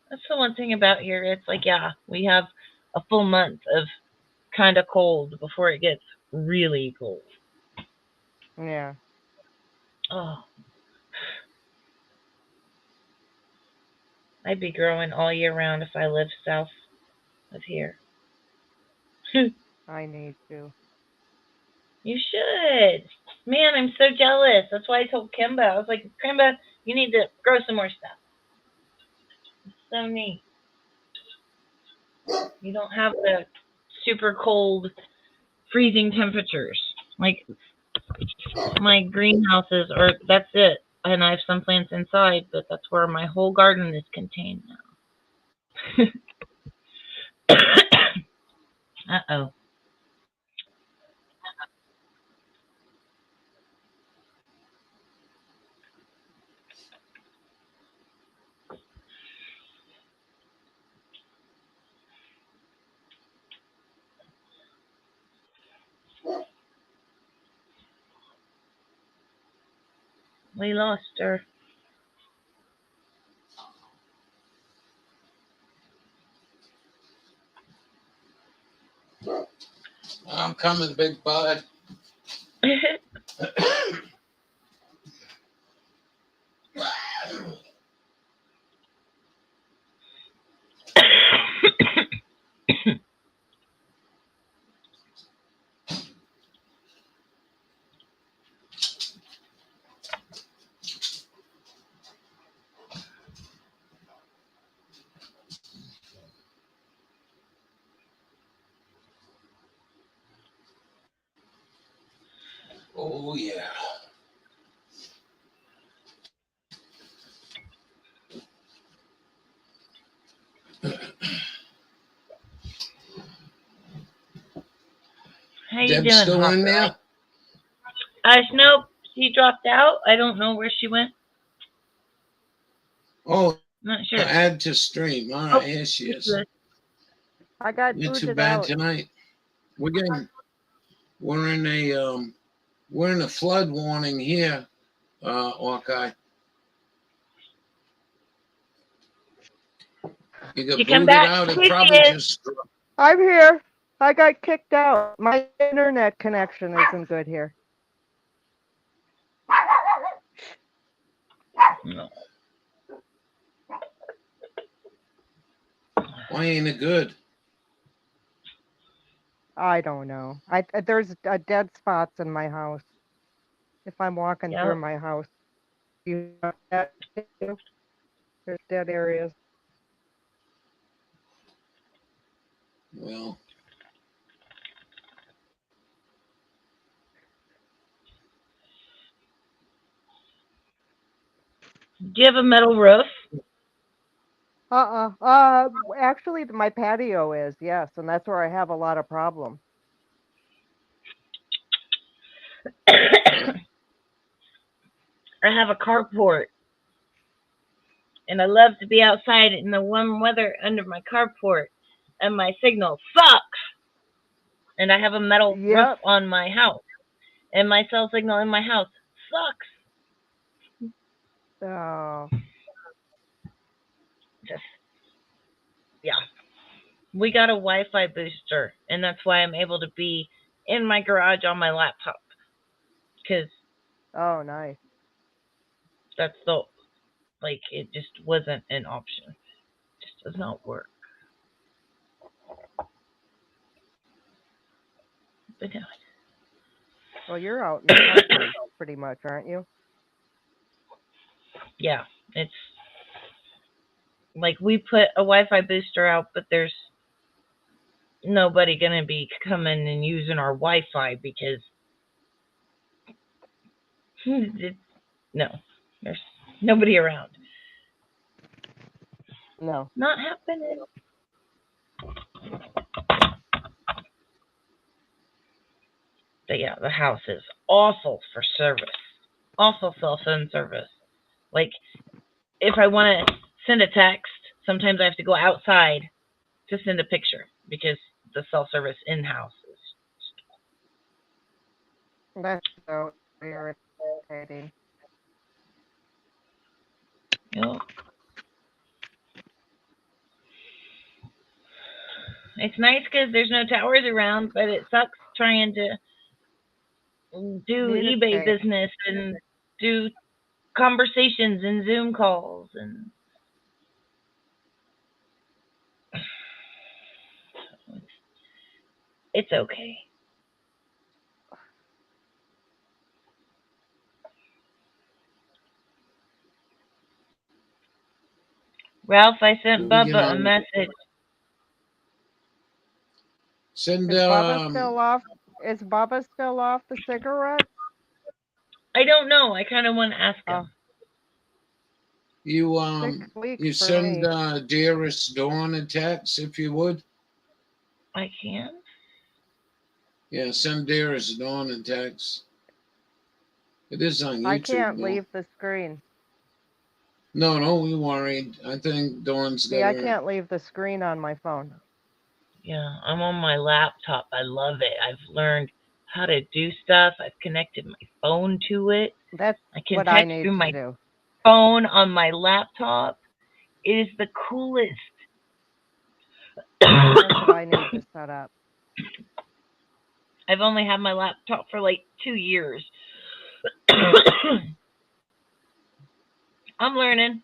[SPEAKER 6] That's the one thing about here. It's like, yeah, we have a full month of kind of cold before it gets really cold.
[SPEAKER 7] Yeah.
[SPEAKER 6] Oh. I'd be growing all year round if I lived south of here.
[SPEAKER 7] I need to.
[SPEAKER 6] You should. Man, I'm so jealous. That's why I told Kimba. I was like, Kimba, you need to grow some more stuff. It's so neat. You don't have the super cold, freezing temperatures. Like, my greenhouses are, that's it. And I have some plants inside, but that's where my whole garden is contained now. Uh-oh. We lost her.
[SPEAKER 5] I'm coming, big bud. Oh, yeah.
[SPEAKER 6] How you
[SPEAKER 5] Deb's
[SPEAKER 6] doing,
[SPEAKER 5] still in
[SPEAKER 6] Hawkeye?
[SPEAKER 5] there?
[SPEAKER 6] Nope. She dropped out. I don't know where she went.
[SPEAKER 5] Oh,
[SPEAKER 6] Not sure.
[SPEAKER 5] add to stream. All right, here she is.
[SPEAKER 7] I got
[SPEAKER 5] You're too
[SPEAKER 7] booted
[SPEAKER 5] bad
[SPEAKER 7] out.
[SPEAKER 5] tonight. We're in a flood warning here, Hawkeye. You got
[SPEAKER 6] You come
[SPEAKER 5] booted
[SPEAKER 6] back?
[SPEAKER 5] out. It
[SPEAKER 6] Here she
[SPEAKER 5] probably
[SPEAKER 6] is.
[SPEAKER 5] just.
[SPEAKER 7] I'm here. I got kicked out. My internet connection isn't good here.
[SPEAKER 6] No.
[SPEAKER 5] Why ain't it good?
[SPEAKER 7] I don't know. There's dead spots in my house. If I'm walking through
[SPEAKER 6] Yep.
[SPEAKER 7] my house, you know that too? There's dead areas.
[SPEAKER 5] Well,
[SPEAKER 6] Do you have a metal roof?
[SPEAKER 7] Actually, my patio is, yes, and that's where I have a lot of problems.
[SPEAKER 6] I have a carport. And I love to be outside in the warm weather under my carport. And my signal sucks. And I have a metal roof
[SPEAKER 7] Yep.
[SPEAKER 6] on my house. And my cell signal in my house sucks.
[SPEAKER 7] Oh,
[SPEAKER 6] Just, yeah. We got a Wi-Fi booster. And that's why I'm able to be in my garage on my laptop. Because
[SPEAKER 7] oh, nice.
[SPEAKER 6] that's the, like, it just wasn't an option. It just does not work. But no.
[SPEAKER 7] Well, you're out in the country, pretty much, aren't you?
[SPEAKER 6] Yeah, it's like we put a Wi-Fi booster out, but there's nobody gonna be coming and using our Wi-Fi because no, there's nobody around.
[SPEAKER 7] No.
[SPEAKER 6] Not happening. But yeah, the house is awful for service. Awful cell phone service. Like, if I want to send a text, sometimes I have to go outside to send a picture because the cell service in-house is.
[SPEAKER 7] That's so irritating.
[SPEAKER 6] Yep. It's nice because there's no towers around, but it sucks trying to do eBay business and do conversations and Zoom calls and it's okay. Ralph, I sent Bubba a message.
[SPEAKER 5] Send
[SPEAKER 7] Is Bubba still off? Is Bubba still off the cigarette?
[SPEAKER 6] I don't know. I kind of want to ask him.
[SPEAKER 5] You send Dearest Dawn a text if you would.
[SPEAKER 6] I can.
[SPEAKER 5] Yeah, send Dearest Dawn a text. It is on YouTube.
[SPEAKER 7] I can't leave the screen.
[SPEAKER 5] No, don't be worried. I think Dawn's got.
[SPEAKER 7] See, I can't leave the screen on my phone.
[SPEAKER 6] Yeah, I'm on my laptop. I love it. I've learned how to do stuff. I've connected my phone to it.
[SPEAKER 7] That's
[SPEAKER 6] I can
[SPEAKER 7] what
[SPEAKER 6] text
[SPEAKER 7] I need
[SPEAKER 6] through
[SPEAKER 7] to
[SPEAKER 6] my
[SPEAKER 7] do.
[SPEAKER 6] phone on my laptop. It is the coolest.
[SPEAKER 7] That's what I need to set up.
[SPEAKER 6] I've only had my laptop for like 2 years. I'm learning.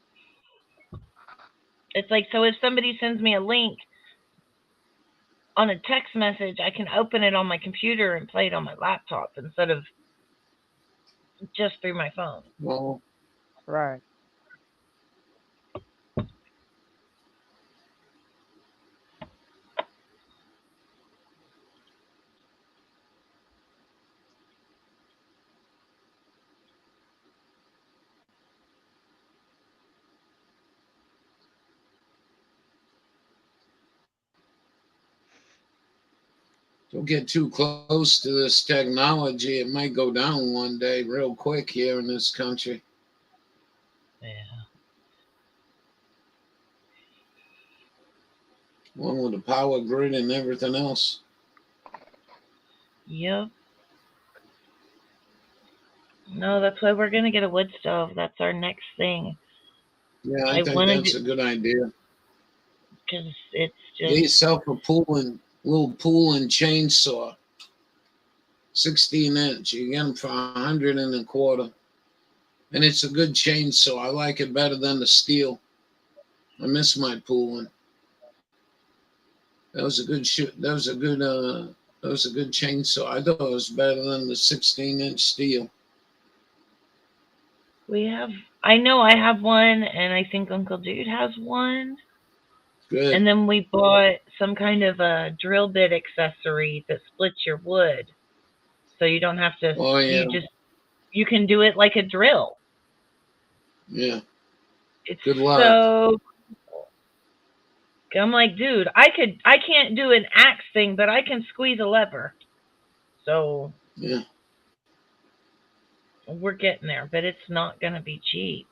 [SPEAKER 6] It's like, so if somebody sends me a link on a text message, I can open it on my computer and play it on my laptop instead of just through my phone.
[SPEAKER 5] Well,
[SPEAKER 7] right.
[SPEAKER 5] Don't get too close to this technology. It might go down one day real quick here in this country.
[SPEAKER 6] Yeah.
[SPEAKER 5] One with the power grid and everything else.
[SPEAKER 6] Yep. No, that's why we're going to get a wood stove. That's our next thing.
[SPEAKER 5] Yeah, I think that's a good idea.
[SPEAKER 6] Because it's just...
[SPEAKER 5] Get yourself a little pulling chainsaw. 16-inch. You get them for $125. And it's a good chainsaw. I like it better than the steel. I miss my pulling. That was a good that was a good chainsaw. I thought it was better than the 16-inch steel.
[SPEAKER 6] I know I have one, and I think Uncle Dude has one.
[SPEAKER 5] Good.
[SPEAKER 6] And then we bought some kind of a drill bit accessory that splits your wood. So you don't have to,
[SPEAKER 5] oh, yeah.
[SPEAKER 6] You can do it like a drill.
[SPEAKER 5] Yeah.
[SPEAKER 6] It's
[SPEAKER 5] good luck.
[SPEAKER 6] So I'm like, dude, I can't do an axe thing, but I can squeeze a lever. So
[SPEAKER 5] yeah.
[SPEAKER 6] We're getting there, but it's not going to be cheap.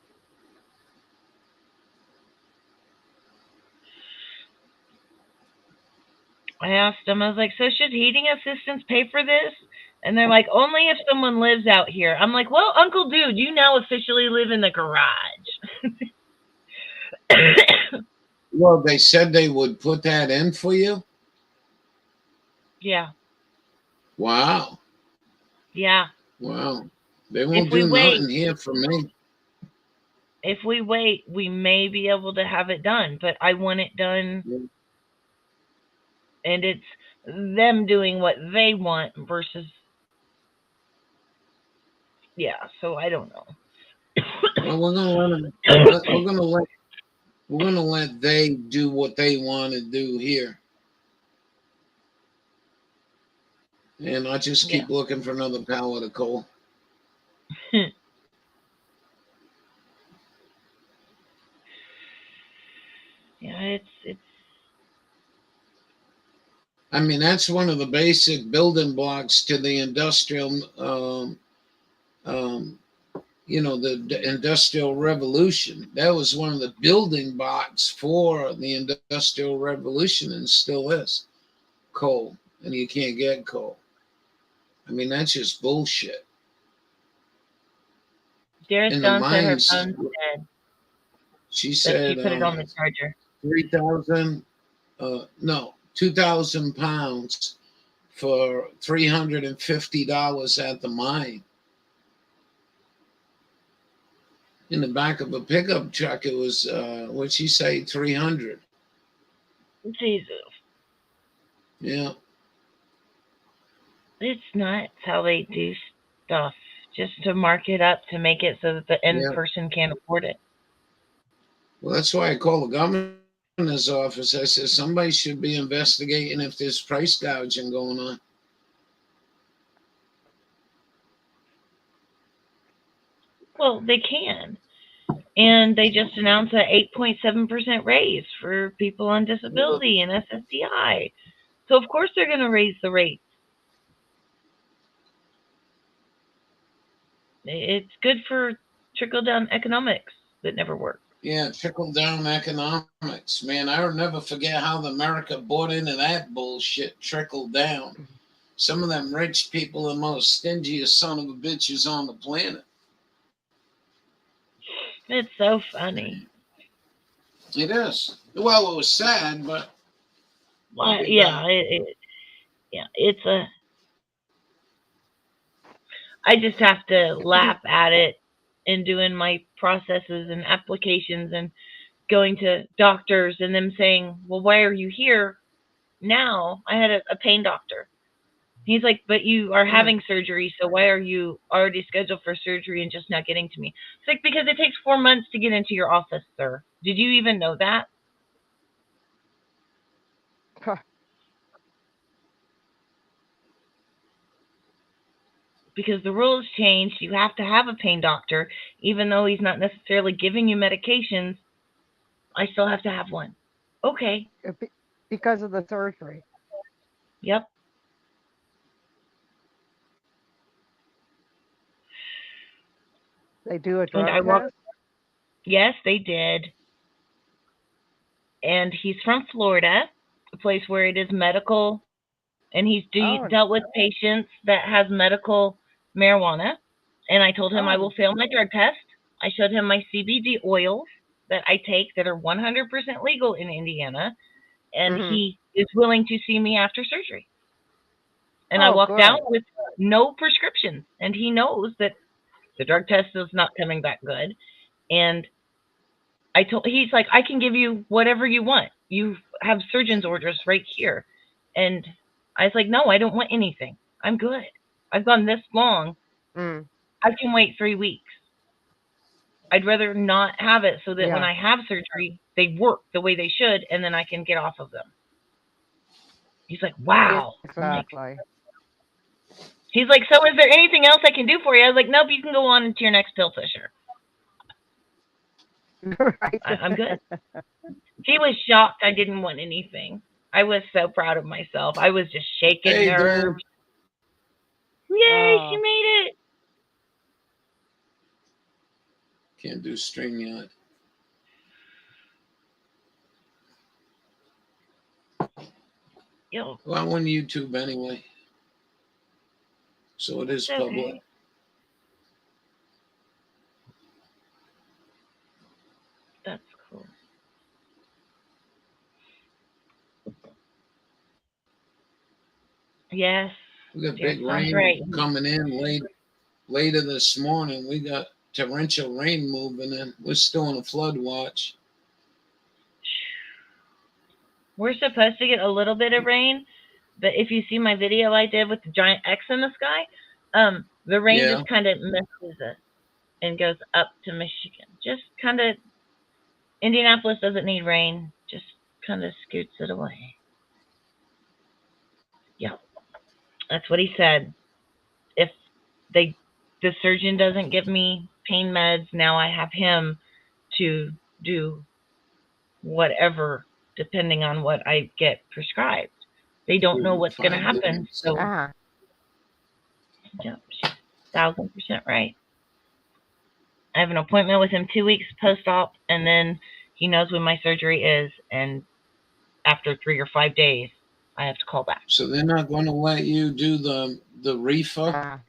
[SPEAKER 6] I asked them, I was like, so should heating assistants pay for this? And they're like, only if someone lives out here. I'm like, well, Uncle Dude, you now officially live in the garage.
[SPEAKER 5] Well, they said they would put that in for you?
[SPEAKER 6] Yeah.
[SPEAKER 5] Wow.
[SPEAKER 6] Yeah.
[SPEAKER 5] Wow. They won't do nothing here for me.
[SPEAKER 6] If we wait, we may be able to have it done, but I want it done.
[SPEAKER 5] Yeah.
[SPEAKER 6] And it's them doing what they want versus, yeah, so I don't know.
[SPEAKER 5] Well, we're gonna We're going to let they do what they want to do here. And I'll just keep looking for another pallet of coal.
[SPEAKER 6] Yeah, it's.
[SPEAKER 5] I mean, that's one of the basic building blocks to the industrial, you know, the industrial revolution. That was one of the building blocks for the industrial revolution, and still is coal. And you can't get coal. I mean, that's just bullshit.
[SPEAKER 6] Dara
[SPEAKER 5] In the
[SPEAKER 6] Stone said her
[SPEAKER 5] mines,
[SPEAKER 6] phone's dead.
[SPEAKER 5] she
[SPEAKER 6] That
[SPEAKER 5] said
[SPEAKER 6] she put it on the charger.
[SPEAKER 5] 3,000, no, 2,000 pounds for $350 at the mine. In the back of a pickup truck, it was, what'd she say, 300?
[SPEAKER 6] Jesus.
[SPEAKER 5] Yeah.
[SPEAKER 6] It's nuts how they do stuff just to mark it up to make it so that the end person can't afford it.
[SPEAKER 5] Well, that's why I called the governor's office. I said, somebody should be investigating if there's price gouging going on.
[SPEAKER 6] Well, they can. And they just announced an 8.7% raise for people on disability and SSDI. So, of course, they're going to raise the rates. It's good for trickle-down economics that never work.
[SPEAKER 5] Yeah, trickle-down economics. Man, I'll never forget how the America bought into that bullshit, trickle down. Some of them rich people are the most stingiest son of a bitches on the planet.
[SPEAKER 6] It's so funny.
[SPEAKER 5] It is. Well, it was sad, but...
[SPEAKER 6] Well, yeah, it's a... I just have to laugh at it in doing my processes and applications and going to doctors and them saying, well, why are you here now? I had a pain doctor. He's like, but you are having surgery, so why are you already scheduled for surgery and just not getting to me? It's like, because it takes 4 months to get into your office, sir. Did you even know that? Because the rules changed. You have to have a pain doctor, even though he's not necessarily giving you medications. I still have to have one. Okay.
[SPEAKER 7] Because of the surgery.
[SPEAKER 6] Yep.
[SPEAKER 7] They do a drug test?
[SPEAKER 6] Yes, they did. And he's from Florida, a place where it is medical, and he's dealt with patients that has medical marijuana. And I told him I will fail my drug test. I showed him my CBD oils that I take that are 100% legal in Indiana, and he is willing to see me after surgery. And I walked out with no prescriptions, and he knows that the drug test is not coming back good. And he's like, I can give you whatever you want. You have surgeon's orders right here. And I was like, no, I don't want anything. I'm good. I've gone this long. I can wait 3 weeks. I'd rather not have it so that when I have surgery, they work the way they should, and then I can get off of them. He's like, wow.
[SPEAKER 7] Exactly.
[SPEAKER 6] He's like, so is there anything else I can do for you? I was like, nope, you can go on into your next pill pusher.
[SPEAKER 7] Right.
[SPEAKER 6] I'm good. He was shocked I didn't want anything. I was so proud of myself. I was just shaking nerves. Yay, she made it.
[SPEAKER 5] Can't do StreamYard.
[SPEAKER 6] Yo.
[SPEAKER 5] Well, I'm on YouTube anyway. So it is public.
[SPEAKER 6] That's cool. Yes.
[SPEAKER 5] We got big rain coming in later this morning. We got torrential rain moving in. We're still in a flood watch.
[SPEAKER 6] We're supposed to get a little bit of rain, but if you see my video I did with the giant X in the sky, the rain just kind of misses it and goes up to Michigan. Just kind of Indianapolis doesn't need rain, just kind of scoots it away. Yeah, that's what he said. If the surgeon doesn't give me pain meds, now I have him to do whatever, depending on what I get prescribed. They don't know what's going to happen. So, yeah, she's 1,000% right. I have an appointment with him 2 weeks post-op, and then he knows when my surgery is, and after 3 or 5 days, I have to call back.
[SPEAKER 5] So they're not going to let you do the reefer?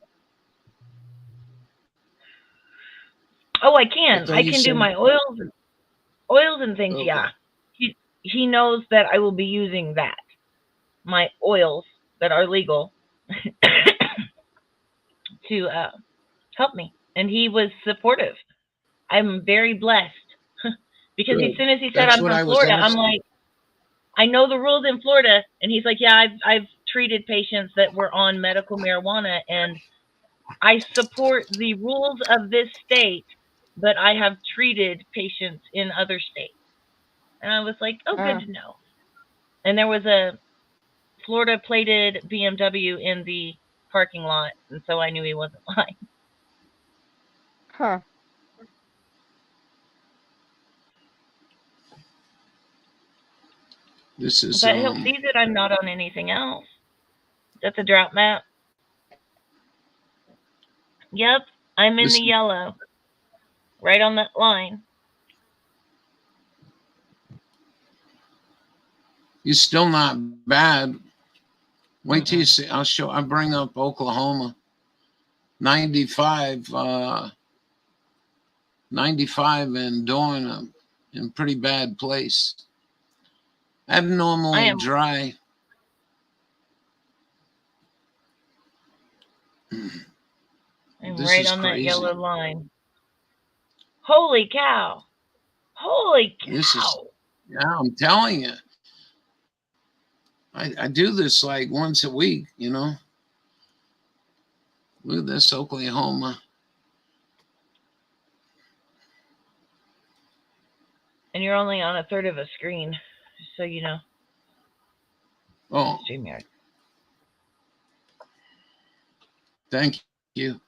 [SPEAKER 6] Oh, I can. I can do my oils and things. Okay. Yeah. He knows that I will be using that, my oils that are legal, to help me. And he was supportive. I'm very blessed because Good. As soon as he said I'm from Florida, I'm like, I know the rules in Florida. And he's like, yeah, I've treated patients that were on medical marijuana, and I support the rules of this state, but I have treated patients in other states. And I was like, oh, good to know. And there was a Florida plated BMW in the parking lot, and so I knew he wasn't lying.
[SPEAKER 7] Huh.
[SPEAKER 5] This is.
[SPEAKER 6] But he'll see that I'm not on anything else. That's a drought map. Yep, I'm in the yellow, right on that line.
[SPEAKER 5] You're still not bad. Wait till you see. I'll bring up Oklahoma. 95 and Dorn in pretty bad place. Abnormally dry.
[SPEAKER 6] I'm right on that yellow line. Holy cow. Holy cow.
[SPEAKER 5] Yeah, I'm telling you. I do this like once a week, you know. Look at this, Oklahoma.
[SPEAKER 6] And you're only on a third of a screen, just so you know.
[SPEAKER 5] Oh.
[SPEAKER 6] StreamYard.
[SPEAKER 5] Thank you.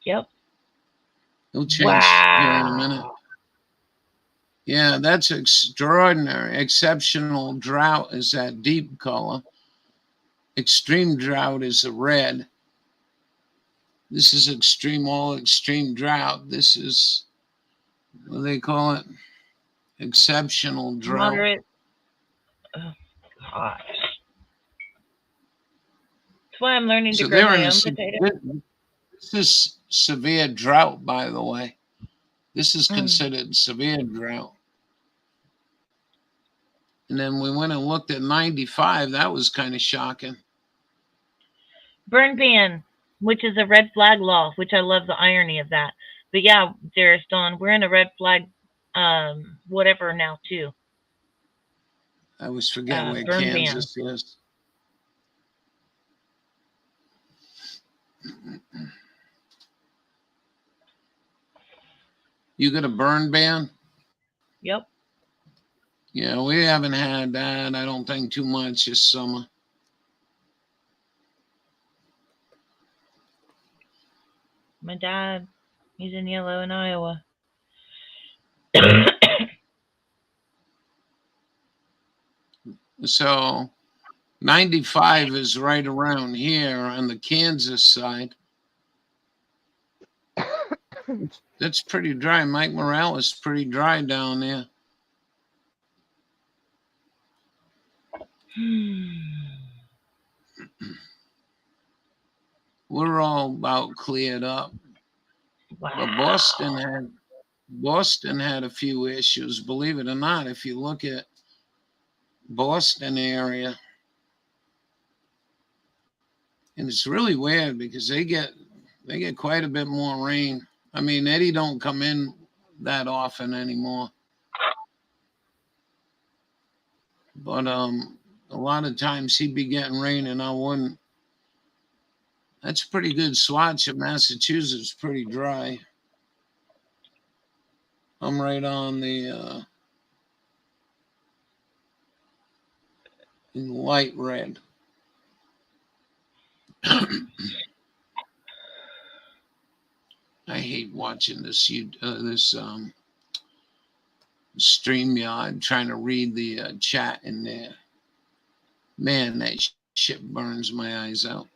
[SPEAKER 6] Yep.
[SPEAKER 5] It'll change here in a minute. Yeah, that's extraordinary. Exceptional drought is that deep color. Extreme drought is the red. This is all extreme drought. This is, what do they call it? Exceptional drought.
[SPEAKER 6] Moderate. Oh, gosh. That's why I'm learning to grow my own potatoes.
[SPEAKER 5] This is severe drought, by the way. This is considered severe drought. And then we went and looked at 95. That was kind of shocking.
[SPEAKER 6] Burn ban, which is a red flag law, which I love the irony of that. But yeah, Darius Dawn, we're in a red flag, whatever now too.
[SPEAKER 5] I always forget where Kansas is. You got a burn ban?
[SPEAKER 6] Yep.
[SPEAKER 5] Yeah, we haven't had that, I don't think, too much this summer.
[SPEAKER 6] My dad, he's in yellow in Iowa.
[SPEAKER 5] So 95 is right around here on the Kansas side. That's pretty dry. Mike Morales is pretty dry down there. We're all about cleared up. Wow. But Boston had a few issues, believe it or not. If you look at Boston area, and it's really weird because they get quite a bit more rain. I mean, Eddie don't come in that often anymore. But a lot of times he'd be getting rain and I wouldn't. That's a pretty good swatch of Massachusetts, pretty dry. I'm right on the in light red. I hate watching this StreamYard, trying to read the chat in there. Man, that shit burns my eyes out.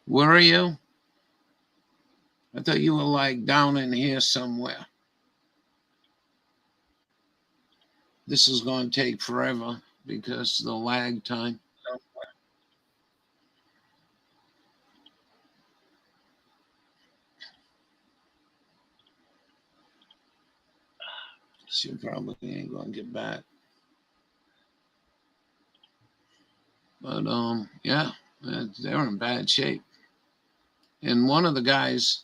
[SPEAKER 5] Where are you? I thought you were like down in here somewhere. This is going to take forever because of the lag time. She probably ain't going to get back. But, yeah, they're in bad shape. And one of the guys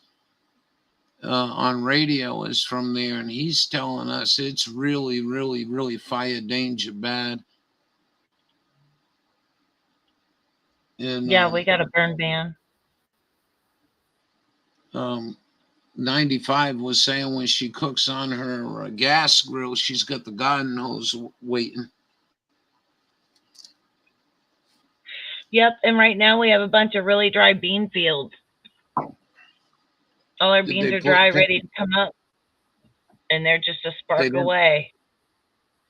[SPEAKER 5] on radio is from there, and he's telling us it's really, really, really fire danger bad. And,
[SPEAKER 6] yeah, we got a burn ban.
[SPEAKER 5] 95 was saying when she cooks on her gas grill, she's got the garden hose waiting.
[SPEAKER 6] Yep, and right now we have a bunch of really dry bean fields. All our beans are dry, ready to come up, and they're just a spark away.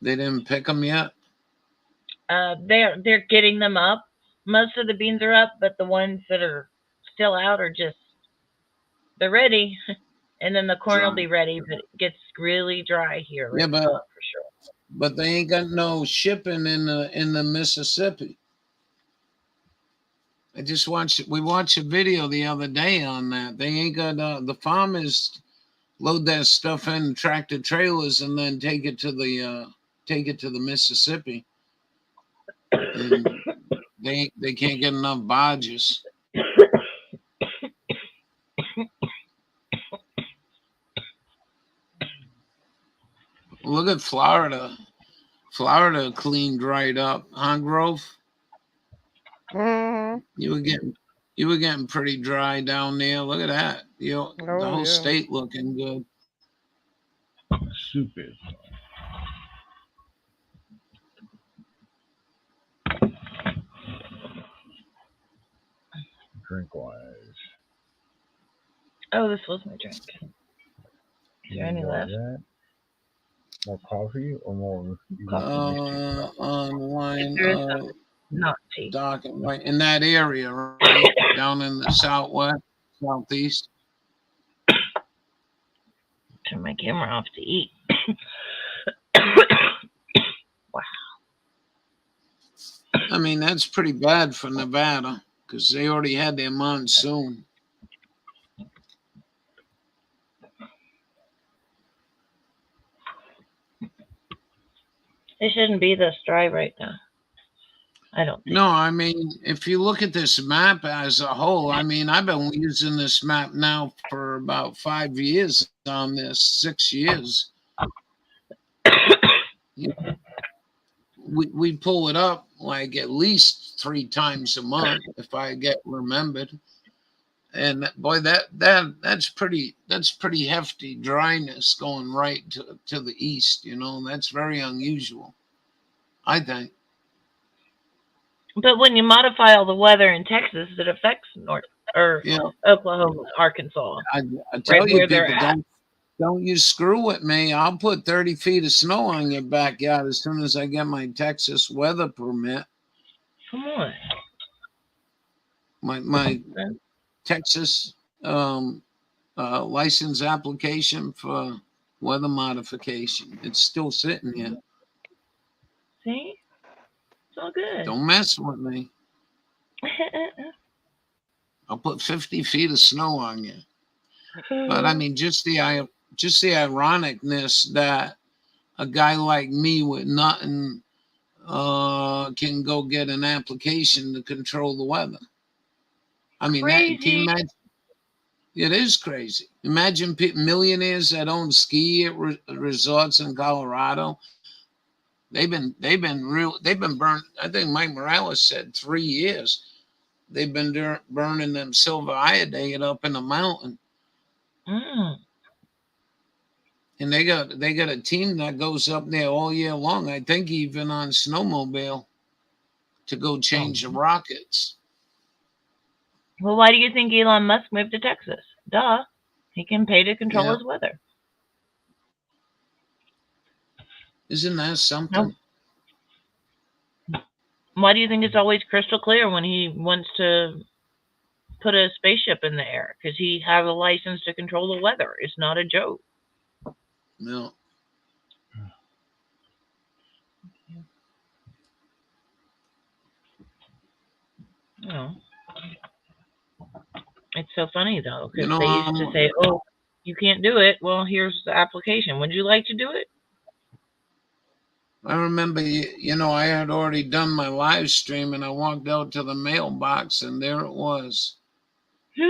[SPEAKER 5] They didn't pick them yet?
[SPEAKER 6] They're getting them up. Most of the beans are up, but the ones that are still out are just, they're ready. And then the corn will be ready, but it gets really dry here.
[SPEAKER 5] Yeah, but
[SPEAKER 6] for sure.
[SPEAKER 5] But they ain't got no shipping in the Mississippi. We watched a video the other day on that. They ain't got the farmers load that stuff in tractor trailers and then take it to the Mississippi. And they can't get enough barges. Look at Florida. Florida cleaned right up, huh, Grove?
[SPEAKER 7] Mm-hmm.
[SPEAKER 5] You were getting pretty dry down there. Look at that. The whole state looking good.
[SPEAKER 8] Stupid. Drink wise.
[SPEAKER 6] Oh, this was my drink. Is there any left?
[SPEAKER 8] More coffee or more?
[SPEAKER 5] Online.
[SPEAKER 6] Not tea.
[SPEAKER 5] Dark and white in that area, right? Down in the southwest, southeast.
[SPEAKER 6] Turn my camera off to eat. Wow.
[SPEAKER 5] I mean, that's pretty bad for Nevada because they already had their monsoon.
[SPEAKER 6] It shouldn't be this dry right now. I don't think.
[SPEAKER 5] No, I mean, if you look at this map as a whole, I mean, I've been using this map now for about 5 years on this, 6 years. We pull it up like at least 3 times a month if I get remembered. And boy, that's pretty hefty dryness going right to the east, you know. That's very unusual, I think.
[SPEAKER 6] But when you modify all the weather in Texas, it affects Oklahoma, Arkansas.
[SPEAKER 5] I tell you,
[SPEAKER 6] people,
[SPEAKER 5] don't you screw with me. I'll put 30 feet of snow on your backyard as soon as I get my Texas weather permit.
[SPEAKER 6] Come on.
[SPEAKER 5] My Texas license application for weather modification. It's still sitting here.
[SPEAKER 6] See? It's all good.
[SPEAKER 5] Don't mess with me. I'll put 50 feet of snow on you. But I mean, just the ironicness that a guy like me with nothing can go get an application to control the weather. I mean, can you imagine? It is crazy. Imagine millionaires that own ski resorts in Colorado. They've been burned. I think Mike Morales said 3 years. They've been burning them silver iodide up in the mountain.
[SPEAKER 6] Mm.
[SPEAKER 5] And they got a team that goes up there all year long. I think even on snowmobile to go change the rockets.
[SPEAKER 6] Well, why do you think Elon Musk moved to Texas? Duh. He can pay to control
[SPEAKER 5] Yeah.
[SPEAKER 6] his weather.
[SPEAKER 5] Isn't that something?
[SPEAKER 6] Why do you think it's always crystal clear when he wants to put a spaceship in the air? Because he has a license to control the weather. It's not a joke.
[SPEAKER 5] No.
[SPEAKER 6] Oh. It's so funny though, because
[SPEAKER 5] You know,
[SPEAKER 6] they used to say, "Oh, you can't do it." Well, here's the application. Would you like to do it?
[SPEAKER 5] I remember, you know, I had already done my live stream and I walked out to the mailbox and there it was.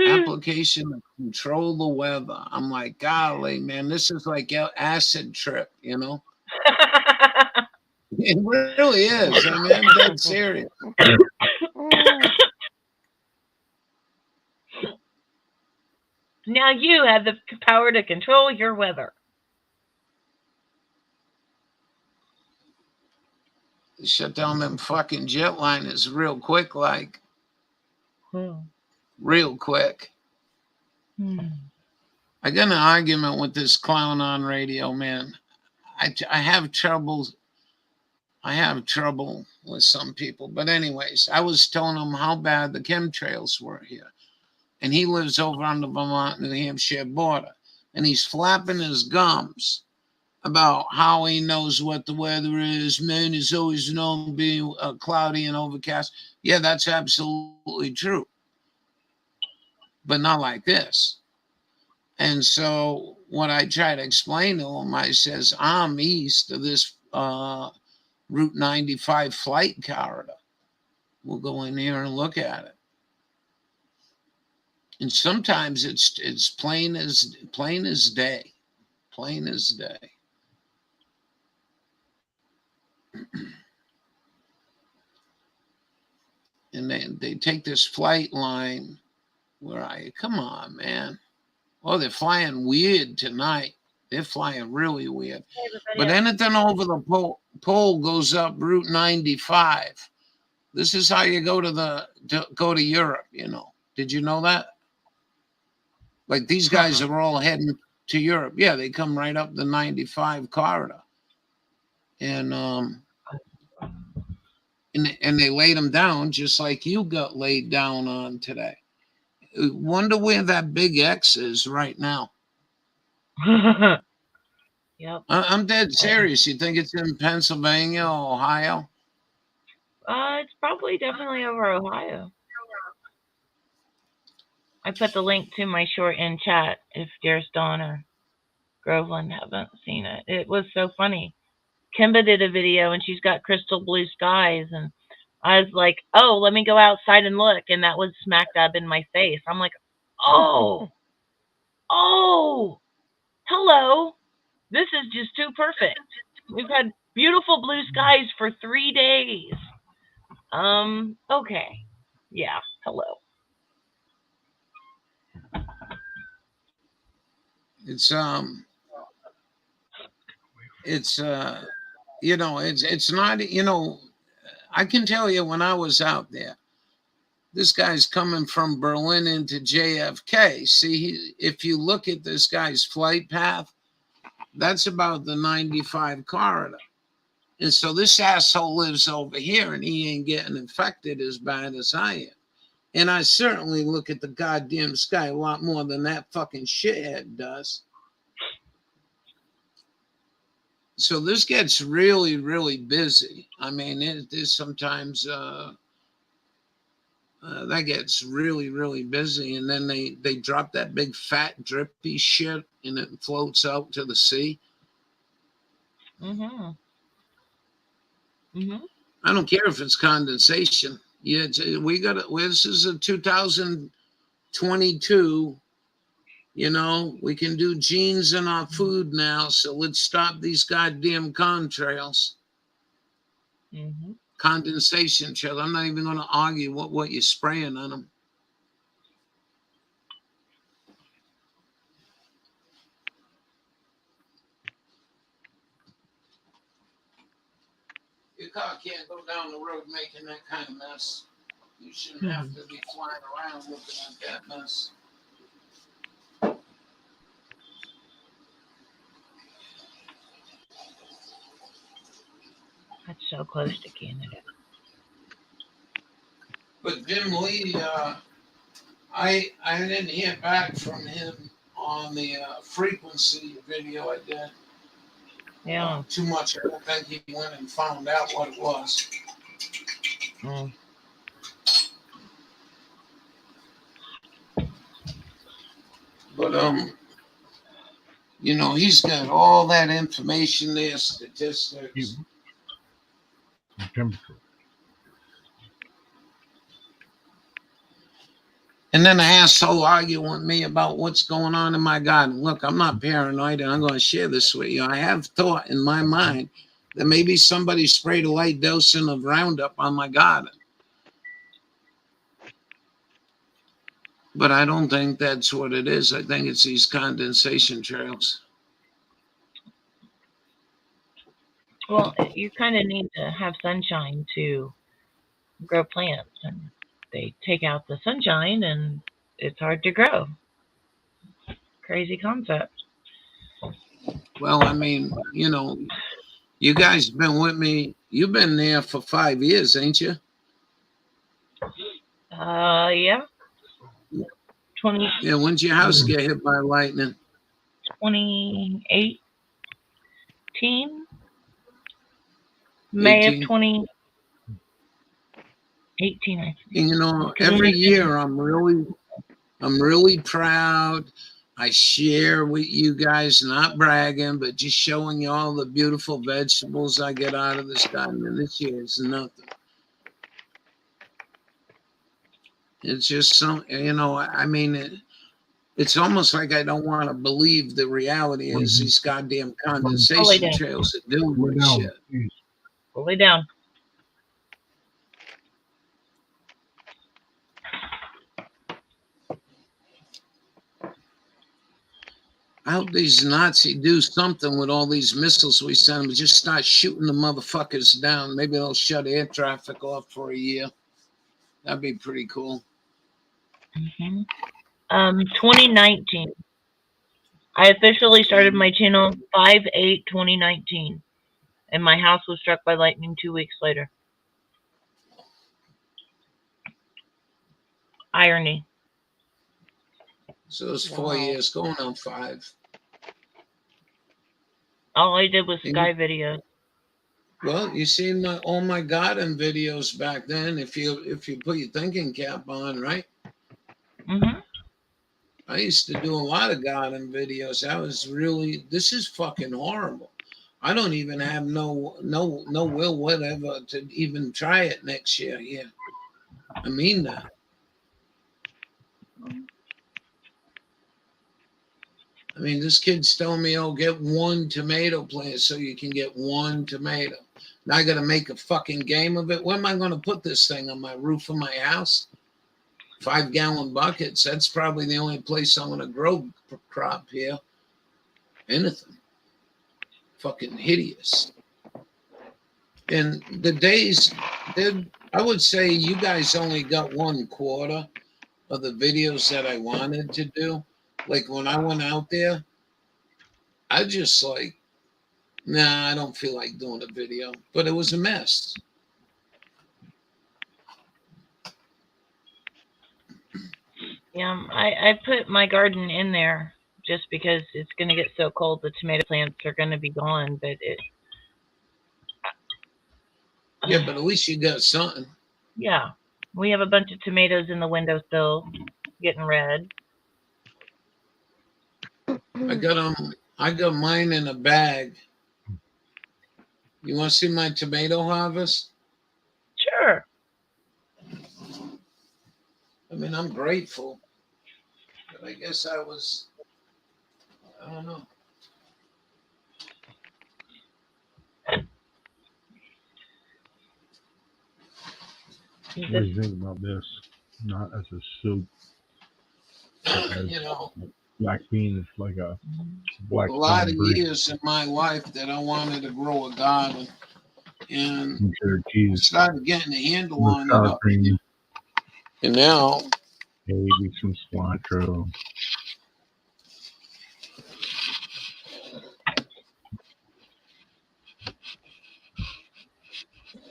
[SPEAKER 5] Application to control the weather. I'm like, golly, man, this is like an acid trip, you know? It really is. I mean, I'm dead serious.
[SPEAKER 6] Now you have the power to control your weather.
[SPEAKER 5] Shut down them fucking jetliners real quick, like. Real quick. I got an argument with this clown on radio, man. I have trouble. I have trouble with some people. But anyways, I was telling him how bad the chemtrails were here. And he lives over on the Vermont-New Hampshire border. And he's flapping his gums about how he knows what the weather is. Maine is always known to be cloudy and overcast. Yeah, that's absolutely true. But not like this. And so what I try to explain to him, I says, I'm east of this Route 95 flight corridor. We'll go in here and look at it. And sometimes it's plain as day. Plain as day. And they take this flight line where come on, man. Oh, they're flying weird tonight. They're flying really weird. But anything over the pole goes up Route 95. This is how you go to Europe, you know. Did you know that? Like these guys are all heading to Europe. Yeah, they come right up the 95 corridor. And they laid them down just like you got laid down on today. Wonder where that big X is right now.
[SPEAKER 6] Yep.
[SPEAKER 5] I'm dead serious. You think it's in Pennsylvania or Ohio?
[SPEAKER 6] It's probably definitely over Ohio. I put the link to my short in chat if Dearest Dawn or Groveland haven't seen it. It was so funny. Kimba did a video and she's got crystal blue skies and I was like, oh, let me go outside and look. And that was smack dab in my face. I'm like, oh, hello. This is just too perfect. We've had beautiful blue skies for 3 days. Okay. Yeah, hello.
[SPEAKER 5] It's you know, it's not, you know, I can tell you when I was out there, this guy's coming from Berlin into JFK. See, if you look at this guy's flight path, that's about the 95 corridor. And so this asshole lives over here and he ain't getting infected as bad as I am. And I certainly look at the goddamn sky a lot more than that fucking shithead does. So this gets really, really busy. I mean, there's sometimes that gets really, really busy. And then they drop that big fat drippy shit and it floats out to the sea.
[SPEAKER 6] Mm-hmm.
[SPEAKER 5] I don't care if it's condensation. Yeah, this is a 2022. You know, we can do genes in our food now, so let's stop these goddamn contrails. Condensation, chill. I'm not even going to argue what you're spraying on them. car can't go down the road making that kind of mess. You shouldn't have to be flying around looking at that mess.
[SPEAKER 6] That's so close to Canada.
[SPEAKER 5] But Jim Lee, I didn't hear back from him on the frequency video I did.
[SPEAKER 6] Yeah.
[SPEAKER 5] Too much. I don't think he went and found out what it was.
[SPEAKER 6] Mm.
[SPEAKER 5] But you know, he's got all that information there, statistics.
[SPEAKER 8] Temperature.
[SPEAKER 5] And then the asshole arguing with me about what's going on in my garden. Look, I'm not paranoid, and I'm going to share this with you. I have thought in my mind that maybe somebody sprayed a light dosing of Roundup on my garden. But I don't think that's what it is. I think it's these condensation trails.
[SPEAKER 6] Well, you kind of need to have sunshine to grow plants, and they take out the sunshine, and it's hard to grow. Crazy concept.
[SPEAKER 5] Well, I mean, you know, you guys been with me. You've been there for 5 years, ain't you?
[SPEAKER 6] Yeah. 20.
[SPEAKER 5] Yeah, when'd your house get hit by lightning?
[SPEAKER 6] 2018. May
[SPEAKER 5] 18.
[SPEAKER 6] of 2018, I think.
[SPEAKER 5] And, you know, every year I'm really proud. I share with you guys, not bragging, but just showing you all the beautiful vegetables I get out of this garden. And this year is nothing. It's just some, you know, I mean, it's almost like I don't want to believe the reality is these goddamn condensation trails are doing this shit.
[SPEAKER 6] Lay down.
[SPEAKER 5] I hope these Nazis do something with all these missiles we send them. Just start shooting the motherfuckers down. Maybe they'll shut air traffic off for a year. That'd be pretty cool.
[SPEAKER 6] 2019. I officially started my channel 5/8/2019, and my house was struck by lightning 2 weeks later. Irony.
[SPEAKER 5] So it's 4 years, going on 5.
[SPEAKER 6] All I did was sky videos.
[SPEAKER 5] Well, you seen all my garden videos back then. If you put your thinking cap on, right? I used to do a lot of garden videos. This is fucking horrible. I don't even have no will whatever to even try it next year. Yeah, I mean that. I mean, this kid's telling me, oh, get one tomato plant so you can get one tomato. Now I got to make a fucking game of it. Where am I going to put this thing? On my roof of my house? 5-gallon buckets. That's probably the only place I'm going to grow crop here. Anything. Fucking hideous. And the days, I would say you guys only got 1/4 of the videos that I wanted to do. Like when I went out there, I just like, nah, I don't feel like doing a video. But it was a mess.
[SPEAKER 6] Yeah, I put my garden in there just because it's going to get so cold. The tomato plants are going to be gone, but
[SPEAKER 5] yeah, but at least you got something.
[SPEAKER 6] Yeah, we have a bunch of tomatoes in the windowsill, getting red.
[SPEAKER 5] I got mine in a bag. You want to see my tomato harvest?
[SPEAKER 6] Sure.
[SPEAKER 5] I mean, I'm grateful, but I guess I don't know.
[SPEAKER 8] What do you think about this? Not as a soup. As,
[SPEAKER 5] you know,
[SPEAKER 8] black bean is like a black
[SPEAKER 5] a lot of
[SPEAKER 8] bean
[SPEAKER 5] years in my life that I wanted to grow a garden. and
[SPEAKER 8] some cheddar cheese,
[SPEAKER 5] started getting a handle
[SPEAKER 8] with
[SPEAKER 5] on it.
[SPEAKER 8] sour cream,
[SPEAKER 5] And now,
[SPEAKER 8] maybe some cilantro,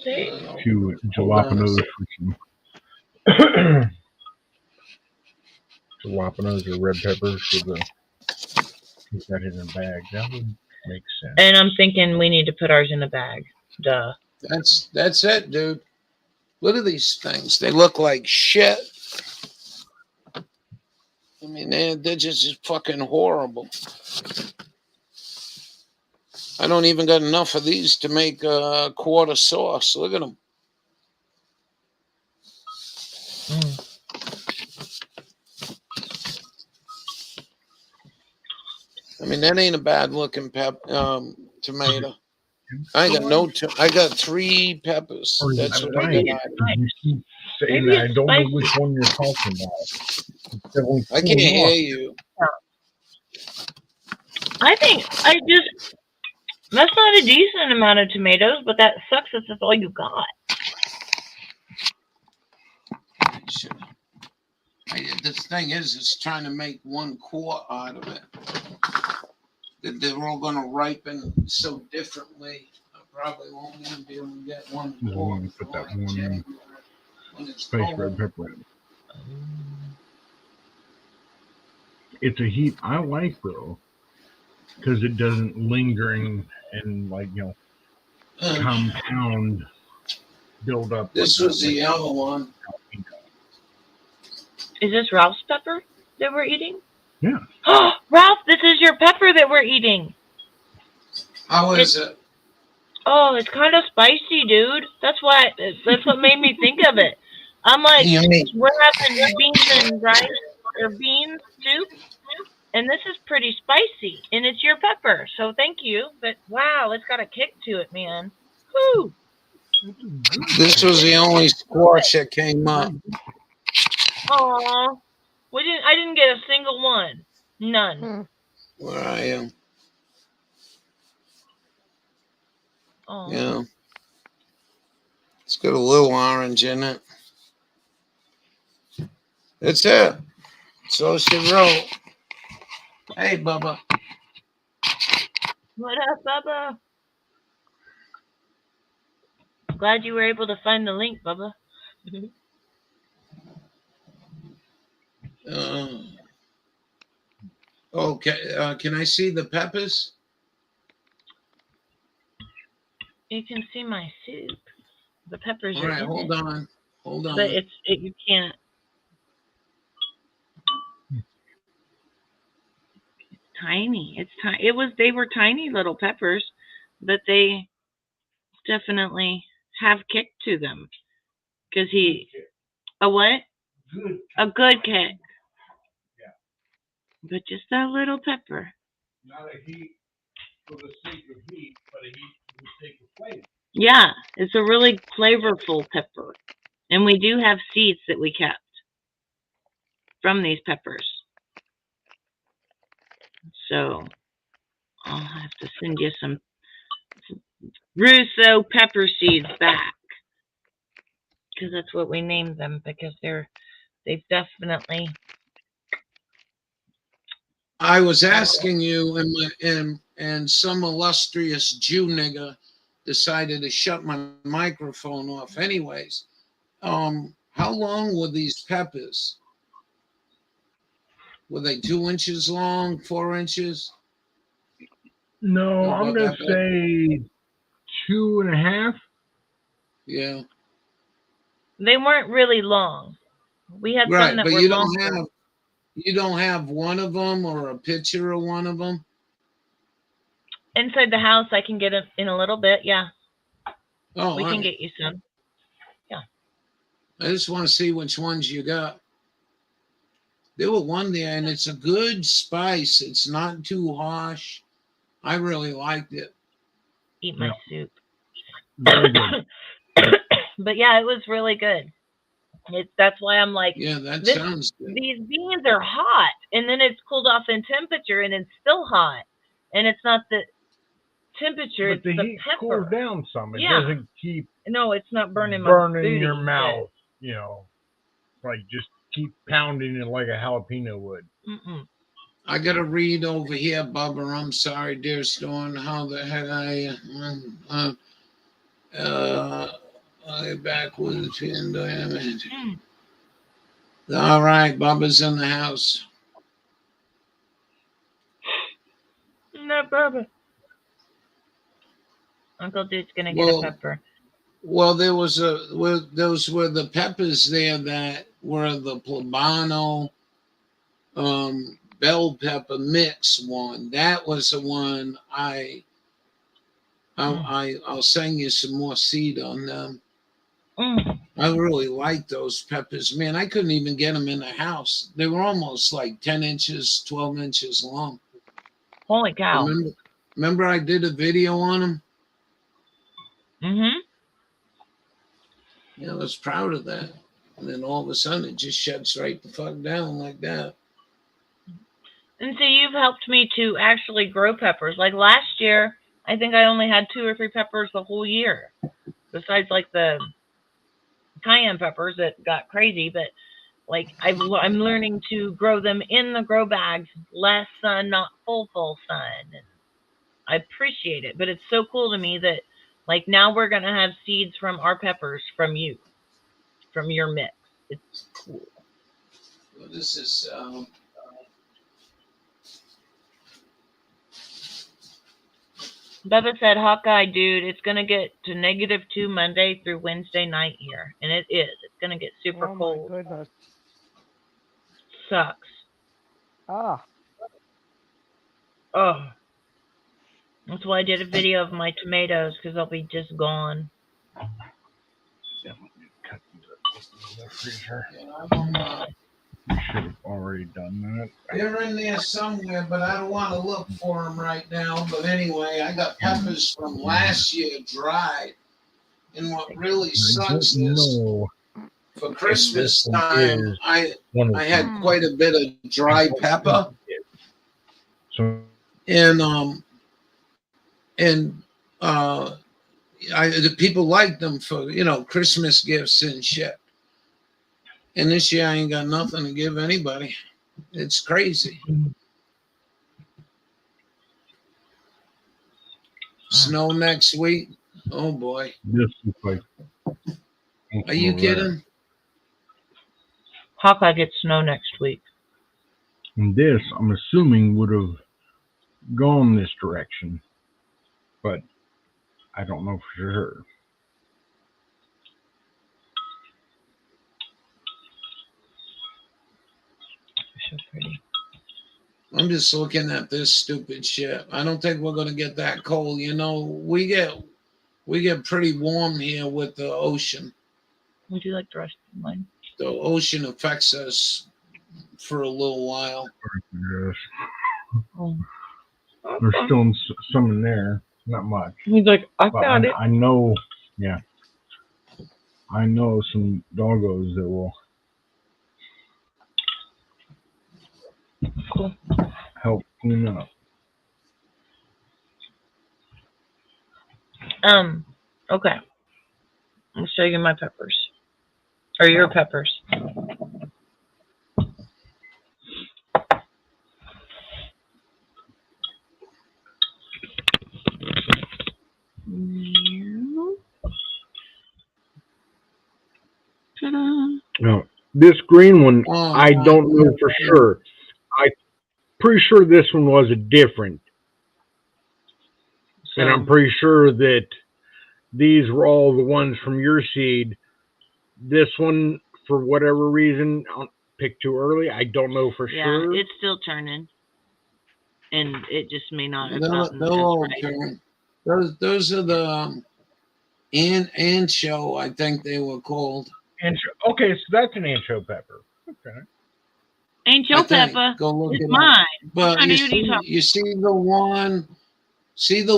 [SPEAKER 8] a few jalapenos for some jalapenos or red peppers for the put that in a bag. That would make sense.
[SPEAKER 6] And I'm thinking we need to put ours in a bag. Duh.
[SPEAKER 5] that's it, dude. Look at these things. They look like shit. I mean, they're just fucking horrible. I don't even got enough of these to make a quart of sauce. Look at them. I mean, that ain't a bad looking tomato. I ain't got I got 3 peppers. That's what I got.
[SPEAKER 8] Saying that I don't know which one you're talking about.
[SPEAKER 5] I can't hear you.
[SPEAKER 6] I think that's not a decent amount of tomatoes, but that sucks if that's all you got.
[SPEAKER 5] The thing is, it's trying to make 1 quart out of it. They're all going to ripen so differently. I probably won't even be able to get 1 quart.
[SPEAKER 8] Put that one spice red pepper in. It's a heat I like though, because it doesn't lingering and compound build up.
[SPEAKER 5] This was the other one.
[SPEAKER 6] Is this Ralph's pepper that we're eating?
[SPEAKER 8] Yeah.
[SPEAKER 6] Oh, Ralph, this is your pepper that we're eating.
[SPEAKER 5] How is it?
[SPEAKER 6] Oh, it's kind of spicy, dude. That's what made me think of it. I'm like, we're having beans and rice or beans soup, and this is pretty spicy, and it's your pepper, so thank you. But wow, it's got a kick to it, man. Woo!
[SPEAKER 5] This was the only squash that came up.
[SPEAKER 6] Aw, I didn't get a single one. None.
[SPEAKER 5] Where I am.
[SPEAKER 6] Oh.
[SPEAKER 5] Yeah. It's got a little orange in it. That's it. So she wrote. Hey, Bubba.
[SPEAKER 6] What up, Bubba? Glad you were able to find the link, Bubba.
[SPEAKER 5] Okay. Can I see the peppers?
[SPEAKER 6] You can see my soup. The peppers
[SPEAKER 5] All
[SPEAKER 6] are
[SPEAKER 5] right,
[SPEAKER 6] in
[SPEAKER 5] hold
[SPEAKER 6] it.
[SPEAKER 5] on. Hold on.
[SPEAKER 6] But you can't. Tiny. They were tiny little peppers, but they definitely have kick to them. Because a what? A good kick.
[SPEAKER 8] Yeah.
[SPEAKER 6] But just that little pepper.
[SPEAKER 8] Not a heat for the sake of heat, but a heat for the sake of flavor.
[SPEAKER 6] Yeah, it's a really flavorful pepper. And we do have seeds that we kept from these peppers. So I'll have to send you some Russo pepper seeds back. Because that's what we named them, because they've definitely.
[SPEAKER 5] I was asking you, and some illustrious Jew nigger decided to shut my microphone off. Anyways, how long were these peppers? Were they 2 inches long, 4 inches?
[SPEAKER 8] No, I'm gonna say 2.5.
[SPEAKER 5] Yeah.
[SPEAKER 6] They weren't really long. We had some that
[SPEAKER 5] but
[SPEAKER 6] were longer.
[SPEAKER 5] You don't have one of them or a picture of one of them?
[SPEAKER 6] Inside the house, I can get it in a little bit. Yeah.
[SPEAKER 5] Oh,
[SPEAKER 6] we can get you some. Yeah.
[SPEAKER 5] I just want to see which ones you got. There were one there, and it's a good spice. It's not too harsh. I really liked it.
[SPEAKER 6] Eat my soup. But yeah, it was really good. That's why I'm like,
[SPEAKER 5] yeah, that sounds good.
[SPEAKER 6] These beans are hot, and then it's cooled off in temperature, and it's still hot. And it's not that temperature.
[SPEAKER 8] But the
[SPEAKER 6] It's the
[SPEAKER 8] heat
[SPEAKER 6] pepper.
[SPEAKER 8] cools down some. It
[SPEAKER 6] Yeah.
[SPEAKER 8] doesn't keep
[SPEAKER 6] No, it's not burning my
[SPEAKER 8] burning
[SPEAKER 6] booty,
[SPEAKER 8] your
[SPEAKER 6] but-
[SPEAKER 8] mouth. You know, like just keep pounding it like a jalapeno would.
[SPEAKER 6] Mm-mm.
[SPEAKER 5] I gotta read over here, Bubba. I'm sorry, dear Storm. How the heck I backwards and all right, Bubba's in the house.
[SPEAKER 6] No, Bubba. Uncle Dude's gonna get a pepper.
[SPEAKER 5] Well, those were the peppers there that were the Plebano bell pepper mix one. That was the one I'll send you some more seed on them. I really like those peppers, man. I couldn't even get them in the house. They were almost like 10 inches, 12 inches long.
[SPEAKER 6] Holy cow.
[SPEAKER 5] Remember I did a video on them?
[SPEAKER 6] Mm-hmm.
[SPEAKER 5] Yeah, I was proud of that. And then all of a sudden it just shuts right the fuck down like that.
[SPEAKER 6] And so you've helped me to actually grow peppers. Like last year, I think I only had 2 or 3 peppers the whole year. Besides like the cayenne peppers that got crazy, but like I'm learning to grow them in the grow bags, less sun, not full sun. And I appreciate it, but it's so cool to me that like now we're gonna have seeds from our peppers from you, from your mix. It's cool.
[SPEAKER 5] Well, this is
[SPEAKER 6] Bubba said, Hawkeye, dude, it's going to get to -2 Monday through Wednesday night here. And it is. It's going to get super cold.
[SPEAKER 7] Oh, my goodness.
[SPEAKER 6] Sucks.
[SPEAKER 7] Ah.
[SPEAKER 6] Oh. That's why I did a video of my tomatoes, because they'll be just gone.
[SPEAKER 8] You should have already done that.
[SPEAKER 5] they're in there somewhere, but I don't want to look for them right now. But anyway, I got peppers from last year dried. And what really sucks is for Christmas time, I had quite a bit of dry pepper. And the people like them for, Christmas gifts and shit. And this year I ain't got nothing to give anybody. It's crazy. Snow next week. Oh boy.
[SPEAKER 8] This is like.
[SPEAKER 5] Are you kidding?
[SPEAKER 6] Hawkeye gets snow next week.
[SPEAKER 8] And this, I'm assuming, would have gone this direction, but I don't know for sure.
[SPEAKER 6] So pretty.
[SPEAKER 5] I'm just looking at this stupid shit. I don't think we're gonna get that cold. We get pretty warm here with the ocean.
[SPEAKER 6] Would you like the rest of mine?
[SPEAKER 5] The ocean affects us for a little while.
[SPEAKER 8] Yes.
[SPEAKER 6] Oh.
[SPEAKER 8] There's still some in there, not much.
[SPEAKER 6] He's like, I
[SPEAKER 8] But
[SPEAKER 6] found it.
[SPEAKER 8] I know, yeah. I know some doggos that will
[SPEAKER 6] Cool.
[SPEAKER 8] help clean up.
[SPEAKER 6] Okay. I'll show you my peppers. Or your peppers.
[SPEAKER 8] No, this green one, I don't know for sure. I'm pretty sure this one was a different. And I'm pretty sure that these were all the ones from your seed. This one, for whatever reason, picked too early. I don't know for sure.
[SPEAKER 6] Yeah, it's still turning. And it just may not have
[SPEAKER 5] They'll
[SPEAKER 6] gotten
[SPEAKER 5] all
[SPEAKER 6] as right.
[SPEAKER 5] turn. Those are the ancho, I think they were called.
[SPEAKER 8] Okay, so that's an ancho pepper. Okay.
[SPEAKER 6] Ancho
[SPEAKER 5] I think.
[SPEAKER 6] pepper.
[SPEAKER 5] Go look
[SPEAKER 6] It's
[SPEAKER 5] it up.
[SPEAKER 6] mine.
[SPEAKER 5] But
[SPEAKER 6] I
[SPEAKER 5] you
[SPEAKER 6] knew what you
[SPEAKER 5] see the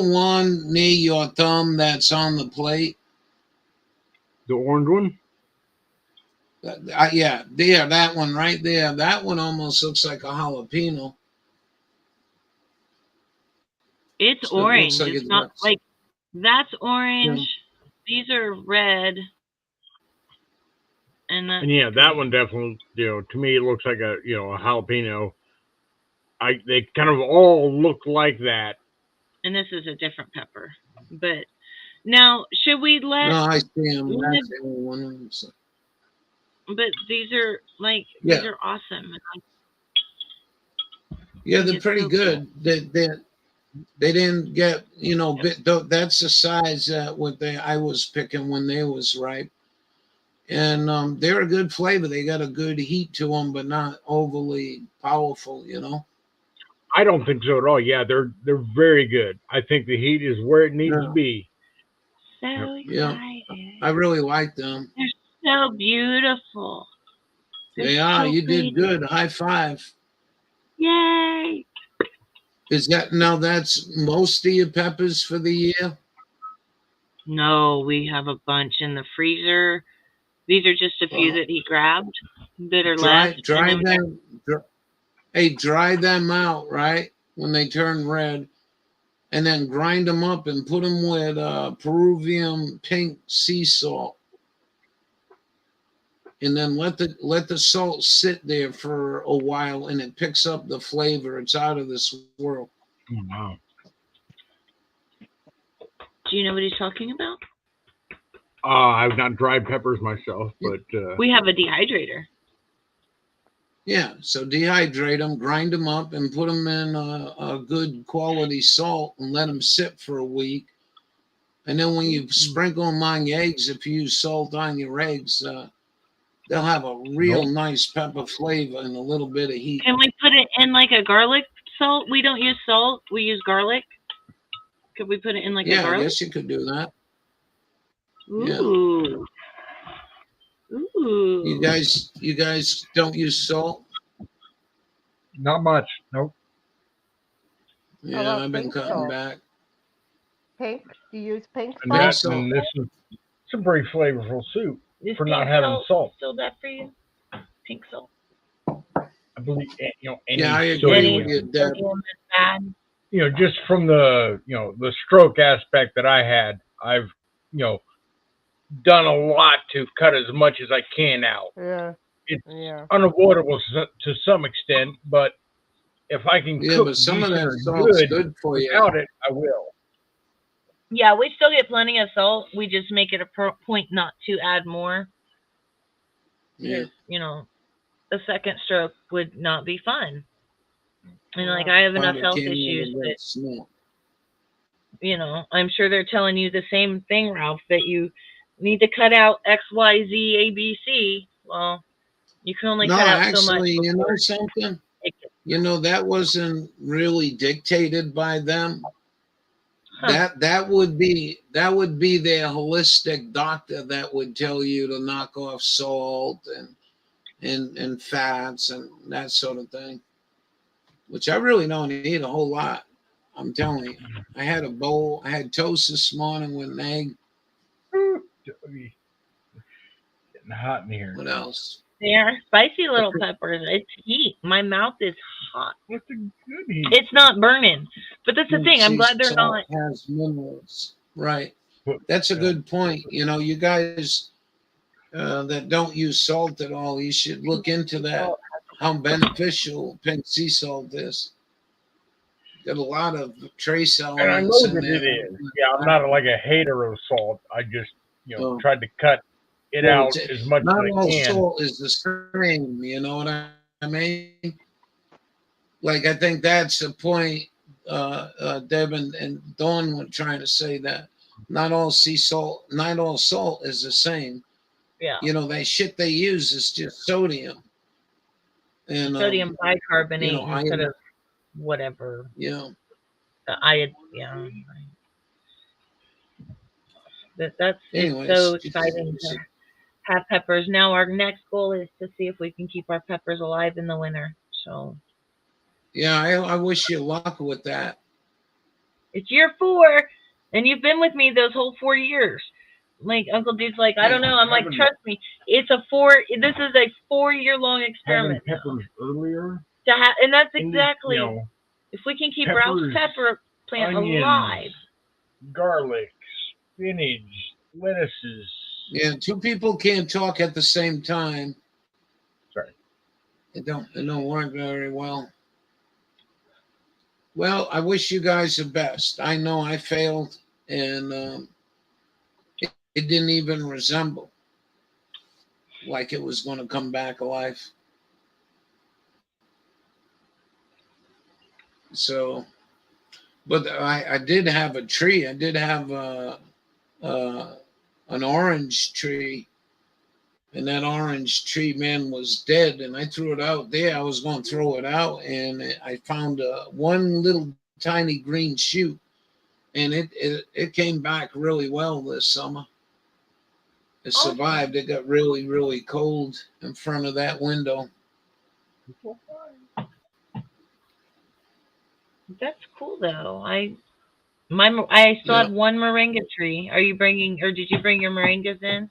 [SPEAKER 5] one near your thumb that's on the plate?
[SPEAKER 8] The orange one?
[SPEAKER 5] Yeah, there, that one right there. That one almost looks like a jalapeno.
[SPEAKER 6] It's
[SPEAKER 5] So it looks
[SPEAKER 6] orange.
[SPEAKER 5] like
[SPEAKER 6] It's
[SPEAKER 5] it's
[SPEAKER 6] not
[SPEAKER 5] got-
[SPEAKER 6] like that's orange. These are red. And that's
[SPEAKER 8] And yeah, that one definitely, to me, it looks like a jalapeno. They kind of all look like that.
[SPEAKER 6] and this is a different pepper. But now, should we let?
[SPEAKER 5] No, I see them.
[SPEAKER 6] One
[SPEAKER 5] That's
[SPEAKER 6] of-
[SPEAKER 5] the only one. of them. So-
[SPEAKER 6] But these are these
[SPEAKER 5] Yeah.
[SPEAKER 6] are awesome.
[SPEAKER 5] Yeah,
[SPEAKER 6] think
[SPEAKER 5] they're
[SPEAKER 6] it's
[SPEAKER 5] pretty
[SPEAKER 6] so
[SPEAKER 5] good. They didn't get that's the size that I was picking when they was ripe, and they're a good flavor. They got a good heat to them, but not overly powerful.
[SPEAKER 8] I don't think so at all. Yeah, they're very good. I think the heat is where it needs
[SPEAKER 5] Yeah.
[SPEAKER 8] to be.
[SPEAKER 6] So
[SPEAKER 5] Yeah.
[SPEAKER 6] excited.
[SPEAKER 5] I really like them.
[SPEAKER 6] They're so beautiful. They're
[SPEAKER 5] They are.
[SPEAKER 6] so
[SPEAKER 5] You did
[SPEAKER 6] pretty.
[SPEAKER 5] good. High five.
[SPEAKER 6] Yay!
[SPEAKER 5] Is that now? That's most of your peppers for the year.
[SPEAKER 6] No, we have a bunch in the freezer. These are just a few
[SPEAKER 5] Well,
[SPEAKER 6] that he grabbed that are
[SPEAKER 5] Dry,
[SPEAKER 6] left.
[SPEAKER 5] dry
[SPEAKER 6] and then
[SPEAKER 5] them. Dry them out, right? When they turn red, and then grind them up and put them with Peruvian pink sea salt, and then let the salt sit there for a while, and it picks up the flavor. It's out of this world.
[SPEAKER 8] Oh, wow.
[SPEAKER 6] do you know what he's talking about?
[SPEAKER 8] I've not dried peppers myself, but
[SPEAKER 6] We have a dehydrator.
[SPEAKER 5] Yeah, so dehydrate them, grind them up, and put them in a good quality salt and let them sit for a week. And then when you sprinkle them on your eggs, if you use salt on your eggs, they'll have a real nice pepper flavor and a little bit of heat.
[SPEAKER 6] Can we put it in like a garlic salt? We don't use salt. We use garlic. Could we put it in like a
[SPEAKER 5] Yeah, I
[SPEAKER 6] garlic?
[SPEAKER 5] guess you could do that. Yeah.
[SPEAKER 6] Ooh. Ooh.
[SPEAKER 5] You guys don't use salt?
[SPEAKER 8] not much. Nope.
[SPEAKER 5] Yeah,
[SPEAKER 7] about
[SPEAKER 5] I've been
[SPEAKER 7] pink
[SPEAKER 5] cutting
[SPEAKER 7] salt?
[SPEAKER 5] back.
[SPEAKER 7] Pink? Do you use pink
[SPEAKER 8] And
[SPEAKER 7] salt?
[SPEAKER 8] this, and this is it's a very flavorful soup
[SPEAKER 6] Is
[SPEAKER 8] for not
[SPEAKER 6] pink
[SPEAKER 8] having salt.
[SPEAKER 6] still bad for you? Pink salt.
[SPEAKER 8] I believe any
[SPEAKER 5] Yeah, I agree
[SPEAKER 8] sodium,
[SPEAKER 5] with you, Deb.
[SPEAKER 6] Sodium is bad.
[SPEAKER 8] just from the the stroke aspect that I had, I've done a lot to cut as much as I can out.
[SPEAKER 7] Yeah.
[SPEAKER 8] It's
[SPEAKER 7] Yeah.
[SPEAKER 8] unavoidable to some extent, but if I can
[SPEAKER 5] Yeah,
[SPEAKER 8] cook
[SPEAKER 5] but some of
[SPEAKER 8] decent
[SPEAKER 5] that
[SPEAKER 8] or
[SPEAKER 5] salt's good for you.
[SPEAKER 8] without it, I will.
[SPEAKER 6] Yeah, we still get plenty of salt. We just make it a point not to add more.
[SPEAKER 5] Yeah.
[SPEAKER 6] The second stroke would not be fun. And like
[SPEAKER 7] Yeah.
[SPEAKER 6] I have enough
[SPEAKER 5] Father
[SPEAKER 6] health
[SPEAKER 5] came with a
[SPEAKER 6] issues
[SPEAKER 5] red
[SPEAKER 6] that
[SPEAKER 5] snake.
[SPEAKER 6] I'm sure they're telling you the same thing, Ralph, that you need to cut out X, Y, Z, A, B, C. Well, you can only
[SPEAKER 5] No,
[SPEAKER 6] cut out so much.
[SPEAKER 5] actually, you know
[SPEAKER 6] before
[SPEAKER 5] something?
[SPEAKER 6] it
[SPEAKER 5] That wasn't really dictated by them.
[SPEAKER 6] Huh.
[SPEAKER 5] That would be their holistic doctor that would tell you to knock off salt and fats and that sort of thing. Which I really don't eat a whole lot. I'm telling you. I had a bowl. I had toast this morning with an egg.
[SPEAKER 8] Getting hot in here.
[SPEAKER 5] What else?
[SPEAKER 6] They are spicy little peppers. It's heat. My mouth is hot.
[SPEAKER 8] What's a good heat?
[SPEAKER 6] It's not burning. But that's the thing. I'm
[SPEAKER 5] Sea
[SPEAKER 6] glad they're
[SPEAKER 5] salt
[SPEAKER 6] not.
[SPEAKER 5] has minerals. Right.
[SPEAKER 8] But-
[SPEAKER 5] That's a good point. You guys that don't use salt at all, you should look into that. How beneficial pink sea salt is. Got a lot of trace
[SPEAKER 8] And I know
[SPEAKER 5] elements in
[SPEAKER 8] that
[SPEAKER 5] there.
[SPEAKER 8] it is. Yeah, I'm not like a hater of salt. I just,
[SPEAKER 5] Oh.
[SPEAKER 8] tried to cut it
[SPEAKER 5] Well,
[SPEAKER 8] out as much as
[SPEAKER 5] Not
[SPEAKER 8] I
[SPEAKER 5] all
[SPEAKER 8] can.
[SPEAKER 5] salt is the same, you know what I mean? Like, I think that's the point Deb and Dawn were trying to say, that not all salt is the same.
[SPEAKER 6] Yeah.
[SPEAKER 5] That shit they use is just sodium. And
[SPEAKER 6] Sodium bicarbonate instead
[SPEAKER 5] iodine.
[SPEAKER 6] of whatever.
[SPEAKER 5] Yeah.
[SPEAKER 6] That's
[SPEAKER 5] Anyways,
[SPEAKER 6] it's so exciting to have peppers. Now our next goal is to see if we can keep our peppers alive in the winter. So
[SPEAKER 5] Yeah, I wish you luck with that.
[SPEAKER 6] it's year 4, and you've been with me those whole 4 years. Like Uncle Dude's like, I don't know. I'm like, trust me, it's a 4. This is a 4-year-long
[SPEAKER 8] Having
[SPEAKER 6] experiment.
[SPEAKER 8] peppers earlier.
[SPEAKER 6] And that's
[SPEAKER 8] and,
[SPEAKER 6] exactly.
[SPEAKER 8] you know,
[SPEAKER 6] If we can keep
[SPEAKER 8] peppers-
[SPEAKER 6] Ralph's pepper plant
[SPEAKER 8] onions,
[SPEAKER 6] alive.
[SPEAKER 8] garlic, spinach, lettuces.
[SPEAKER 5] Yeah, two people can't talk at the same time.
[SPEAKER 8] Sorry.
[SPEAKER 5] It don't work very well. Well, I wish you guys the best. I know I failed, and it didn't even resemble like it was going to come back alive. So, but I did have a tree. I did have an orange tree, and that orange tree, man, was dead. And I threw it out there. I was going to throw it out, and I found one little tiny green shoot, and it came back really well this summer. It survived. It got really, really cold in front of that window.
[SPEAKER 6] That's cool though. I still have one moringa tree. Are you bringing, or did you bring your moringas in?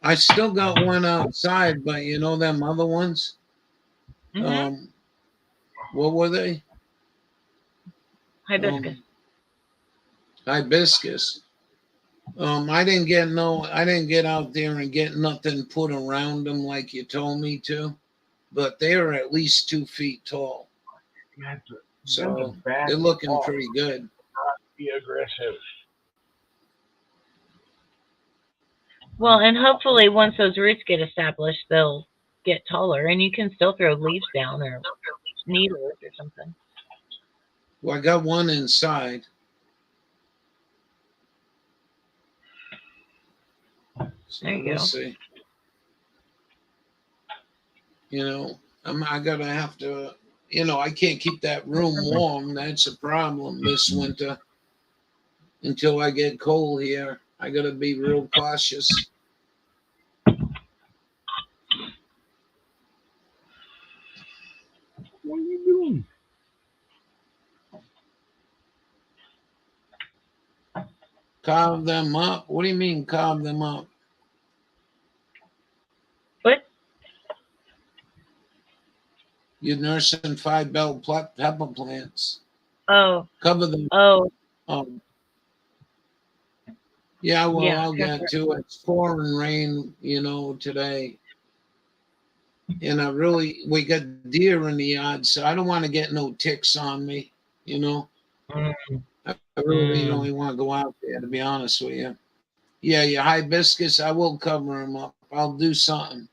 [SPEAKER 5] I still got one outside, but you know them other ones.
[SPEAKER 6] Mm-hmm.
[SPEAKER 5] What were they?
[SPEAKER 6] Hibiscus.
[SPEAKER 5] Hibiscus. I didn't get out there and get nothing put around them like you told me to, but they're at least 2 feet tall. So they're looking pretty good.
[SPEAKER 8] Be aggressive.
[SPEAKER 6] Well, and hopefully once those roots get established, they'll get taller, and you can still throw leaves down or needles or something.
[SPEAKER 5] Well, I got one inside. So
[SPEAKER 6] there you
[SPEAKER 5] we'll
[SPEAKER 6] go.
[SPEAKER 5] See. You know, I gotta have to. You know, I can't keep that room warm. That's a problem this winter. Until I get cold here, I gotta be real cautious.
[SPEAKER 8] What are you doing?
[SPEAKER 5] Carve them up? What do you mean carve them up?
[SPEAKER 6] What?
[SPEAKER 5] You're nursing 5-bell pepper plants.
[SPEAKER 6] Oh.
[SPEAKER 5] Cover them.
[SPEAKER 6] Oh.
[SPEAKER 5] Yeah, well,
[SPEAKER 6] Yeah,
[SPEAKER 5] I'll get to it. It's pouring rain, you know, today. And we got deer in the yard, so I don't want to get no ticks on me, you know. I really don't want to go out there, to be honest with you. Yeah, your hibiscus, I will cover them up. I'll do something.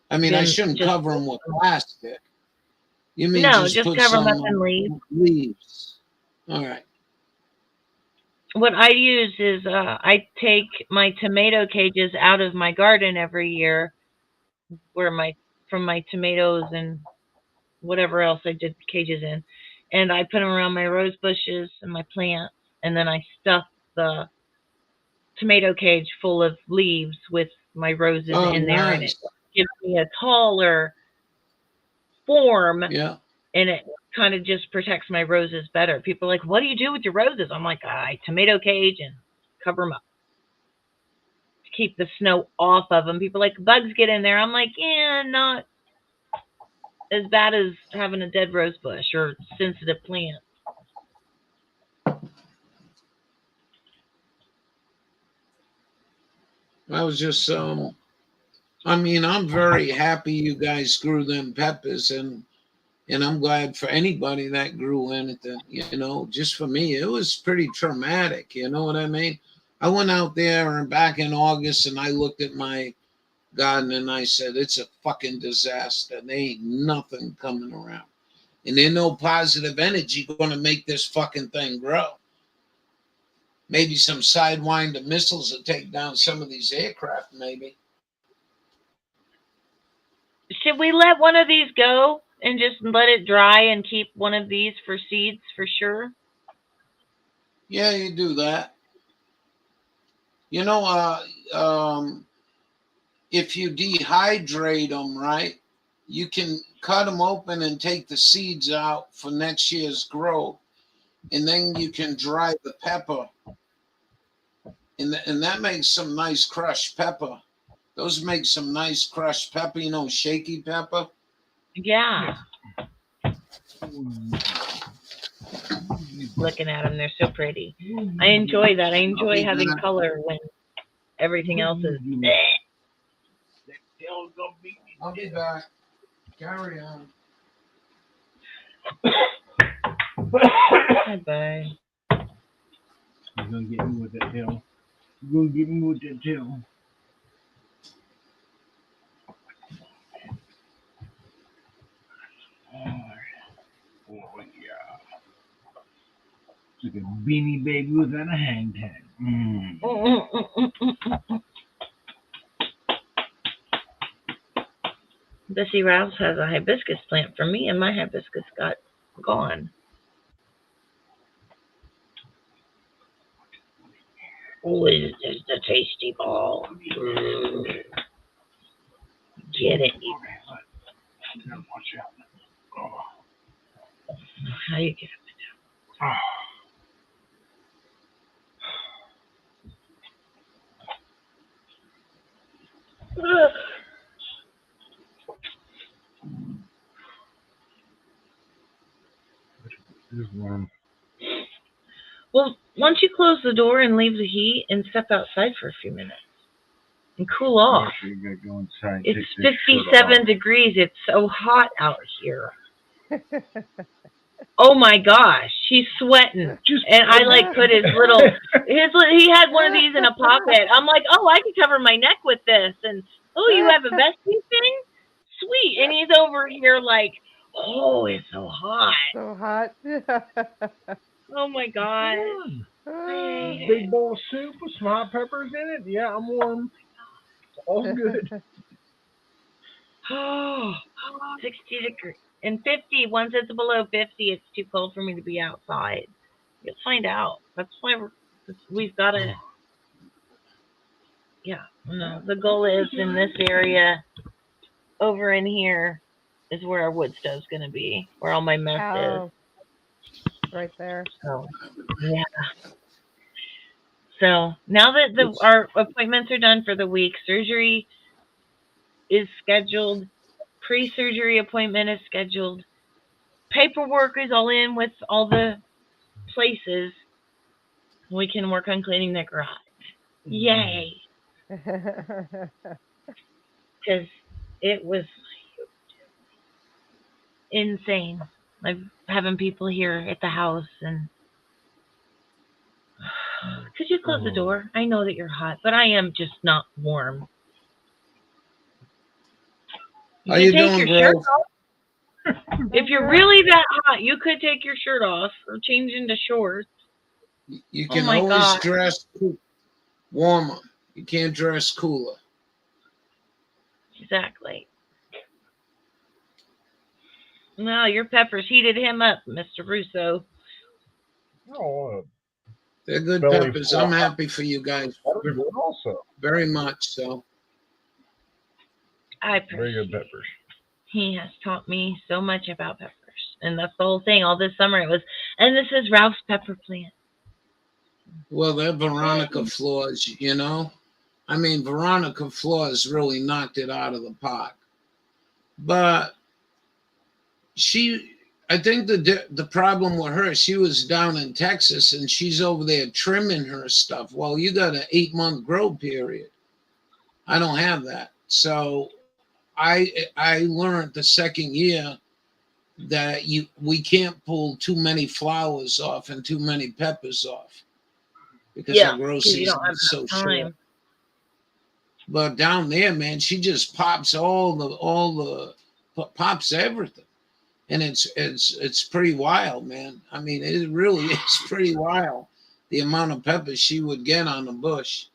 [SPEAKER 5] I mean, I shouldn't cover them with plastic. You mean
[SPEAKER 6] no,
[SPEAKER 5] just
[SPEAKER 6] cover them up in leaves.
[SPEAKER 5] Leaves. All right.
[SPEAKER 6] What I use is I take my tomato cages out of my garden every year, from my tomatoes and whatever else I did cages in, and I put them around my rose bushes and my plants, and then I stuff the tomato cage full of leaves with my roses in there, and it gives me a taller form.
[SPEAKER 5] Yeah.
[SPEAKER 6] And it kind of just protects my roses better. People are like, what do you do with your roses? I'm like, I tomato cage and cover them up to keep the snow off of them. People are like, bugs get in there. I'm like, yeah, not as bad as having a dead rose bush or sensitive plant.
[SPEAKER 5] I was just I mean, I'm very happy you guys grew them peppers, and I'm glad for anybody that grew anything, you know. Just for me, it was pretty traumatic, you know what I mean? I went out there and back in August, and I looked at my garden and I said, it's a fucking disaster. There ain't nothing coming around. And there's no positive energy going to make this fucking thing grow. Maybe some Sidewinder missiles will take down some of these aircraft, maybe.
[SPEAKER 6] Should we let one of these go and just let it dry and keep one of these for seeds for sure?
[SPEAKER 5] Yeah, you do that. You know, if you dehydrate them, right, you can cut them open and take the seeds out for next year's growth, and then you can dry the pepper, and that makes some nice crushed pepper. Those make some nice crushed pepper, you know, shaky pepper.
[SPEAKER 6] Yeah. looking at them. They're so pretty. I enjoy that. I enjoy having color when everything else is.
[SPEAKER 5] I'll be back. Carry on.
[SPEAKER 6] Bye-bye.
[SPEAKER 8] You're gonna get me with that tail. You're gonna get me with that tail. Oh yeah. It's like a beanie baby without a hang tag.
[SPEAKER 6] Bessie Rouse has a hibiscus plant for me, and my hibiscus got gone. Oh, is this the tasty ball? Get it.
[SPEAKER 8] Watch out.
[SPEAKER 6] How do you get it?
[SPEAKER 8] It's warm.
[SPEAKER 6] Well, once you close the door and leave the heat and step outside for a few minutes and cool off.
[SPEAKER 8] You gotta go inside.
[SPEAKER 6] It's 57 degrees. It's so hot out here. Oh my gosh, he's sweating. And I like put he had one of these in a pocket. I'm like, oh, I can cover my neck with this. And oh, you have a vesting thing? Sweet. And he's over here like, oh, it's so hot.
[SPEAKER 7] So hot.
[SPEAKER 6] Oh my god.
[SPEAKER 8] Big bowl of soup with some hot peppers in it. Yeah, I'm warm. All good.
[SPEAKER 6] Oh, 60 degrees. And 50, once it's below 50, it's too cold for me to be outside. You'll find out. That's why we've got to, no, the goal is in this area, over in here, is where our wood stove's going to be, where all my mess is.
[SPEAKER 7] Right there.
[SPEAKER 6] So, yeah. So, now that our appointments are done for the week, surgery is scheduled. Pre-surgery appointment is scheduled. Paperwork is all in with all the places. We can work on cleaning the garage. Yay! Because it was insane. Like having people here at the house and could you close the door? I know that you're hot, but I am just not warm.
[SPEAKER 5] How you doing, bro?
[SPEAKER 6] If you're really that hot, you could take your shirt off or change into shorts.
[SPEAKER 5] You can always dress warmer. You can't dress cooler.
[SPEAKER 6] Exactly. No, your peppers heated him up, Mr. Russo.
[SPEAKER 8] Oh,
[SPEAKER 5] they're good peppers. I'm happy for you guys.
[SPEAKER 8] Also,
[SPEAKER 5] very much so.
[SPEAKER 6] I appreciate
[SPEAKER 8] very good peppers.
[SPEAKER 6] He has taught me so much about peppers. And that's the whole thing. All this summer it was, and this is Ralph's pepper plant.
[SPEAKER 5] Well, they're Veronica Flores, you know. I mean, Veronica Flores really knocked it out of the park. But I think the problem with her, she was down in Texas and she's over there trimming her stuff. Well, you got an 8-month grow period. I don't have that. So I learned the second year that we can't pull too many flowers off and too many peppers off because our grow season is so short. But down there, man, she just pops pops everything, and it's pretty wild, man. I mean, it really is pretty wild the amount of peppers she would get on the bush.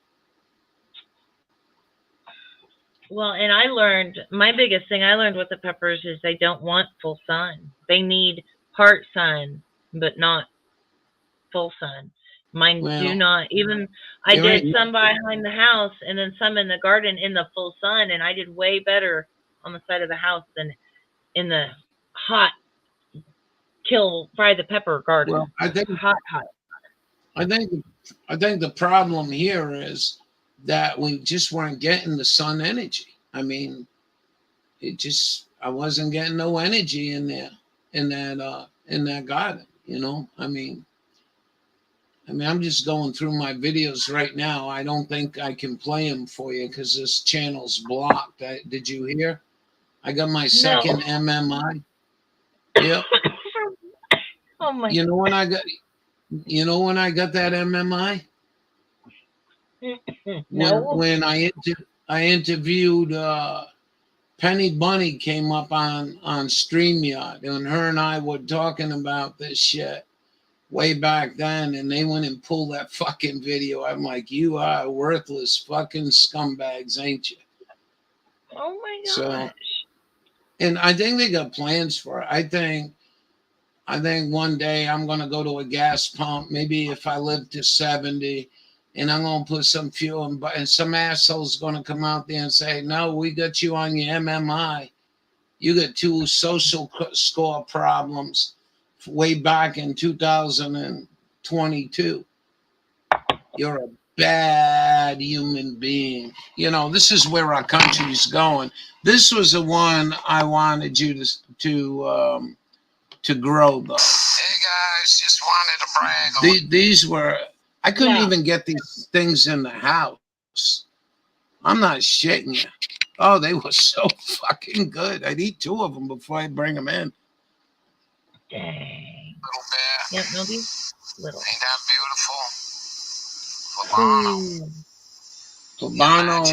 [SPEAKER 6] Well, and my biggest thing I learned with the peppers is they don't want full sun. They need part sun, but not full sun. Mine do not. Even I did some behind the house and then some in the garden in the full sun, and I did way better on the side of the house than in the hot fry the pepper garden.
[SPEAKER 5] Well, I think
[SPEAKER 6] hot.
[SPEAKER 5] I think the problem here is that we just weren't getting the sun energy. I mean, I wasn't getting no energy in there, in that garden, you know? I mean, I mean, I'm just going through my videos right now. I don't think I can play them for you because this channel's blocked. Did you hear? I got my second MMI. Yep.
[SPEAKER 6] Oh my.
[SPEAKER 5] You know when I got that MMI?
[SPEAKER 6] No.
[SPEAKER 5] When I interviewed Penny Bunny came up on StreamYard, and her and I were talking about this shit way back then, and they went and pulled that fucking video. I'm like, you are worthless fucking scumbags, ain't you?
[SPEAKER 6] Oh my gosh.
[SPEAKER 5] So, and I think they got plans for it. I think one day I'm gonna go to a gas pump, maybe if I live to 70, and I'm gonna put some fuel in, and some asshole's gonna come out there and say, no, we got you on your MMI. You got 2 social score problems way back in 2022. You're a bad human being. You know, this is where our country's going. This was the one I wanted you to grow, though.
[SPEAKER 10] Hey guys, just wanted to brag on.
[SPEAKER 5] These were, I couldn't even get these things in the house. I'm not shitting you. Oh, they were so fucking good. I'd eat 2 of them before I bring them in.
[SPEAKER 6] Dang.
[SPEAKER 10] Little bear.
[SPEAKER 6] Yep, no, these little.
[SPEAKER 10] Ain't that beautiful?
[SPEAKER 5] Plebano.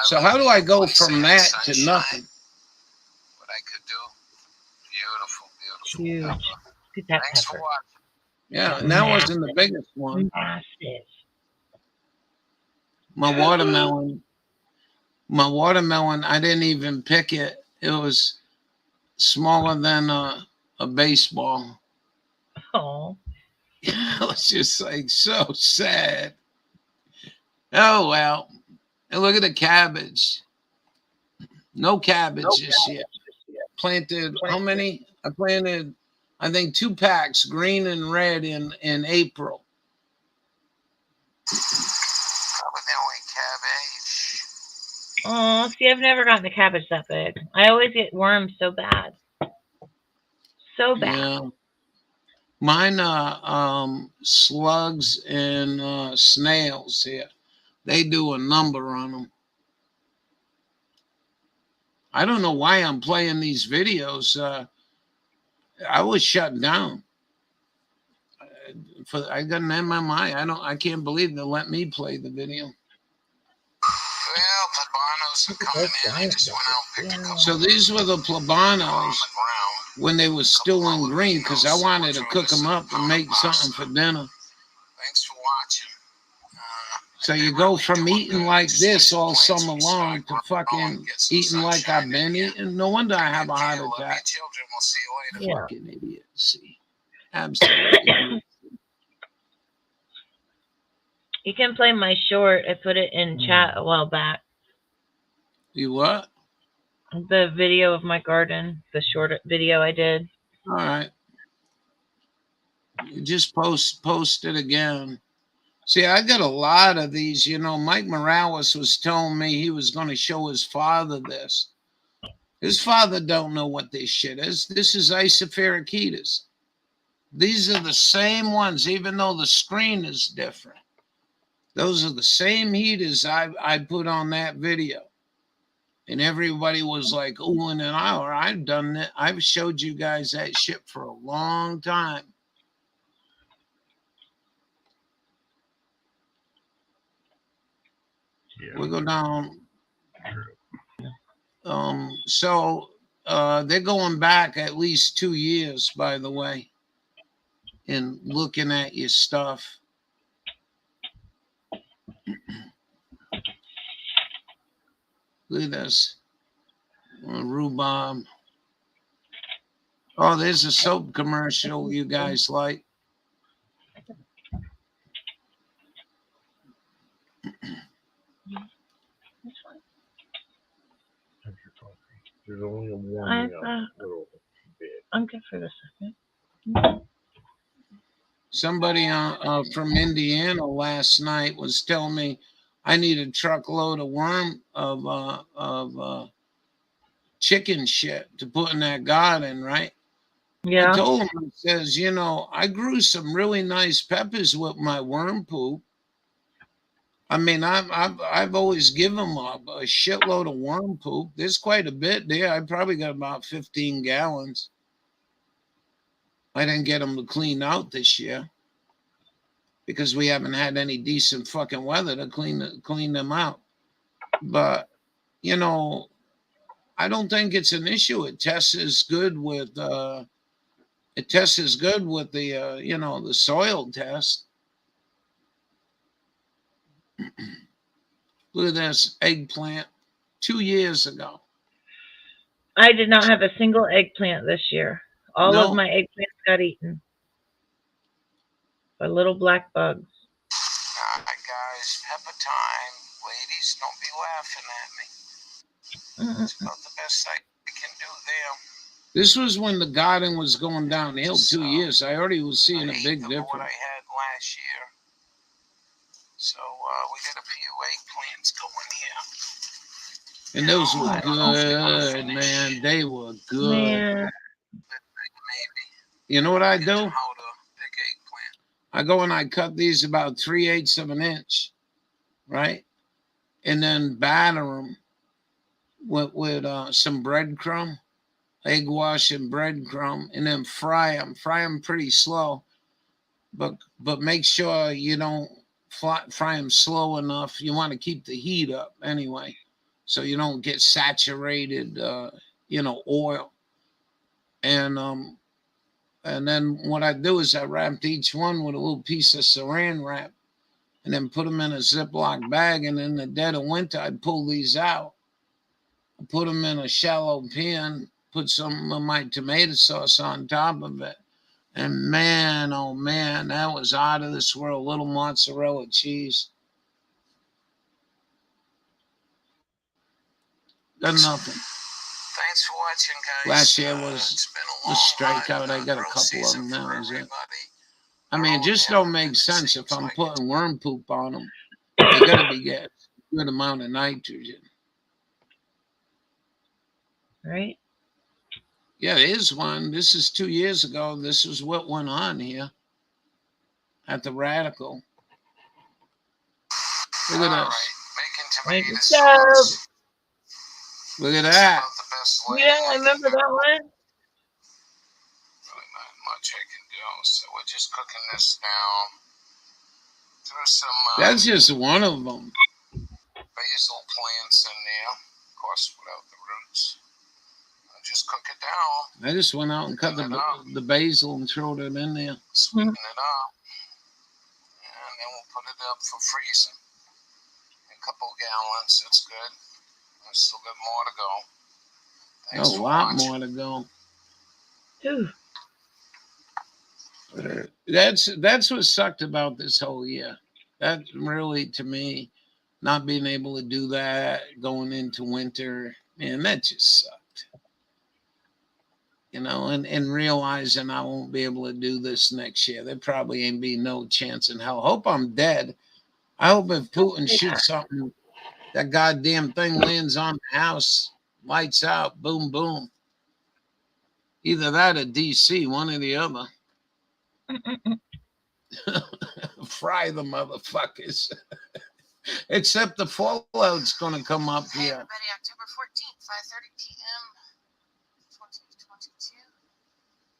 [SPEAKER 5] So how do I go from that to nothing?
[SPEAKER 10] What I could do. Beautiful.
[SPEAKER 6] Huge. Look at that
[SPEAKER 10] Thanks for
[SPEAKER 6] pepper.
[SPEAKER 10] watching.
[SPEAKER 5] Yeah, and that wasn't the biggest one.
[SPEAKER 6] Massive.
[SPEAKER 5] My watermelon, I didn't even pick it. It was smaller than a baseball.
[SPEAKER 6] Oh.
[SPEAKER 5] It was just like so sad. Oh, well. And look at the cabbage. No cabbage this year. Planted, how many? I planted, I think, 2 packs, green and red in April.
[SPEAKER 10] Probably the only cabbage.
[SPEAKER 6] Oh, see, I've never gotten the cabbage that big. I always get worms so bad. So bad.
[SPEAKER 5] Yeah. Mine are slugs and snails here. They do a number on them. I don't know why I'm playing these videos. I was shut down. I got an MMI. I can't believe they let me play the video.
[SPEAKER 10] Well, plebanos are coming in. I just went out and picked a couple.
[SPEAKER 5] So these were the plebanos when they were still in green, because I wanted to cook them up and make something for dinner.
[SPEAKER 10] Thanks for watching.
[SPEAKER 5] So you go from eating like this all summer long to fucking eating like I've been eating. No wonder I have a heart attack.
[SPEAKER 10] Children, we'll see you later.
[SPEAKER 5] Fucking idiot. See, absolutely.
[SPEAKER 6] You can play my short. I put it in chat a while back.
[SPEAKER 5] You what?
[SPEAKER 6] The video of my garden, the short video I did.
[SPEAKER 5] All right. You just post it again. See, I got a lot of these. You know, Mike Morales was telling me he was going to show his father this. His father don't know what this shit is. This is Isopharochetus. These are the same ones, even though the screen is different. Those are the same heaters I put on that video. And everybody was like, ooh, in an hour. I've done that. I've showed you guys that shit for a long time.
[SPEAKER 8] Yeah.
[SPEAKER 5] We go down. So they're going back at least 2 years, by the way, in looking at your stuff. Look at this. Rhubarb. Oh, there's a soap commercial you guys like.
[SPEAKER 8] There's only a warming up little bit.
[SPEAKER 6] I'm good for the second.
[SPEAKER 5] Somebody from Indiana last night was telling me I need a truckload of chicken shit to put in that garden, right?
[SPEAKER 6] Yeah.
[SPEAKER 5] I told him, I says, you know, I grew some really nice peppers with my worm poop. I mean, I've always given him a shitload of worm poop. There's quite a bit there. I probably got about 15 gallons. I didn't get them to clean out this year because we haven't had any decent fucking weather to clean them out. But you know, I don't think it's an issue. It tests as good with the you know, the soil test. Look at this eggplant 2 years ago.
[SPEAKER 6] I did not have a single eggplant this year. All
[SPEAKER 5] No.
[SPEAKER 6] of my eggplants got eaten by little black bugs.
[SPEAKER 3] Alright, guys, pepper time. Ladies, don't be laughing at me. It's about the best I can do there.
[SPEAKER 5] This was when the garden was going downhill 2 years. I already was seeing a big
[SPEAKER 3] What
[SPEAKER 5] difference.
[SPEAKER 3] I had last year. So we got a few eggplants going here.
[SPEAKER 5] And those were good, man. They were good.
[SPEAKER 6] Man.
[SPEAKER 5] You know what I do? I go and I cut these about 3/8 of an inch, right? And then batter them with some breadcrumb, egg wash and breadcrumb, and then fry them. Fry them pretty slow, but make sure you don't fry them slow enough. You want to keep the heat up anyway, so you don't get saturated, you know, oil. And then what I do is I wrapped each one with a little piece of saran wrap and then put them in a Ziploc bag. And in the dead of winter, I'd pull these out, put them in a shallow pan, put some of my tomato sauce on top of it. And man, oh man, that was out of this world. Little mozzarella cheese. Got nothing.
[SPEAKER 3] Thanks for watching, guys.
[SPEAKER 5] Last year was a strikeout. I got a couple of them. That was it. I mean, it just don't make sense if I'm putting worm poop on them. They got to be getting a good amount of nitrogen.
[SPEAKER 6] Right?
[SPEAKER 5] Yeah, there's one. This is 2 years ago. This is what went on here at the Radical. Look at this.
[SPEAKER 6] Making tomato sauce.
[SPEAKER 5] Look at that.
[SPEAKER 6] Yeah, I remember that one.
[SPEAKER 3] Really not much I can do. So we're just cooking this now. Throw some
[SPEAKER 5] That's just one of them.
[SPEAKER 3] basil plants in there. Of course, without the roots. And just cook it down.
[SPEAKER 5] I just went out and cut the basil and threw it in there.
[SPEAKER 3] Sweeten it up. And then we'll put it up for freezing. A couple gallons. That's good. There's still got more to go. Thanks
[SPEAKER 5] A lot more to go. That's what sucked about this whole year. That really, to me, not being able to do that going into winter, man, that just sucked. You know, and realizing I won't be able to do this next year. There probably ain't be no chance in hell. Hope I'm dead. I hope if Putin shoots something, that goddamn thing lands on the house, lights out, boom, boom. Either that or DC, one or the other. Fry the motherfuckers. Except the fallout's going to come up
[SPEAKER 11] Hey
[SPEAKER 5] here.
[SPEAKER 11] everybody, October 14th, 5:30 p.m. 2022.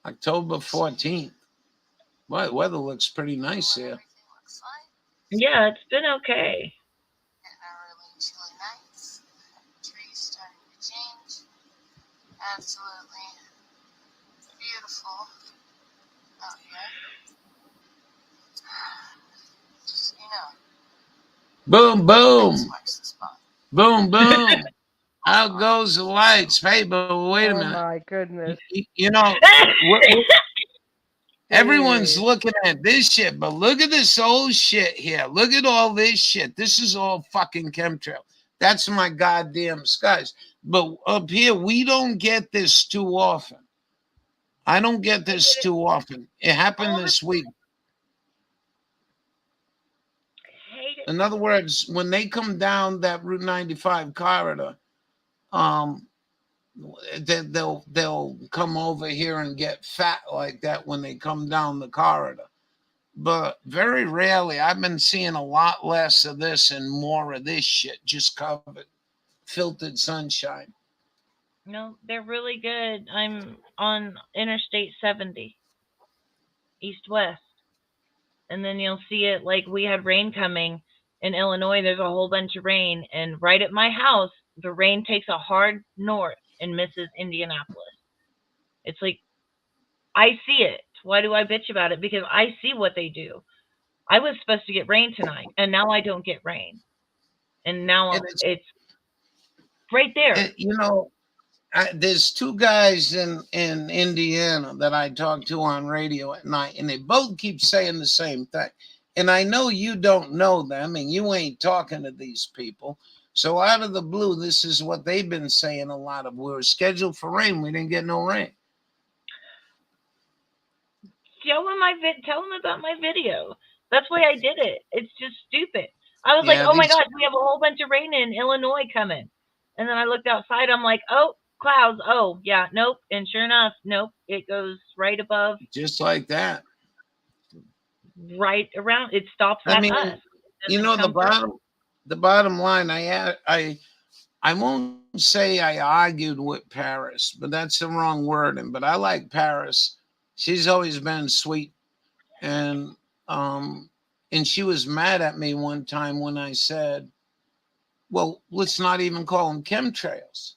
[SPEAKER 5] October 14th. Boy, weather looks pretty nice here.
[SPEAKER 11] Everything looks like.
[SPEAKER 6] Yeah, it's been okay.
[SPEAKER 11] Getting our early chilly nights. Trees starting to change. Absolutely beautiful out here. Just, you know,
[SPEAKER 5] Boom, boom.
[SPEAKER 11] let's watch the spot.
[SPEAKER 5] Boom, boom. Out goes the lights. Hey, but wait a
[SPEAKER 7] Oh
[SPEAKER 5] minute.
[SPEAKER 7] my goodness.
[SPEAKER 5] You know, everyone's looking at this shit, but look at this old shit here. Look at all this shit. This is all fucking chemtrail. That's my goddamn skies. But up here, we don't get this too often. I don't get this too often. It happened this week. In other words, when they come down that Route 95 corridor, they'll come over here and get fat like that when they come down the corridor. But very rarely, I've been seeing a lot less of this and more of this shit just covered, filtered sunshine.
[SPEAKER 6] No, they're really good. I'm on Interstate 70, east-west. And then you'll see it like we had rain coming in Illinois. There's a whole bunch of rain. And right at my house, the rain takes a hard north and misses Indianapolis. It's like, I see it. Why do I bitch about it? Because I see what they do. I was supposed to get rain tonight, and now I don't get rain. And now it's right there.
[SPEAKER 5] You know, there's two guys in Indiana that I talk to on radio at night, and they both keep saying the same thing. And I know you don't know them, and you ain't talking to these people. So out of the blue, this is what they've been saying a lot of. We were scheduled for rain. We didn't get no rain.
[SPEAKER 6] Tell them about my video. That's why I did it. It's just stupid. I was like, oh my gosh, we have a whole bunch of rain in Illinois coming. And then I looked outside. I'm like, oh, clouds. Oh, yeah, nope. And sure enough, nope. It goes right above.
[SPEAKER 5] Just like that.
[SPEAKER 6] Right around. It stops at us.
[SPEAKER 5] You know, the bottom line, I won't say I argued with Paris, but that's the wrong wording. But I like Paris. She's always been sweet. And she was mad at me one time when I said, well, let's not even call them chemtrails.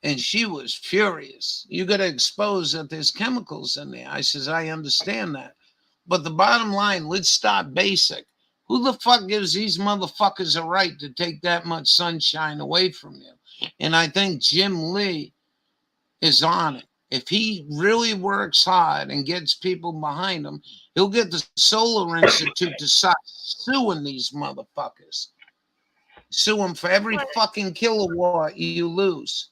[SPEAKER 5] And she was furious. You got to expose that there's chemicals in there. I says, I understand that. But the bottom line, let's start basic. Who the fuck gives these motherfuckers a right to take that much sunshine away from you? And I think Jim Lee is on it. If he really works hard and gets people behind him, he'll get the Solar Institute to start suing these motherfuckers. Sue them for every fucking kilowatt you lose.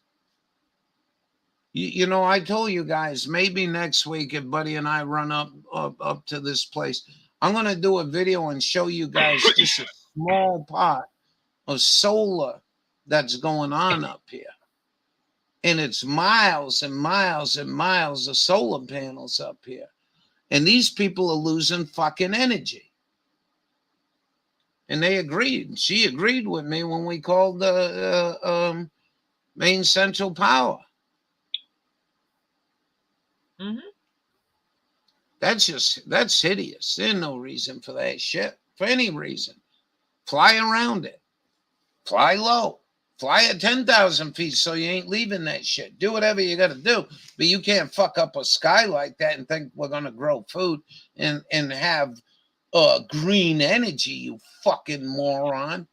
[SPEAKER 5] You know, I told you guys, maybe next week if Buddy and I run up to this place, I'm going to do a video and show you guys just a small part of solar that's going on up here. And it's miles and miles and miles of solar panels up here. And these people are losing fucking energy. And they agreed. She agreed with me when we called the Maine Central Power.
[SPEAKER 6] Mm-hmm.
[SPEAKER 5] That's hideous. There's no reason for that shit. For any reason. Fly around it. Fly low. Fly at 10,000 feet so you ain't leaving that shit. Do whatever you got to do. But you can't fuck up a sky like that and think we're going to grow food and have green energy, you fucking moron.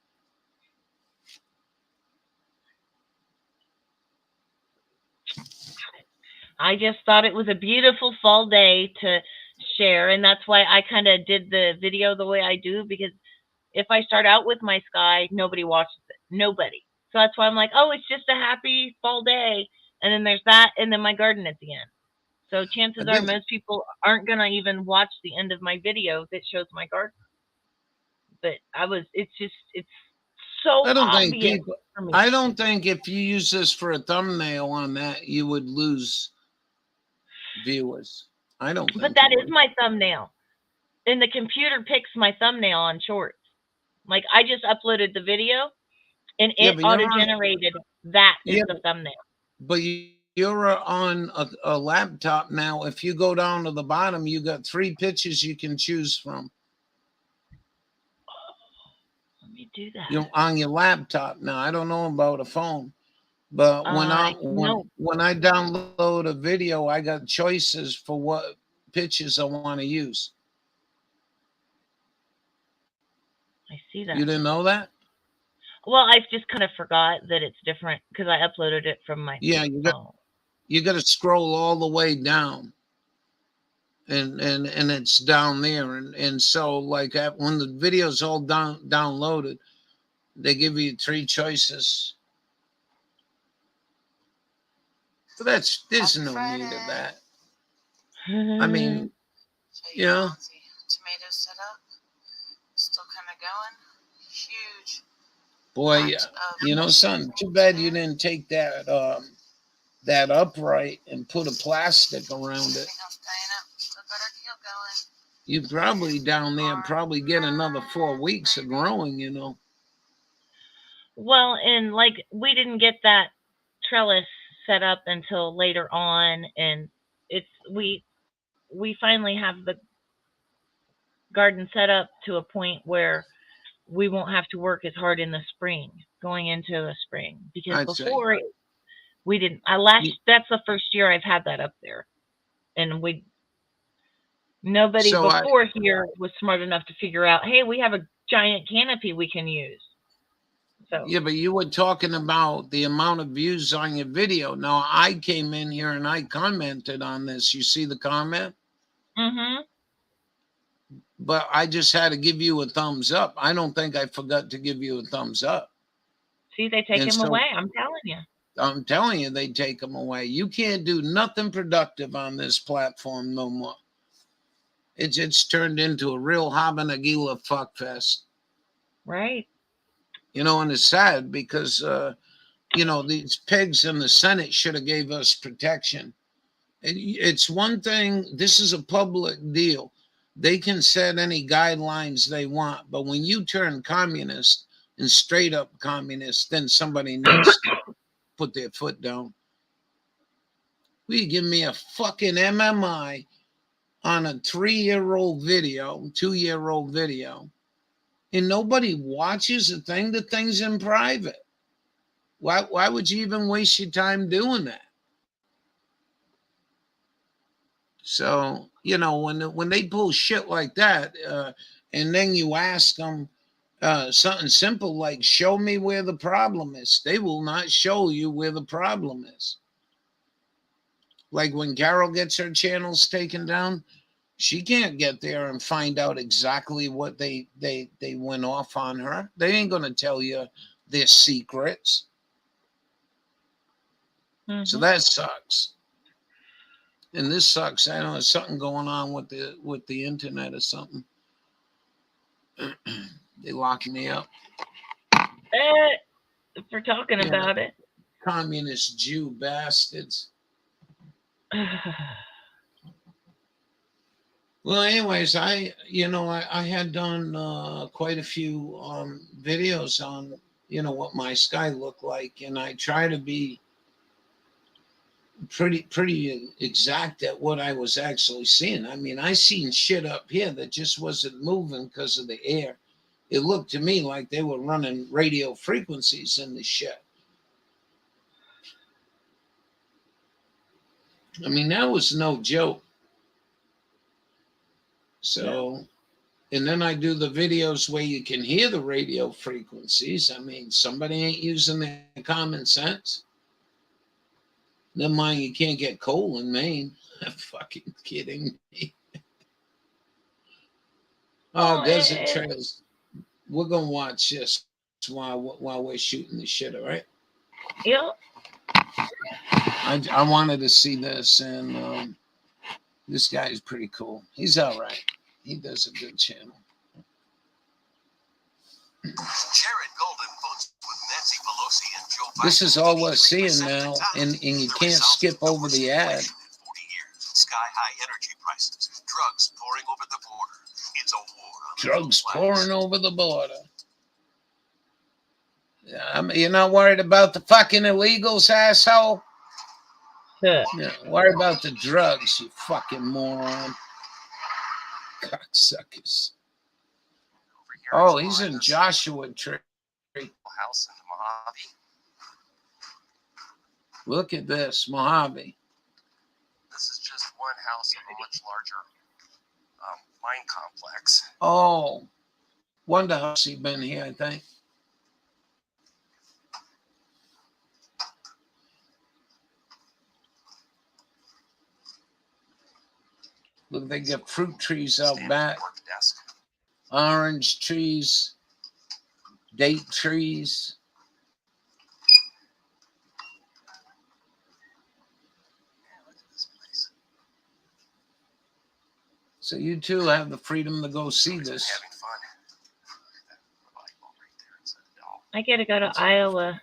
[SPEAKER 6] I just thought it was a beautiful fall day to share. And that's why I kind of did the video the way I do. Because if I start out with my sky, nobody watches it. Nobody. So that's why I'm like, oh, it's just a happy fall day. And then there's that. And then my garden at the end. So chances are most people aren't going to even watch the end of my video that shows my garden. But it's so obvious for me.
[SPEAKER 5] I don't think if you use this for a thumbnail on that, you would lose viewers. I don't think.
[SPEAKER 6] But that is my thumbnail. And the computer picks my thumbnail on Shorts. Like I just uploaded the video. And it auto-generated that is the thumbnail.
[SPEAKER 5] But you're on a laptop now. If you go down to the bottom, you got 3 pictures you can choose from.
[SPEAKER 6] Let me do that.
[SPEAKER 5] On your laptop now. I don't know about a phone, but when I download a video, I got choices for what pictures I want to use.
[SPEAKER 6] I see that.
[SPEAKER 5] You didn't know that?
[SPEAKER 6] Well, I just kind of forgot that it's different because I uploaded it from my phone.
[SPEAKER 5] You got to scroll all the way down, and it's down there, and so like when the video's all downloaded, they give you 3 choices. So there's no need of that. I mean,
[SPEAKER 11] tomatoes set up, still kind of going, huge.
[SPEAKER 5] Boy, you know something. Too bad you didn't take that that upright and put a plastic around it, you probably down there probably get another 4 weeks of growing, you know.
[SPEAKER 6] Well, and like we didn't get that trellis set up until later on, and we finally have the garden set up to a point where we won't have to work as hard in the spring, going into the spring, because
[SPEAKER 5] I'd say.
[SPEAKER 6] before we didn't. That's the first year I've had that up there, and nobody
[SPEAKER 5] So
[SPEAKER 6] before here was smart enough to figure out, hey, we have a giant canopy we can use. So
[SPEAKER 5] Yeah, but you were talking about the amount of views on your video. Now, I came in here and I commented on this. You see the comment?
[SPEAKER 6] Mm-hmm.
[SPEAKER 5] But I just had to give you a thumbs up. I don't think I forgot to give you a thumbs up.
[SPEAKER 6] See, they take
[SPEAKER 5] And
[SPEAKER 6] him
[SPEAKER 5] so-
[SPEAKER 6] away. I'm telling you.
[SPEAKER 5] I'm telling you, they take them away. You can't do nothing productive on this platform no more. It's turned into a real Habanagila fuckfest.
[SPEAKER 6] Right.
[SPEAKER 5] You know, and it's sad because, you know, these pigs in the Senate should have gave us protection. It's one thing, this is a public deal. They can set any guidelines they want, but when you turn communist and straight up communist, then somebody needs to put their foot down. Will you give me a fucking MMI on a 3-year-old video, 2-year-old video, and nobody watches the thing? The thing's in private. Why would you even waste your time doing that? So, you know, when they pull shit like that, and then you ask them something simple like, show me where the problem is, they will not show you where the problem is. Like when Carol gets her channels taken down, she can't get there and find out exactly what they went off on her. They ain't going to tell you their secrets.
[SPEAKER 6] Mm-hmm.
[SPEAKER 5] So that sucks. And this sucks. I know there's something going on with the internet or something. They locked me up.
[SPEAKER 6] For talking about it.
[SPEAKER 5] Communist Jew bastards. Well, anyways, I had done quite a few videos on, you know, what my sky looked like, and I try to be pretty exact at what I was actually seeing. I mean, I seen shit up here that just wasn't moving because of the air. It looked to me like they were running radio frequencies in the shit. I mean, that was no joke. So, and then I do the videos where you can hear the radio frequencies. I mean, somebody ain't using their common sense. Never mind, you can't get coal in Maine. I'm fucking kidding me. Oh, Desert Trails. We're going to watch this while we're shooting the shit, all right?
[SPEAKER 6] Yep.
[SPEAKER 5] I wanted to see this, and this guy is pretty cool. He's all right. He does a good channel.
[SPEAKER 4] Jared Golden votes with Nancy Pelosi and Joe Biden.
[SPEAKER 5] This is all we're seeing now, and you can't skip over the ad.
[SPEAKER 4] Sky-high energy prices, drugs pouring over the border. It's a war on
[SPEAKER 5] Drugs pouring over the border. You're not worried about the fucking illegals, asshole?
[SPEAKER 6] Yeah.
[SPEAKER 5] Worry about the drugs, you fucking moron. Cocksuckers. Oh, he's in Joshua Tree.
[SPEAKER 3] House in Mojave.
[SPEAKER 5] Look at this, Mojave.
[SPEAKER 3] This is just one house of a much larger mine complex.
[SPEAKER 5] Oh, Wonder House, he's been here, I think. Look, they got fruit trees out back, orange trees, date trees. So you two have the freedom to go see this.
[SPEAKER 6] I gotta go to Iowa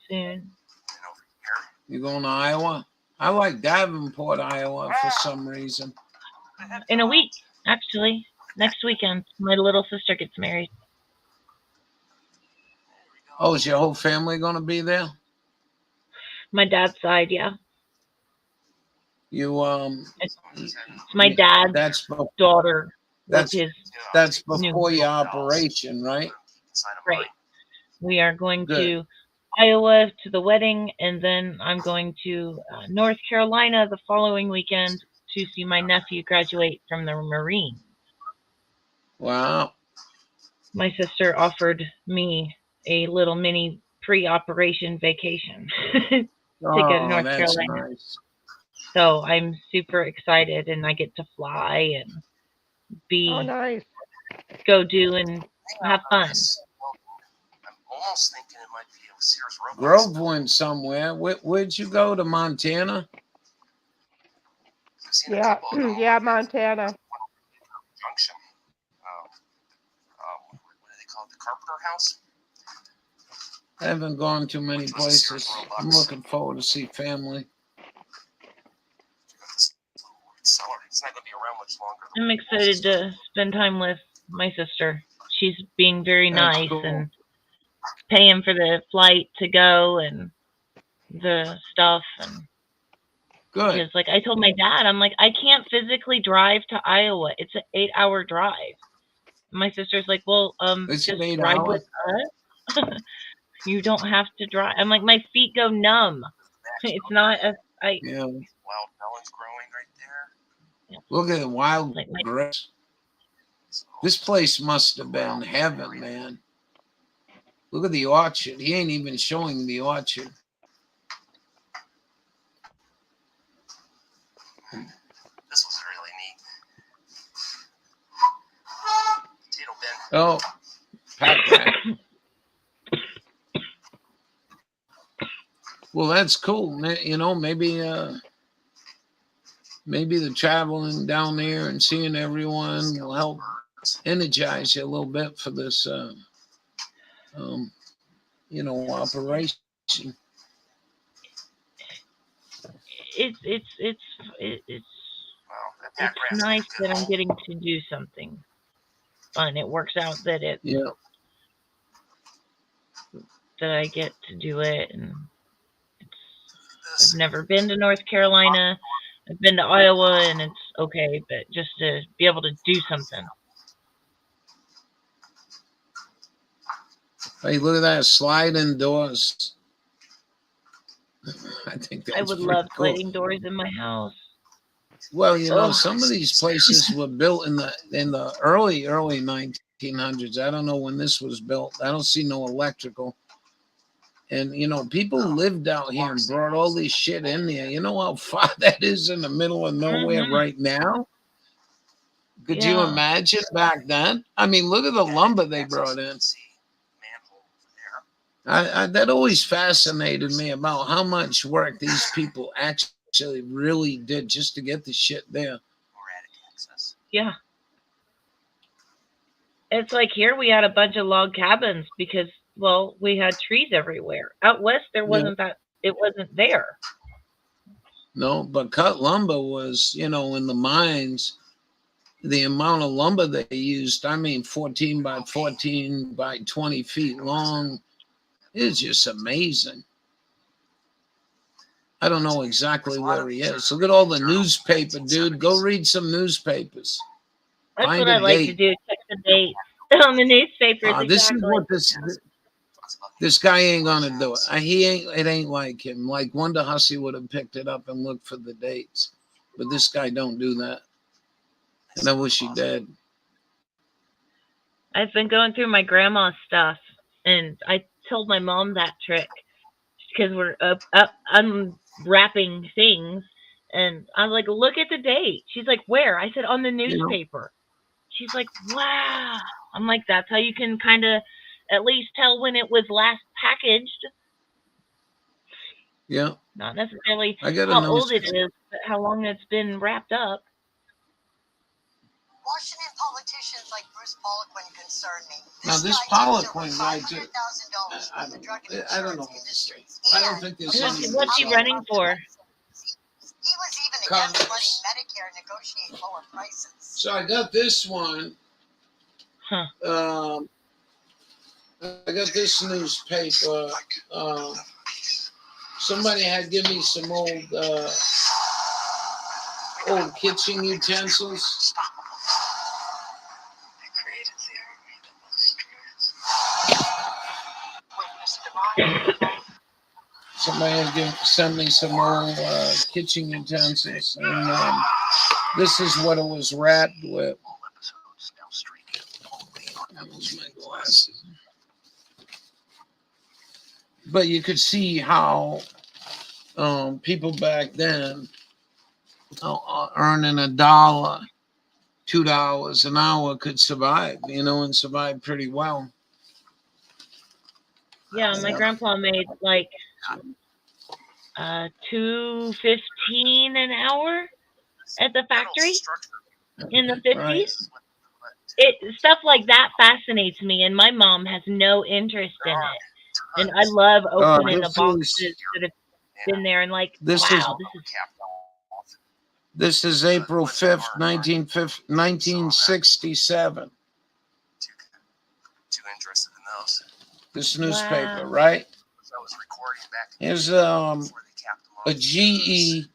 [SPEAKER 6] soon.
[SPEAKER 5] You going to Iowa? I like Davenport, Iowa for some reason.
[SPEAKER 6] In a week, actually. Next weekend, my little sister gets married.
[SPEAKER 5] Oh, is your whole family going to be there?
[SPEAKER 6] My dad's side, yeah.
[SPEAKER 5] You
[SPEAKER 6] It's my dad's
[SPEAKER 5] that's
[SPEAKER 6] daughter with
[SPEAKER 5] that's
[SPEAKER 6] his
[SPEAKER 5] that's
[SPEAKER 6] new
[SPEAKER 5] before your operation, right?
[SPEAKER 6] right. We are going
[SPEAKER 5] Good.
[SPEAKER 6] to Iowa to the wedding, and then I'm going to North Carolina the following weekend to see my nephew graduate from the Marine.
[SPEAKER 5] Wow.
[SPEAKER 6] My sister offered me a little mini pre-operation vacation to go to North
[SPEAKER 5] that's
[SPEAKER 6] Carolina.
[SPEAKER 5] nice.
[SPEAKER 6] So I'm super excited, and I get to fly and
[SPEAKER 7] Oh, nice.
[SPEAKER 6] go do and have fun.
[SPEAKER 9] I'm almost thinking it might be a Sears Roebuck.
[SPEAKER 5] Grove went somewhere. Where'd you go, to Montana?
[SPEAKER 9] I've seen a
[SPEAKER 7] Yeah,
[SPEAKER 9] couple of them
[SPEAKER 7] yeah,
[SPEAKER 9] over there.
[SPEAKER 7] Montana.
[SPEAKER 9] Junction. What do they call it? The Carpenter House?
[SPEAKER 5] I haven't gone to many places. I'm looking forward to see family.
[SPEAKER 9] Cellar. It's not going to be around much longer.
[SPEAKER 6] I'm excited to spend time with my sister. She's being very
[SPEAKER 5] That's
[SPEAKER 6] nice
[SPEAKER 5] cool.
[SPEAKER 6] and paying for the flight to go and the stuff. And
[SPEAKER 5] Good.
[SPEAKER 6] because, like, I told my dad, I'm like, I can't physically drive to Iowa. It's an 8-hour drive. My sister's like, well,
[SPEAKER 5] It's
[SPEAKER 6] just
[SPEAKER 5] 8
[SPEAKER 6] ride
[SPEAKER 5] hours?
[SPEAKER 6] with us. You don't have to drive. I'm like, my feet go numb. It's not a.
[SPEAKER 5] Yeah.
[SPEAKER 9] Wild melons growing right there.
[SPEAKER 5] Look at the wild
[SPEAKER 6] Like
[SPEAKER 5] grapes. This place must have been heaven, man. Look at the orchard. He ain't even showing the orchard.
[SPEAKER 9] This was really neat. Potato bin.
[SPEAKER 5] Oh, pack rat. Well, that's cool. You know, maybe the traveling down there and seeing everyone will help energize you a little bit for this, operation.
[SPEAKER 6] It's nice that I'm getting to do something fun. It works out that that I get to do it, and I've never been to North Carolina. I've been to Iowa, and it's okay, but just to be able to do something.
[SPEAKER 5] Hey, look at that, sliding doors. I think that's
[SPEAKER 6] I would
[SPEAKER 5] pretty
[SPEAKER 6] love
[SPEAKER 5] cool.
[SPEAKER 6] sliding doors in my house.
[SPEAKER 5] Well, some of these places were built in the early 1900s. I don't know when this was built. I don't see no electrical. And, people lived out here and brought all this shit in there. You know how far that is in the middle of nowhere right now? Could you imagine back then? I mean, look at the lumber they brought in. That always fascinated me about how much work these people actually really did just to get the shit there.
[SPEAKER 6] Yeah. It's like here we had a bunch of log cabins because, well, we had trees everywhere. Out west, there wasn't that. It wasn't there.
[SPEAKER 5] No, but cut lumber was, in the mines, the amount of lumber they used, 14 by 14 by 20 feet long, is just amazing. I don't know exactly where he is. Look at all the newspaper, dude. Go read some newspapers.
[SPEAKER 6] That's
[SPEAKER 5] Find
[SPEAKER 6] what
[SPEAKER 5] a
[SPEAKER 6] I like
[SPEAKER 5] date.
[SPEAKER 6] to do, check the dates on the newspapers.
[SPEAKER 5] This is what this guy ain't gonna do it. It ain't like him. Like Wonder Hussey would have picked it up and looked for the dates, but this guy don't do that. And I wish he did.
[SPEAKER 6] I've been going through my grandma's stuff, and I told my mom that trick because we're unwrapping things, and I was like, "Look at the date." She's like, "Where?" I said, "On the newspaper." She's like, "Wow." I'm like, "That's how you can kind of at least tell when it was last packaged."
[SPEAKER 5] Yeah.
[SPEAKER 6] Not necessarily
[SPEAKER 5] I
[SPEAKER 6] how old it is, but how long it's been wrapped up.
[SPEAKER 12] Washington politicians like Bruce this Poliquin concerned me.
[SPEAKER 5] Now this Poliquin guy, too, I don't know. I don't think there's any.
[SPEAKER 6] What's he running for?
[SPEAKER 12] He was even against letting Medicare negotiate lower prices.
[SPEAKER 5] So I got this one.
[SPEAKER 6] Huh.
[SPEAKER 5] I got this newspaper. Somebody had given me some old kitchen utensils. Somebody had sent me some old kitchen utensils, and this is what it was wrapped with. That was my glasses. But you could see how people back then earning $1, $2 an hour could survive, and survive pretty well.
[SPEAKER 6] Yeah, my grandpa made like $2.15 an hour at the factory in the 50s.
[SPEAKER 5] Right.
[SPEAKER 6] Stuff like that fascinates me, and my mom has no interest in it. And I love opening the boxes that have been there and like,
[SPEAKER 5] This is April 5th, 1967.
[SPEAKER 10] Too interested in those.
[SPEAKER 5] This newspaper,
[SPEAKER 6] Wow.
[SPEAKER 5] right?
[SPEAKER 10] I was recording back
[SPEAKER 5] Here's
[SPEAKER 10] before they capped them off.
[SPEAKER 5] a GE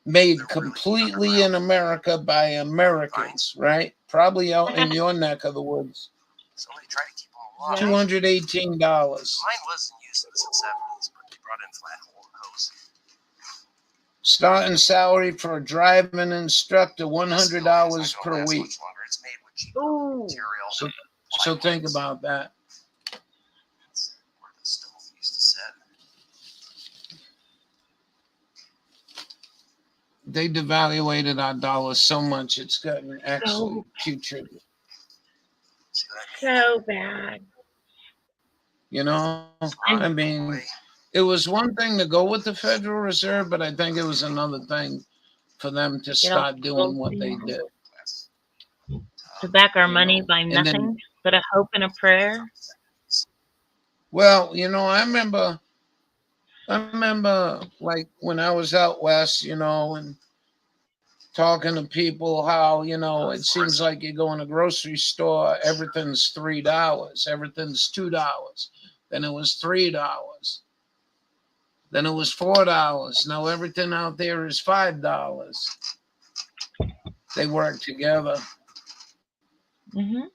[SPEAKER 5] made completely in America by Americans, right? Probably out in your neck of the woods.
[SPEAKER 10] Somebody tried to keep them alive.
[SPEAKER 5] $218.
[SPEAKER 10] Mine was in use since the 70s, but they brought in flat hose.
[SPEAKER 5] Starting salary for a driving instructor, $100 per week.
[SPEAKER 10] It's made with cheaper
[SPEAKER 6] Ooh.
[SPEAKER 10] material.
[SPEAKER 5] So think about that.
[SPEAKER 10] That's where the stove used to sit.
[SPEAKER 5] They devaluated our dollar so much, it's gotten actually putrid.
[SPEAKER 6] So bad.
[SPEAKER 5] I mean, it was one thing to go with the Federal Reserve, but I think it was another thing for them to start doing what they did.
[SPEAKER 6] To back our money by
[SPEAKER 5] and
[SPEAKER 6] nothing
[SPEAKER 5] then-
[SPEAKER 6] but a hope and a prayer.
[SPEAKER 5] Well, I remember like when I was out west, and talking to people how, it seems like you go in a grocery store, everything's $3, everything's $2. Then it was $3. Then it was $4. Now everything out there is $5. They work together.
[SPEAKER 6] Mm-hmm.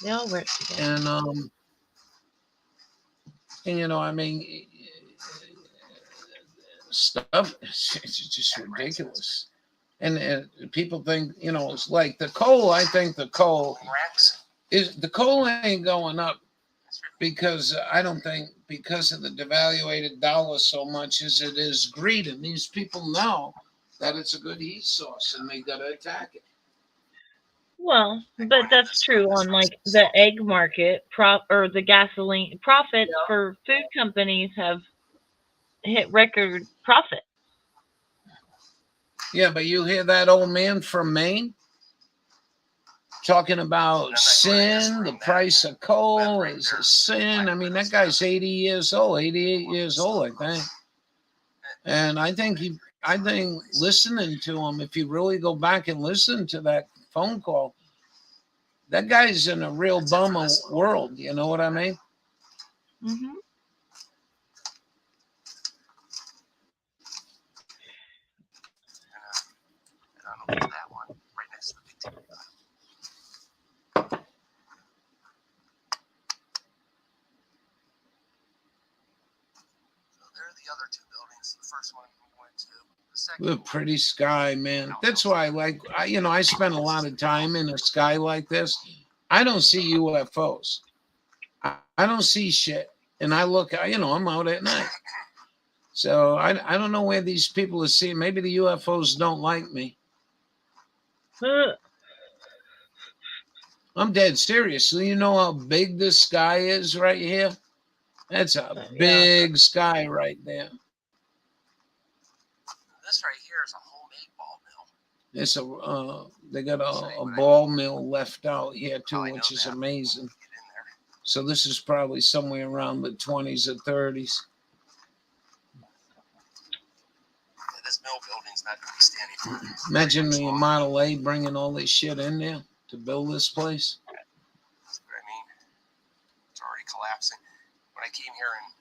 [SPEAKER 6] They all work together.
[SPEAKER 5] And I mean, stuff, it's just ridiculous. And people think, it's like the coal. I think the coal ain't going up because I don't think because of the devaluated dollar so much as it is greed. And these people know that it's a good heat source and they got to attack it.
[SPEAKER 6] Well, but that's true on like the egg market or the gasoline profits for food companies have hit record profit.
[SPEAKER 5] Yeah, but you hear that old man from Maine talking about sin, the price of coal is a sin. I mean, that guy's 88 years old, I think. And I think listening to him, if you really go back and listen to that phone call, that guy's in a real bummer world. You know what I mean?
[SPEAKER 6] Mm-hmm.
[SPEAKER 10] I don't know that one right next to the big TV. So there are the other two buildings. The first one we went to. The second
[SPEAKER 5] What a pretty sky, man. That's why I spend a lot of time in a sky like this. I don't see UFOs. I don't see shit. And I look, I'm out at night. So I don't know where these people are seeing. Maybe the UFOs don't like me. I'm dead serious. So you know how big this sky is right here? That's a big sky right there.
[SPEAKER 10] This right here is a homemade ball mill.
[SPEAKER 5] It's they got a ball mill left out here too, which is amazing. So this is probably somewhere around the 20s or 30s.
[SPEAKER 3] This mill building's not going to be standing for
[SPEAKER 5] Imagine the Model A bringing all this shit in there to build this place.
[SPEAKER 3] That's what I mean. It's already collapsing. When I came here in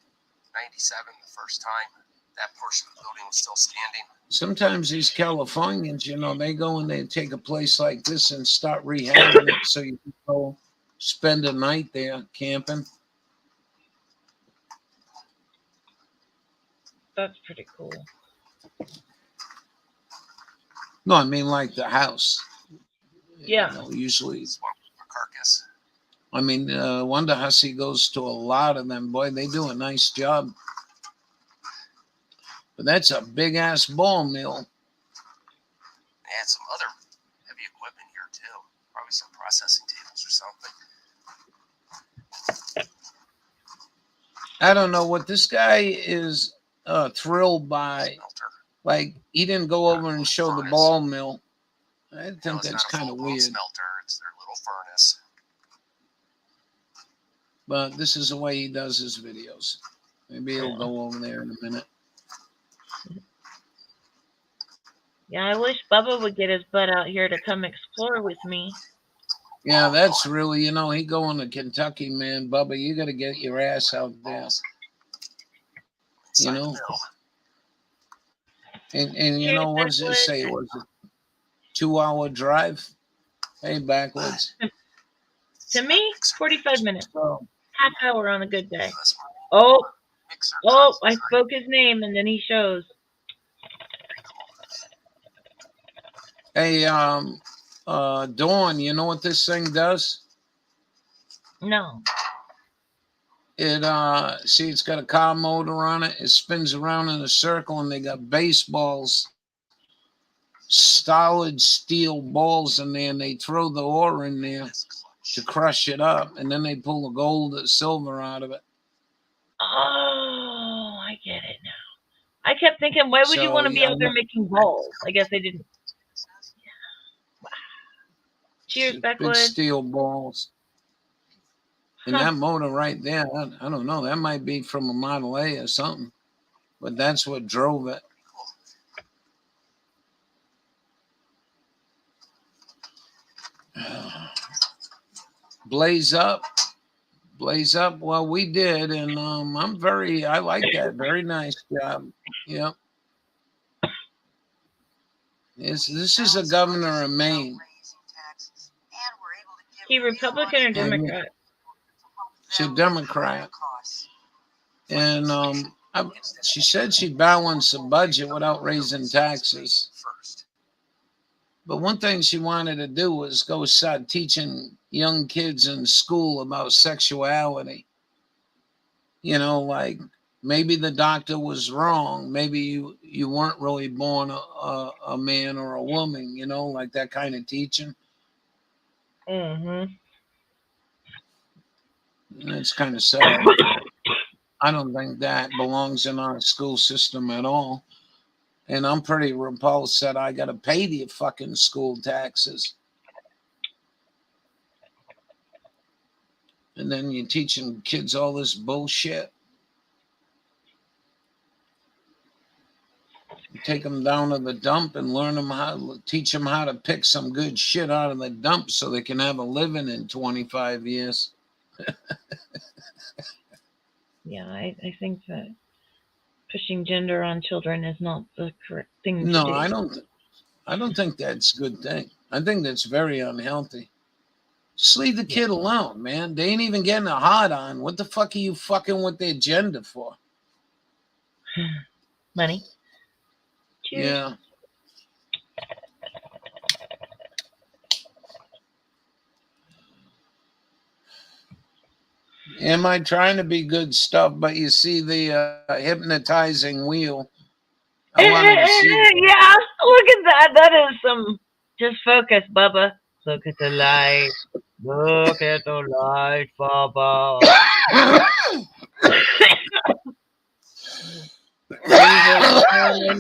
[SPEAKER 3] 97 the first time, that portion of the building was still standing.
[SPEAKER 5] Sometimes these Californians, you know, they go and they take a place like this and start rehabbing it so you can go spend a night there camping.
[SPEAKER 6] That's pretty cool.
[SPEAKER 5] No, I mean like the house.
[SPEAKER 6] Yeah.
[SPEAKER 5] You know, usually.
[SPEAKER 3] Carcass.
[SPEAKER 5] I mean, Wonder Hussey goes to a lot of them. Boy, they do a nice job. But that's a big ass ball mill.
[SPEAKER 3] They had some other heavy equipment here too. Probably some processing tables or something.
[SPEAKER 5] I don't know what this guy is thrilled by. Like, he didn't go over and show the ball mill. I think that's kind of weird.
[SPEAKER 3] Smelter, it's their little furnace.
[SPEAKER 5] But this is the way he does his videos. Maybe he'll go over there in a minute.
[SPEAKER 6] Yeah, I wish Bubba would get his butt out here to come explore with me.
[SPEAKER 5] Yeah, that's really, you know, he going to Kentucky, man. Bubba, you got to get your ass out there. You know? And you know, what does it say? Was it 2-hour drive? Hey, backwards.
[SPEAKER 6] To me, 45 minutes.
[SPEAKER 5] Oh.
[SPEAKER 6] Half hour on a good day. Oh, I spoke his name and then he shows.
[SPEAKER 5] Hey, Dawn, you know what this thing does?
[SPEAKER 6] No.
[SPEAKER 5] It see, it's got a car motor on it. It spins around in a circle, and they got baseballs, solid steel balls in there, and they throw the ore in there to crush it up, and then they pull the gold or silver out of it.
[SPEAKER 6] Oh, I get it now. I kept thinking, why would you want to be out there making balls? I guess I didn't. Wow. Cheers,
[SPEAKER 5] Big
[SPEAKER 6] Beckwood.
[SPEAKER 5] steel balls. And that motor right there, I don't know, that might be from a Model A or something, but that's what drove it. Blaze up. Well, we did, and I like that. Very nice job. Yep. This is a governor of Maine.
[SPEAKER 6] He Republican or Democrat?
[SPEAKER 5] She's a Democrat. And she said she balanced the budget without raising taxes. But one thing she wanted to do was go start teaching young kids in school about sexuality. You know, like maybe the doctor was wrong. Maybe you weren't really born a man or a woman, you know, like that kind of teaching.
[SPEAKER 6] Mm-hmm.
[SPEAKER 5] And it's kind of sad. I don't think that belongs in our school system at all. And I'm pretty repulsed that I got to pay the fucking school taxes. And then you're teaching kids all this bullshit. You take them down to the dump and teach them how to pick some good shit out of the dump so they can have a living in 25 years.
[SPEAKER 6] Yeah, I think that pushing gender on children is not the correct thing to do.
[SPEAKER 5] No, I don't think that's a good thing. I think that's very unhealthy. Just leave the kid alone, man. They ain't even getting a hard on. What the fuck are you fucking with their gender for?
[SPEAKER 6] Money. Cheers.
[SPEAKER 5] Yeah. Am I trying to be good stuff? But you see the hypnotizing wheel. I wanted to see.
[SPEAKER 6] Yeah, look at that. That is some. Just focus, Bubba. Look at the light. Look at the light, Bubba.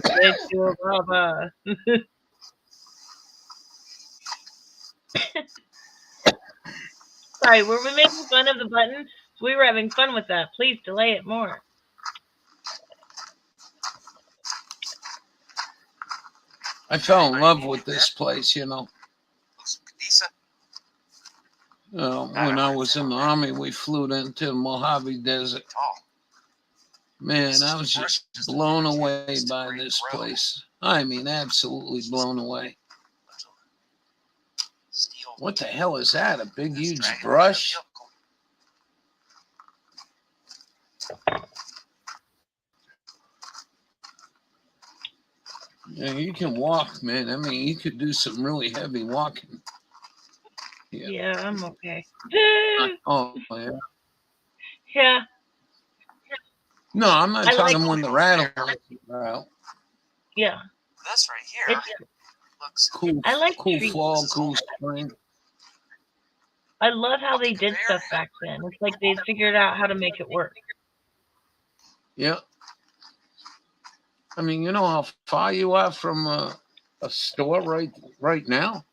[SPEAKER 6] Jesus, Bubba. Sorry, were we making fun of the button? We were having fun with that. Please delay it more.
[SPEAKER 5] I fell in love with this place, you know.
[SPEAKER 3] Looks decent.
[SPEAKER 5] When I was in the Army, we flew into the Mojave Desert.
[SPEAKER 3] Tall.
[SPEAKER 5] Man, I was just blown away by this place. I mean, absolutely blown away. What the hell is that? A big, huge brush? Yeah, you can walk, man. I mean, you could do some really heavy walking.
[SPEAKER 6] Yeah, I'm okay.
[SPEAKER 5] Oh, yeah.
[SPEAKER 6] Yeah.
[SPEAKER 5] No, I'm not
[SPEAKER 6] I
[SPEAKER 5] talking
[SPEAKER 6] like-
[SPEAKER 5] when the rattle are out.
[SPEAKER 6] Yeah.
[SPEAKER 3] This right here
[SPEAKER 6] It's,
[SPEAKER 3] looks
[SPEAKER 5] Cool,
[SPEAKER 6] I like
[SPEAKER 5] cool
[SPEAKER 6] trees.
[SPEAKER 5] fall, cool spring.
[SPEAKER 6] I love how they did stuff back then. It's like they figured out how to make it work.
[SPEAKER 5] Yeah. I mean, you know how far you are from a store right now?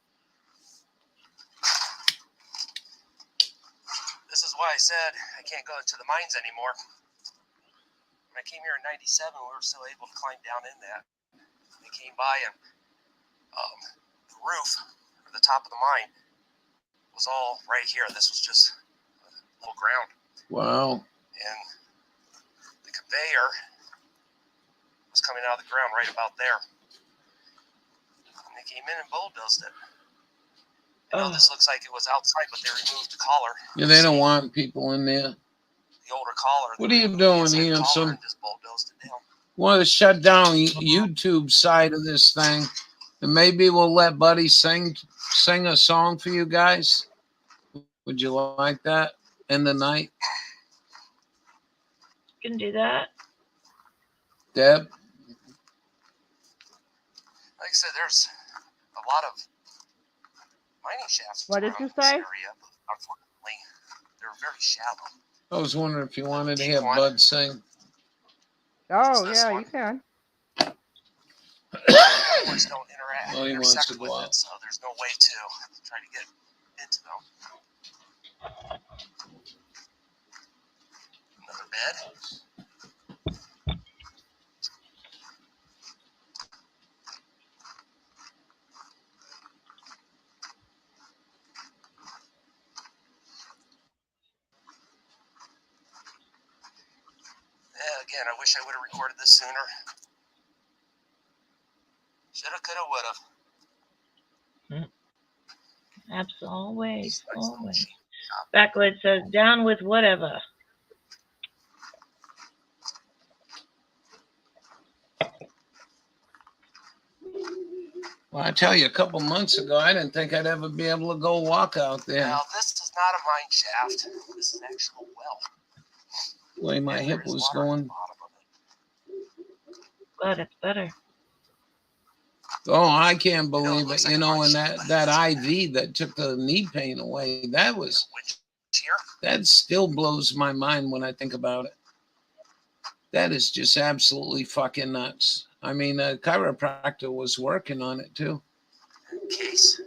[SPEAKER 3] This is why I said I can't go into the mines anymore. When I came here in '97, we were still able to climb down in that. We came by and the roof, or the top of the mine, was all right here. This was just a little ground.
[SPEAKER 5] Wow.
[SPEAKER 3] And the conveyor was coming out of the ground right about there. And they came in and bulldozed it. I know this looks like it was outside, but they removed the collar.
[SPEAKER 5] Yeah, they don't want people in there.
[SPEAKER 3] The older collar.
[SPEAKER 5] What are you doing,
[SPEAKER 3] Collar
[SPEAKER 5] Ian?
[SPEAKER 3] and just bulldozed it down.
[SPEAKER 5] Want to shut down YouTube side of this thing, and maybe we'll let Buddy sing a song for you guys. Would you like that? End the night,
[SPEAKER 6] You can do that.
[SPEAKER 5] Deb?
[SPEAKER 3] Like I said, there's a lot of mining shafts.
[SPEAKER 7] What did
[SPEAKER 3] around
[SPEAKER 7] you
[SPEAKER 3] this
[SPEAKER 7] say?
[SPEAKER 3] area, but unfortunately, they're very shallow.
[SPEAKER 5] I was wondering if you wanted to hear Bud sing.
[SPEAKER 7] Oh, yeah, you can.
[SPEAKER 3] Ones don't interact.
[SPEAKER 5] Oh, he wants
[SPEAKER 3] intersect
[SPEAKER 5] to go
[SPEAKER 3] with
[SPEAKER 5] out.
[SPEAKER 3] it, so there's no way to try to get into them. Another bed. Yeah, again, I wish I would have recorded this sooner. Shoulda, coulda, woulda.
[SPEAKER 6] Always. Backwoods says, down with whatever.
[SPEAKER 5] Well, I tell you, a couple months ago, I didn't think I'd ever be able to go walk out there.
[SPEAKER 3] Now, this is not a mine shaft. This is an actual well.
[SPEAKER 5] The way my hip was going.
[SPEAKER 6] But it's better.
[SPEAKER 5] Oh, I can't believe it. You know, and that IV that took the knee pain away, that still blows my mind when I think about it. That is just absolutely fucking nuts. I mean, a chiropractor was working on it too.
[SPEAKER 3] Case.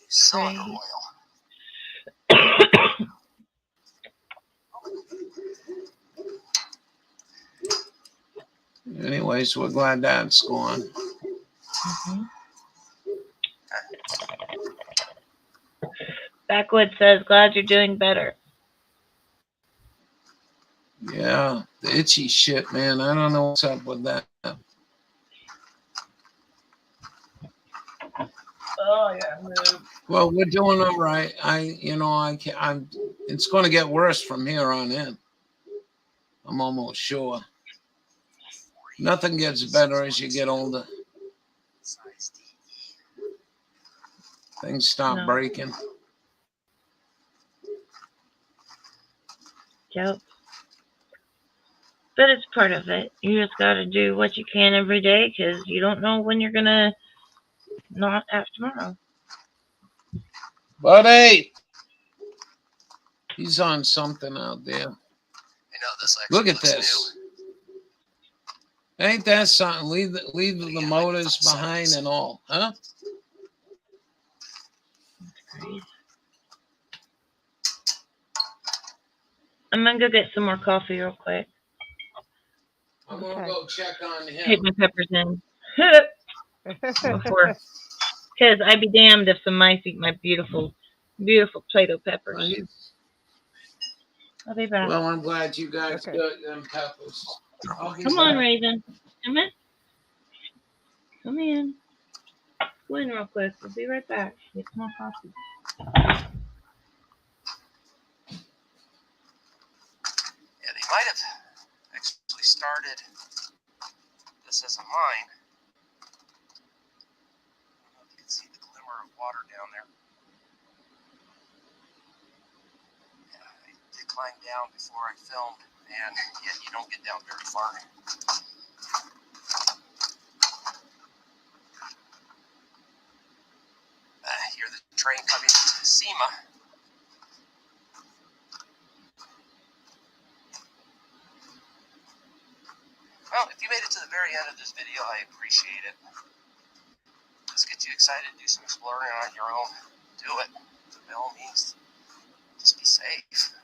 [SPEAKER 3] Cylinder oil.
[SPEAKER 5] Anyways, we're glad that's gone.
[SPEAKER 6] Mm-hmm. Backwoods says, glad you're doing better.
[SPEAKER 5] Yeah, the itchy shit, man. I don't know what's up with that.
[SPEAKER 6] Oh, yeah, move.
[SPEAKER 5] Well, we're doing all right. It's going to get worse from here on in. I'm almost sure. Nothing gets better as you get older. Things stop breaking.
[SPEAKER 6] Yep. But it's part of it. You just got to do what you can every day because you don't know when you're going to not have tomorrow.
[SPEAKER 5] Buddy! He's on something out there.
[SPEAKER 3] I know this.
[SPEAKER 5] Look at this. Ain't that something? Leave the motors behind and all, huh?
[SPEAKER 6] berries. I'm gonna go get some more coffee real quick.
[SPEAKER 5] I'm gonna go check on him.
[SPEAKER 6] Take my peppers in. Before, because I'd be damned if some mice eat my beautiful, beautiful Play-Doh peppers.
[SPEAKER 5] Right.
[SPEAKER 6] I'll be back.
[SPEAKER 5] Well, I'm glad you guys got them peppers.
[SPEAKER 6] Come on, Raven. Come in. Come in. Go in real quick. We'll be right back. Get some more coffee.
[SPEAKER 3] Yeah, they might have actually started this as a mine. I don't know if you can see the glimmer of water down there. Yeah, I did climb down before I filmed, and yet you don't get down very far. Hear the train coming to SEMA. Well, if you made it to the very end of this video, I appreciate it. Let's get you excited to do some exploring on your own. Do it. By all means, just be safe.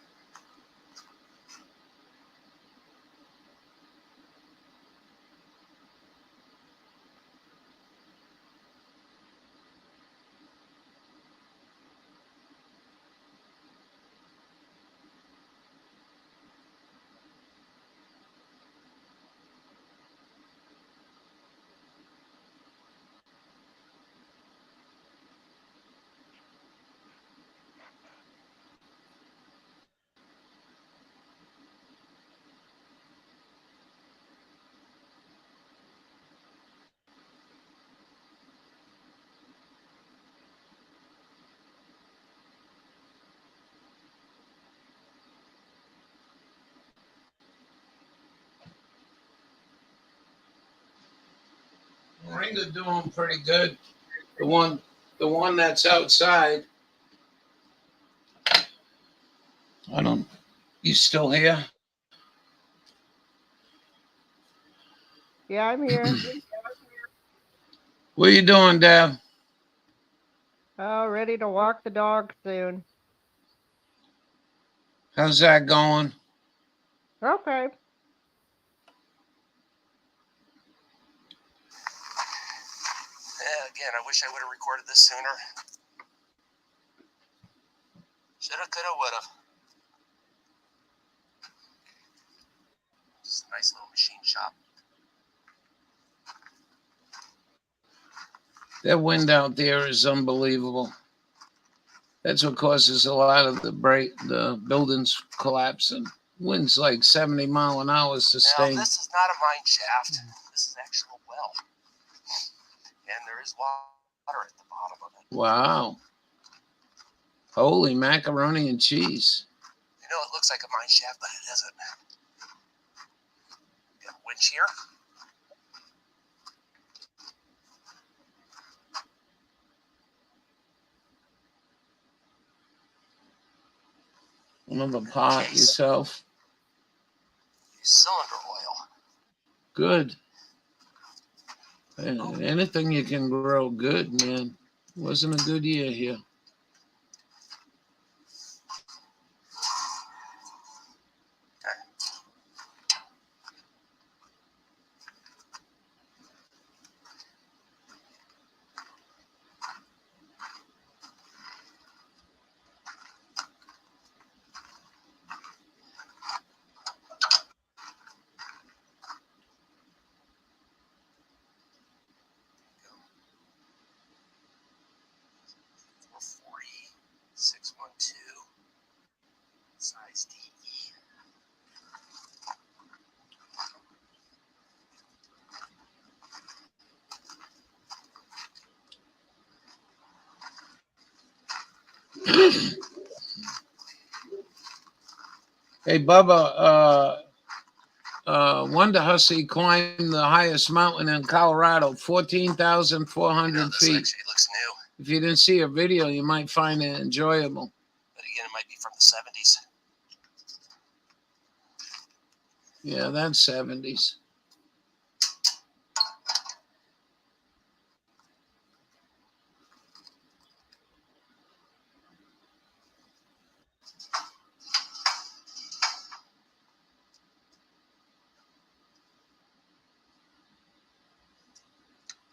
[SPEAKER 5] Ringo doing pretty good. The one that's outside. I don't. You still here?
[SPEAKER 7] Yeah, I'm here.
[SPEAKER 5] What are you doing, Deb?
[SPEAKER 7] Oh, ready to walk the dog soon.
[SPEAKER 5] How's that going?
[SPEAKER 7] Okay.
[SPEAKER 3] Again, I wish I would have recorded this sooner. Shoulda, coulda, woulda. Just a nice little machine shop.
[SPEAKER 5] That wind out there is unbelievable. That's what causes a lot of the buildings collapsing. Wind's like 70 mile an hour sustained.
[SPEAKER 3] Now, this is not a mine shaft. This is actually a well. And there is water at the bottom of it.
[SPEAKER 5] Wow. Holy macaroni and cheese.
[SPEAKER 3] You know, it looks like a mine shaft, but it isn't. Got a winch here.
[SPEAKER 5] Another pot yourself.
[SPEAKER 3] Cylinder oil.
[SPEAKER 5] Good. Anything you can grow, good, man. Wasn't a good year here.
[SPEAKER 3] Size DE.
[SPEAKER 5] Hey, Bubba, Wonder Hussey climbed the highest mountain in Colorado, 14,400 feet.
[SPEAKER 3] Actually looks new.
[SPEAKER 5] If you didn't see a video, you might find it enjoyable.
[SPEAKER 3] But again, it might be from the 70s.
[SPEAKER 5] Yeah, that's 70s.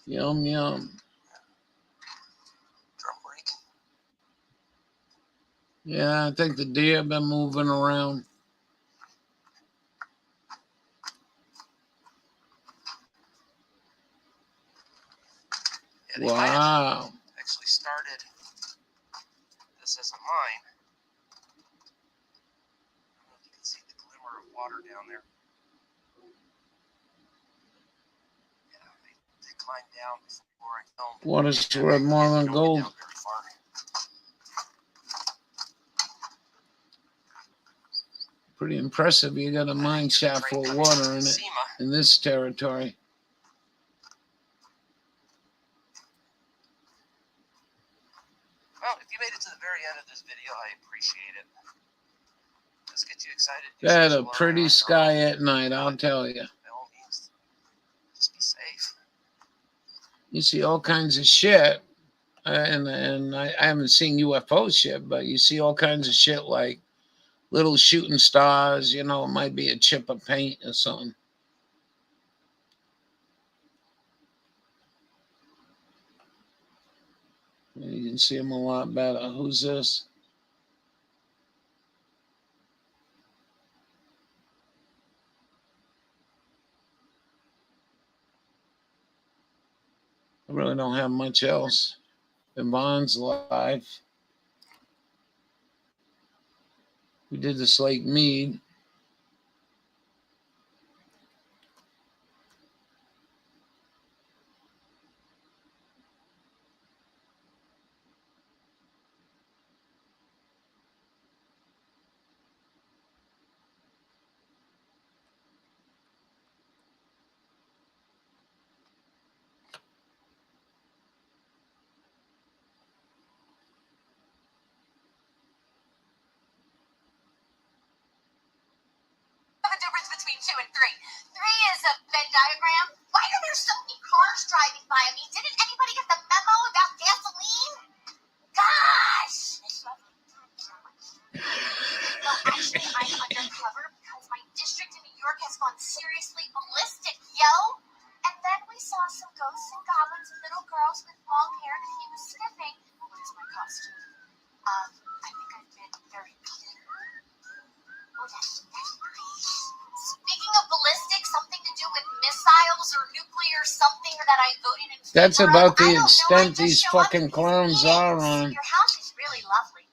[SPEAKER 5] Yum, yum.
[SPEAKER 3] Drum break.
[SPEAKER 5] Yeah, I think the deer have been moving around.
[SPEAKER 3] Yeah, they might have
[SPEAKER 5] Wow.
[SPEAKER 3] actually started. This isn't mine. I don't know if you can see the glimmer of water down there. Yeah, they climbed down before I filmed.
[SPEAKER 5] Water's worth more than gold.
[SPEAKER 3] Down very far.
[SPEAKER 5] Pretty impressive. You got a mine shaft full of water in it in this territory.
[SPEAKER 3] Well, if you made it to the very end of this video, I appreciate it. Let's get you excited.
[SPEAKER 5] Got a pretty sky at night, I'll tell you.
[SPEAKER 3] By all means, just be safe.
[SPEAKER 5] You see all kinds of shit. And I haven't seen UFO shit, but you see all kinds of shit like little shooting stars, you know, it might be a chip of paint or something. You can see them a lot better. Who's this? I really don't have much else. Yvonne's live. We did this Lake Mead.
[SPEAKER 12] The difference between 2 and 3. 3 is a Venn diagram. Why are there so many cars driving by? I mean, didn't anybody get the memo about gasoline? Gosh! No, actually, I'm undercover because my district in New York has gone seriously ballistic, yo! And then we saw some ghosts and goblins and little girls with long hair that he was sniffing. What is my costume? I think I've been very clear. Oh, that's nice. Speaking of ballistic, something to do with missiles or nuclear something that I voted in favor
[SPEAKER 5] That's
[SPEAKER 12] of.
[SPEAKER 5] about the
[SPEAKER 12] I don't know,
[SPEAKER 5] extent
[SPEAKER 12] I just
[SPEAKER 5] these
[SPEAKER 12] show up
[SPEAKER 5] fucking
[SPEAKER 12] and
[SPEAKER 5] clowns
[SPEAKER 12] see it.
[SPEAKER 5] are on.
[SPEAKER 12] Your house is really lovely.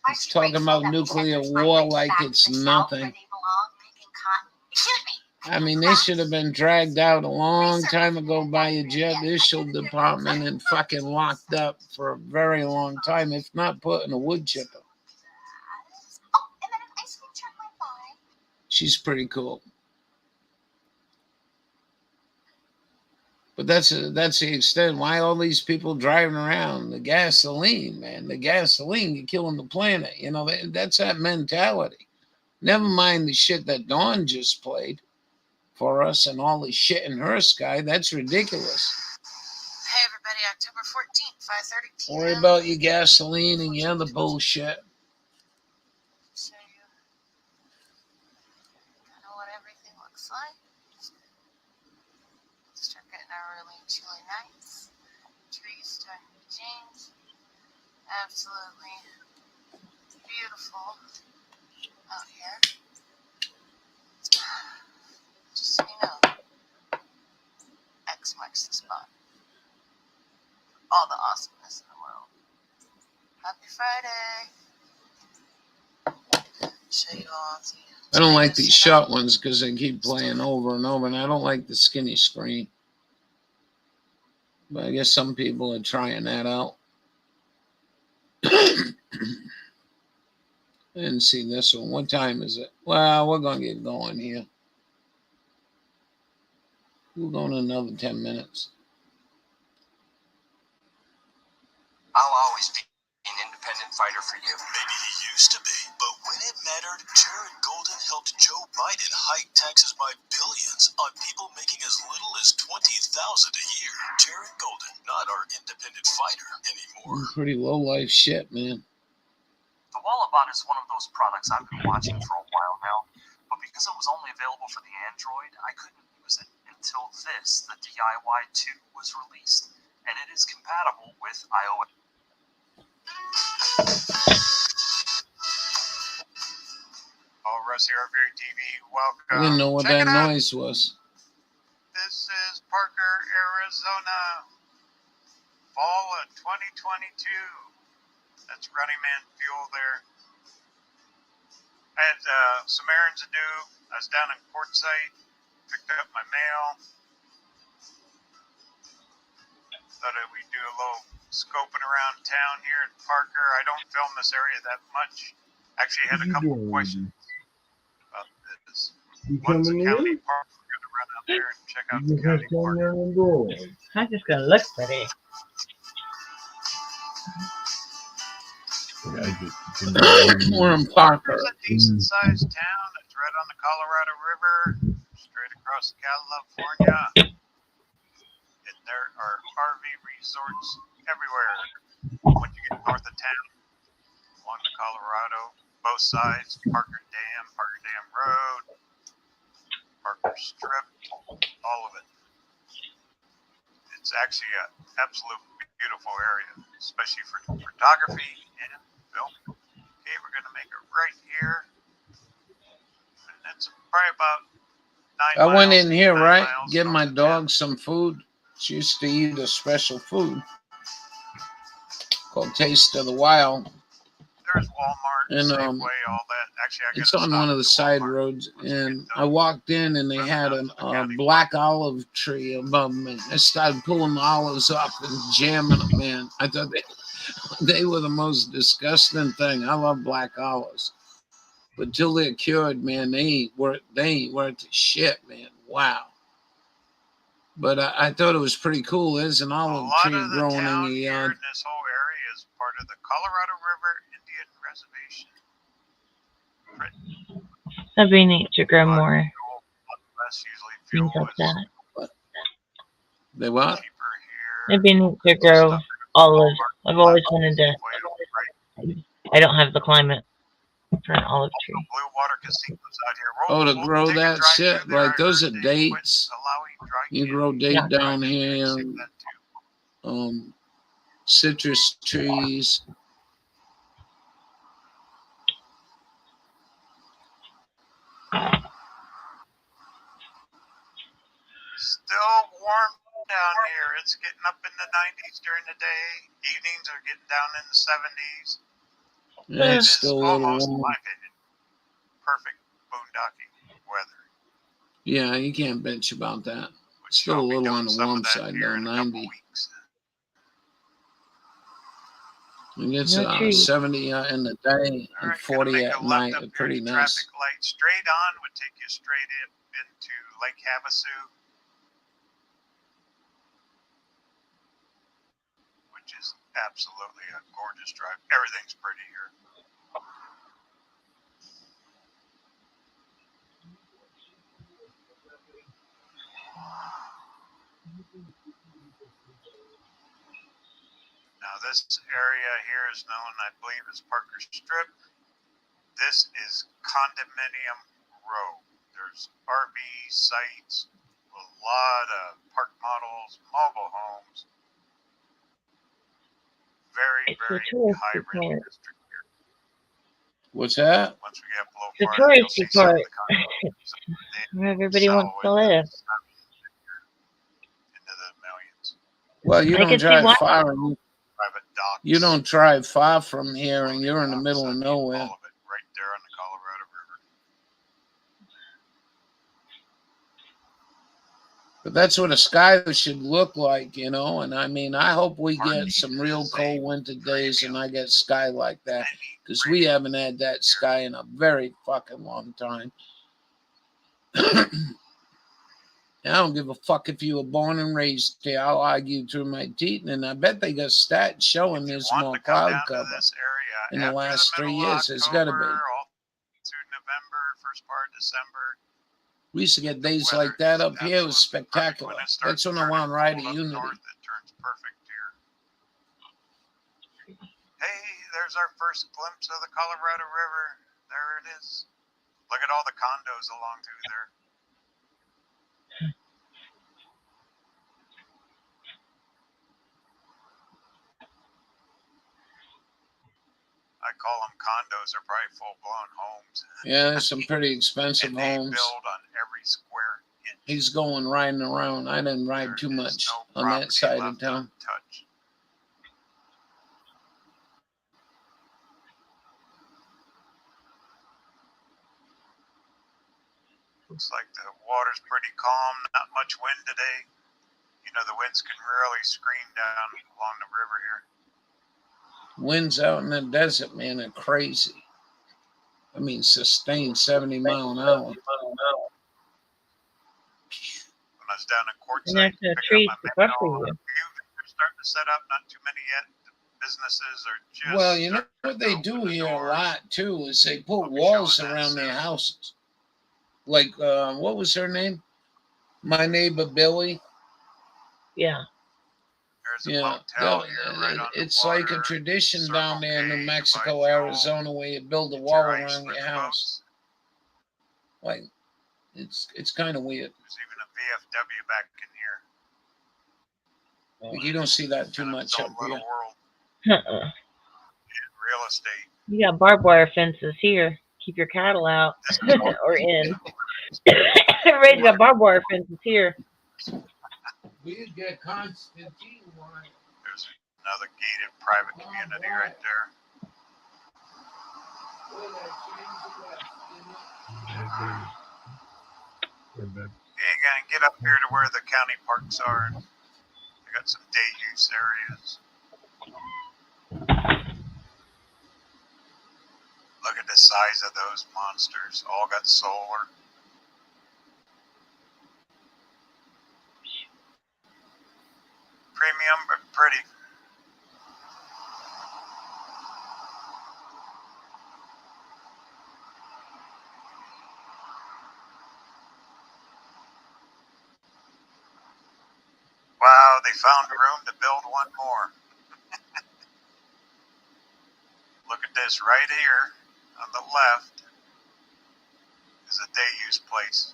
[SPEAKER 12] Aren't
[SPEAKER 5] It's
[SPEAKER 12] you
[SPEAKER 5] talking
[SPEAKER 12] grateful
[SPEAKER 5] about
[SPEAKER 12] that we
[SPEAKER 5] nuclear
[SPEAKER 12] sent those
[SPEAKER 5] war
[SPEAKER 12] migrants
[SPEAKER 5] like
[SPEAKER 12] back
[SPEAKER 5] it's
[SPEAKER 12] to the South where
[SPEAKER 5] nothing.
[SPEAKER 12] they belong, picking cotton? Excuse me.
[SPEAKER 5] I mean, they should have been dragged out a long time ago by a judicial department and fucking locked up for a very long time, if not put in a wood chipper.
[SPEAKER 12] Oh, and then an ice cream truck went by.
[SPEAKER 5] She's pretty cool. But that's the extent. Why all these people driving around? The gasoline, man. The gasoline, you're killing the planet. You know, that's that mentality. Never mind the shit that Dawn just played for us and all the shit in her sky. That's ridiculous.
[SPEAKER 11] Hey everybody, October 14th, 5:30 p.m.
[SPEAKER 5] Worry about your gasoline and your other bullshit.
[SPEAKER 11] Show you kind of what everything looks like. Start getting our really chilly nights. Trees starting to change. Absolutely beautiful out here. Just so you know, X marks the spot. All the awesomeness in the world. Happy Friday. Show you all the
[SPEAKER 5] I don't like these short ones because they keep playing over and over, and I don't like the skinny screen. But I guess some people are trying that out. I didn't see this one. What time is it? Well, we're going to get going here. We're going another 10 minutes.
[SPEAKER 3] I'll always be an independent fighter for you.
[SPEAKER 4] Maybe he used to be, but when it mattered, Jared Golden helped Joe Biden hike taxes by billions on people making as little as $20,000 a year. Jared Golden, not our independent fighter anymore.
[SPEAKER 5] Pretty low life shit, man.
[SPEAKER 9] The Wallabot is one of those products I've been watching for a while now, but because it was only available for the Android, I couldn't use it. And until this, the DIY 2, was released, and it is compatible with iOS.
[SPEAKER 13] All Rusty RV TV,
[SPEAKER 5] I
[SPEAKER 13] welcome.
[SPEAKER 5] didn't know what
[SPEAKER 13] Check
[SPEAKER 5] that
[SPEAKER 13] it out.
[SPEAKER 5] noise was.
[SPEAKER 13] This is Parker, Arizona, fall of 2022. That's Running Man fuel there. I had some errands to do. I was down in Quartzsite, picked up my mail. Thought we'd do a little scoping around town here in Parker. I don't film this area that much. Actually, I had a couple of questions about this. What's the county park? We're going to run out there and check out the county park.
[SPEAKER 6] I'm just gonna look pretty.
[SPEAKER 5] We're in Parker.
[SPEAKER 13] It's a decent sized town. It's right on the Colorado River, straight across California. And there are RV resorts everywhere. When you get north of town, along the Colorado, both sides, Parker Dam Road, Parker Strip, all of it. It's actually an absolute beautiful area, especially for photography and film. Okay, we're going to make it right here. And that's probably about 9
[SPEAKER 5] I
[SPEAKER 13] miles.
[SPEAKER 5] went in here,
[SPEAKER 13] 9
[SPEAKER 5] right?
[SPEAKER 13] miles
[SPEAKER 5] Give
[SPEAKER 13] north
[SPEAKER 5] my
[SPEAKER 13] of town.
[SPEAKER 5] dog some food. She used to eat a special food called Taste of the Wild.
[SPEAKER 13] There's Walmart,
[SPEAKER 5] And
[SPEAKER 13] Safeway, all that. Actually, I
[SPEAKER 5] it's
[SPEAKER 13] gotta
[SPEAKER 5] on
[SPEAKER 13] stop
[SPEAKER 5] one of
[SPEAKER 13] at
[SPEAKER 5] the
[SPEAKER 13] the
[SPEAKER 5] side
[SPEAKER 13] Walmart.
[SPEAKER 5] roads,
[SPEAKER 13] Once I get
[SPEAKER 5] and I
[SPEAKER 13] done
[SPEAKER 5] walked in, and they
[SPEAKER 13] running
[SPEAKER 5] had
[SPEAKER 13] out
[SPEAKER 5] a
[SPEAKER 13] to the county
[SPEAKER 5] black olive tree above me. I started pulling olives off and jamming them, man. I thought they were the most disgusting thing. I love black olives, but till they're cured, man, they ain't worth the shit, man. Wow. But I thought it was pretty cool. There's an
[SPEAKER 13] A
[SPEAKER 5] olive
[SPEAKER 13] lot
[SPEAKER 5] tree
[SPEAKER 13] of the
[SPEAKER 5] growing in
[SPEAKER 13] town
[SPEAKER 5] the
[SPEAKER 13] here
[SPEAKER 5] yard.
[SPEAKER 13] in this whole area is part of the Colorado River Indian Reservation.
[SPEAKER 6] That'd be neat to grow
[SPEAKER 13] But
[SPEAKER 6] more
[SPEAKER 13] fuel, less usually
[SPEAKER 6] things
[SPEAKER 13] fuel
[SPEAKER 6] like
[SPEAKER 13] is
[SPEAKER 6] that.
[SPEAKER 5] They what?
[SPEAKER 13] cheaper here.
[SPEAKER 6] It'd be neat to
[SPEAKER 13] Stuff
[SPEAKER 6] grow
[SPEAKER 13] at
[SPEAKER 6] olives.
[SPEAKER 13] Walmart,
[SPEAKER 6] I've always wanted to.
[SPEAKER 13] Safeway, right?
[SPEAKER 6] I don't have the climate for an olive
[SPEAKER 13] Also,
[SPEAKER 6] tree.
[SPEAKER 13] Blue Water casinos out here.
[SPEAKER 5] Oh, to
[SPEAKER 13] We'll
[SPEAKER 5] grow
[SPEAKER 13] take a
[SPEAKER 5] that
[SPEAKER 13] drive
[SPEAKER 5] shit?
[SPEAKER 13] through there.
[SPEAKER 5] Like
[SPEAKER 13] I
[SPEAKER 5] those
[SPEAKER 13] heard
[SPEAKER 5] are
[SPEAKER 13] they quit
[SPEAKER 5] dates.
[SPEAKER 13] allowing dry
[SPEAKER 5] You
[SPEAKER 13] canning.
[SPEAKER 5] grow date
[SPEAKER 6] Yeah.
[SPEAKER 5] down
[SPEAKER 13] Drive in there
[SPEAKER 5] here,
[SPEAKER 13] and see that too.
[SPEAKER 5] citrus trees.
[SPEAKER 13] Still warm down here. It's getting up in the 90s during the day. Evenings are getting down in the 70s.
[SPEAKER 5] Yeah,
[SPEAKER 13] It
[SPEAKER 5] it's
[SPEAKER 13] is
[SPEAKER 5] still a little
[SPEAKER 13] almost, in
[SPEAKER 5] warm.
[SPEAKER 13] my opinion, perfect boondocking weather.
[SPEAKER 5] Yeah, you can't bitch about that.
[SPEAKER 13] Which
[SPEAKER 5] Still a
[SPEAKER 13] I'll be
[SPEAKER 5] little
[SPEAKER 13] doing
[SPEAKER 5] on the
[SPEAKER 13] some
[SPEAKER 5] warm
[SPEAKER 13] of that
[SPEAKER 5] side
[SPEAKER 13] here
[SPEAKER 5] though,
[SPEAKER 13] in a couple
[SPEAKER 5] 90.
[SPEAKER 13] weeks.
[SPEAKER 5] And it's
[SPEAKER 6] No trees.
[SPEAKER 5] 70 in the day
[SPEAKER 13] All
[SPEAKER 5] and
[SPEAKER 13] right, gonna
[SPEAKER 5] 40
[SPEAKER 13] make
[SPEAKER 5] at
[SPEAKER 13] a left
[SPEAKER 5] night.
[SPEAKER 13] up here
[SPEAKER 5] Pretty
[SPEAKER 13] to
[SPEAKER 5] nice.
[SPEAKER 13] traffic light. Straight on would take you straight into Lake Havasu, which is absolutely a gorgeous drive. Everything's pretty here. Now this area here is known, I believe, as Parker Strip. This is Condominium Row. There's RV sites, a lot of park models, mobile homes. Very,
[SPEAKER 6] It's a
[SPEAKER 13] very
[SPEAKER 6] touristy
[SPEAKER 13] high rent
[SPEAKER 6] part.
[SPEAKER 13] district here.
[SPEAKER 5] What's that?
[SPEAKER 13] Once we get below
[SPEAKER 6] The
[SPEAKER 13] Florida, you'll
[SPEAKER 6] touristy
[SPEAKER 13] see some of
[SPEAKER 6] part.
[SPEAKER 13] the condos.
[SPEAKER 6] Where everybody wants to live.
[SPEAKER 13] Into the millions.
[SPEAKER 5] Well, you
[SPEAKER 6] I
[SPEAKER 5] don't
[SPEAKER 6] could see
[SPEAKER 5] drive
[SPEAKER 6] why.
[SPEAKER 5] far.
[SPEAKER 13] Private docks.
[SPEAKER 5] You don't drive far from here, and
[SPEAKER 13] floating
[SPEAKER 5] you're in the
[SPEAKER 13] docks,
[SPEAKER 5] middle
[SPEAKER 13] I
[SPEAKER 5] of
[SPEAKER 13] mean,
[SPEAKER 5] nowhere.
[SPEAKER 13] all of it right there on the Colorado River.
[SPEAKER 5] But that's what a sky should look like, you know. And I mean, I hope we get some real cold winter days, and I get sky like that, because we haven't had that sky in a very fucking long time. I don't give a fuck if you were born and raised here. I'll argue through my teeth, and I bet they got stats showing there's more cloud cover in the last 3 years. It's got to be.
[SPEAKER 13] All through November, first part of December.
[SPEAKER 5] We used to get days like that up here. It was spectacular. That's when I want to ride a Unity.
[SPEAKER 13] North, it turns perfect here. Hey, there's our first glimpse of the Colorado River. There it is. Look at all the condos along through there. I call them condos. They're probably full blown homes.
[SPEAKER 5] Yeah, there's some pretty expensive
[SPEAKER 13] And they
[SPEAKER 5] homes.
[SPEAKER 13] build on every square inch.
[SPEAKER 5] He's going riding around. I didn't ride too much on that side of town.
[SPEAKER 13] Touch. Looks like the water's pretty calm. Not much wind today. You know, the winds can really scream down along the river here.
[SPEAKER 5] Winds out in the desert, man, are crazy. I mean, sustained 70 mile an hour.
[SPEAKER 13] When I was down in
[SPEAKER 6] And
[SPEAKER 13] Quartzsite,
[SPEAKER 6] there's no
[SPEAKER 13] I got
[SPEAKER 6] trees
[SPEAKER 13] my
[SPEAKER 6] to
[SPEAKER 13] man
[SPEAKER 6] buffer
[SPEAKER 13] all
[SPEAKER 6] you.
[SPEAKER 13] the few that they're starting to set up. Not too many yet. The businesses are just.
[SPEAKER 5] Well, you know
[SPEAKER 13] starting
[SPEAKER 5] what they
[SPEAKER 13] to
[SPEAKER 5] do
[SPEAKER 13] open the
[SPEAKER 5] here a
[SPEAKER 13] doors.
[SPEAKER 5] lot too is they put
[SPEAKER 13] I'll be
[SPEAKER 5] walls
[SPEAKER 13] showing that
[SPEAKER 5] around their
[SPEAKER 13] soon.
[SPEAKER 5] houses. Like what was her name? My neighbor Billy.
[SPEAKER 6] Yeah.
[SPEAKER 13] There's a
[SPEAKER 5] Yeah,
[SPEAKER 13] motel here right on the
[SPEAKER 5] it's like a
[SPEAKER 13] water.
[SPEAKER 5] tradition
[SPEAKER 13] Circle
[SPEAKER 5] down there in
[SPEAKER 13] K,
[SPEAKER 5] New
[SPEAKER 13] you buy
[SPEAKER 5] Mexico,
[SPEAKER 13] fuel,
[SPEAKER 5] Arizona, where you build a
[SPEAKER 13] get
[SPEAKER 5] wall
[SPEAKER 13] your ice
[SPEAKER 5] around
[SPEAKER 13] for
[SPEAKER 5] your
[SPEAKER 13] the
[SPEAKER 5] house.
[SPEAKER 13] boats.
[SPEAKER 5] Like it's kind of weird.
[SPEAKER 13] There's even a VFW back in here.
[SPEAKER 5] Like, you don't see that too
[SPEAKER 13] Kind of
[SPEAKER 5] much
[SPEAKER 13] its
[SPEAKER 5] up
[SPEAKER 13] own little
[SPEAKER 5] here.
[SPEAKER 13] world
[SPEAKER 6] Uh-uh.
[SPEAKER 13] in real estate.
[SPEAKER 6] You got barbed wire fences here. Keep your cattle out or in. Everybody's got barbed wire fences here.
[SPEAKER 5] We get Constantine one.
[SPEAKER 13] There's another gated private community right there. You gotta get up here to where the county parks are. They got some day use areas. Look at the size of those monsters. All got solar. Premium, but pretty. Wow, they found room to build one more. Look at this right here on the left is a day use place.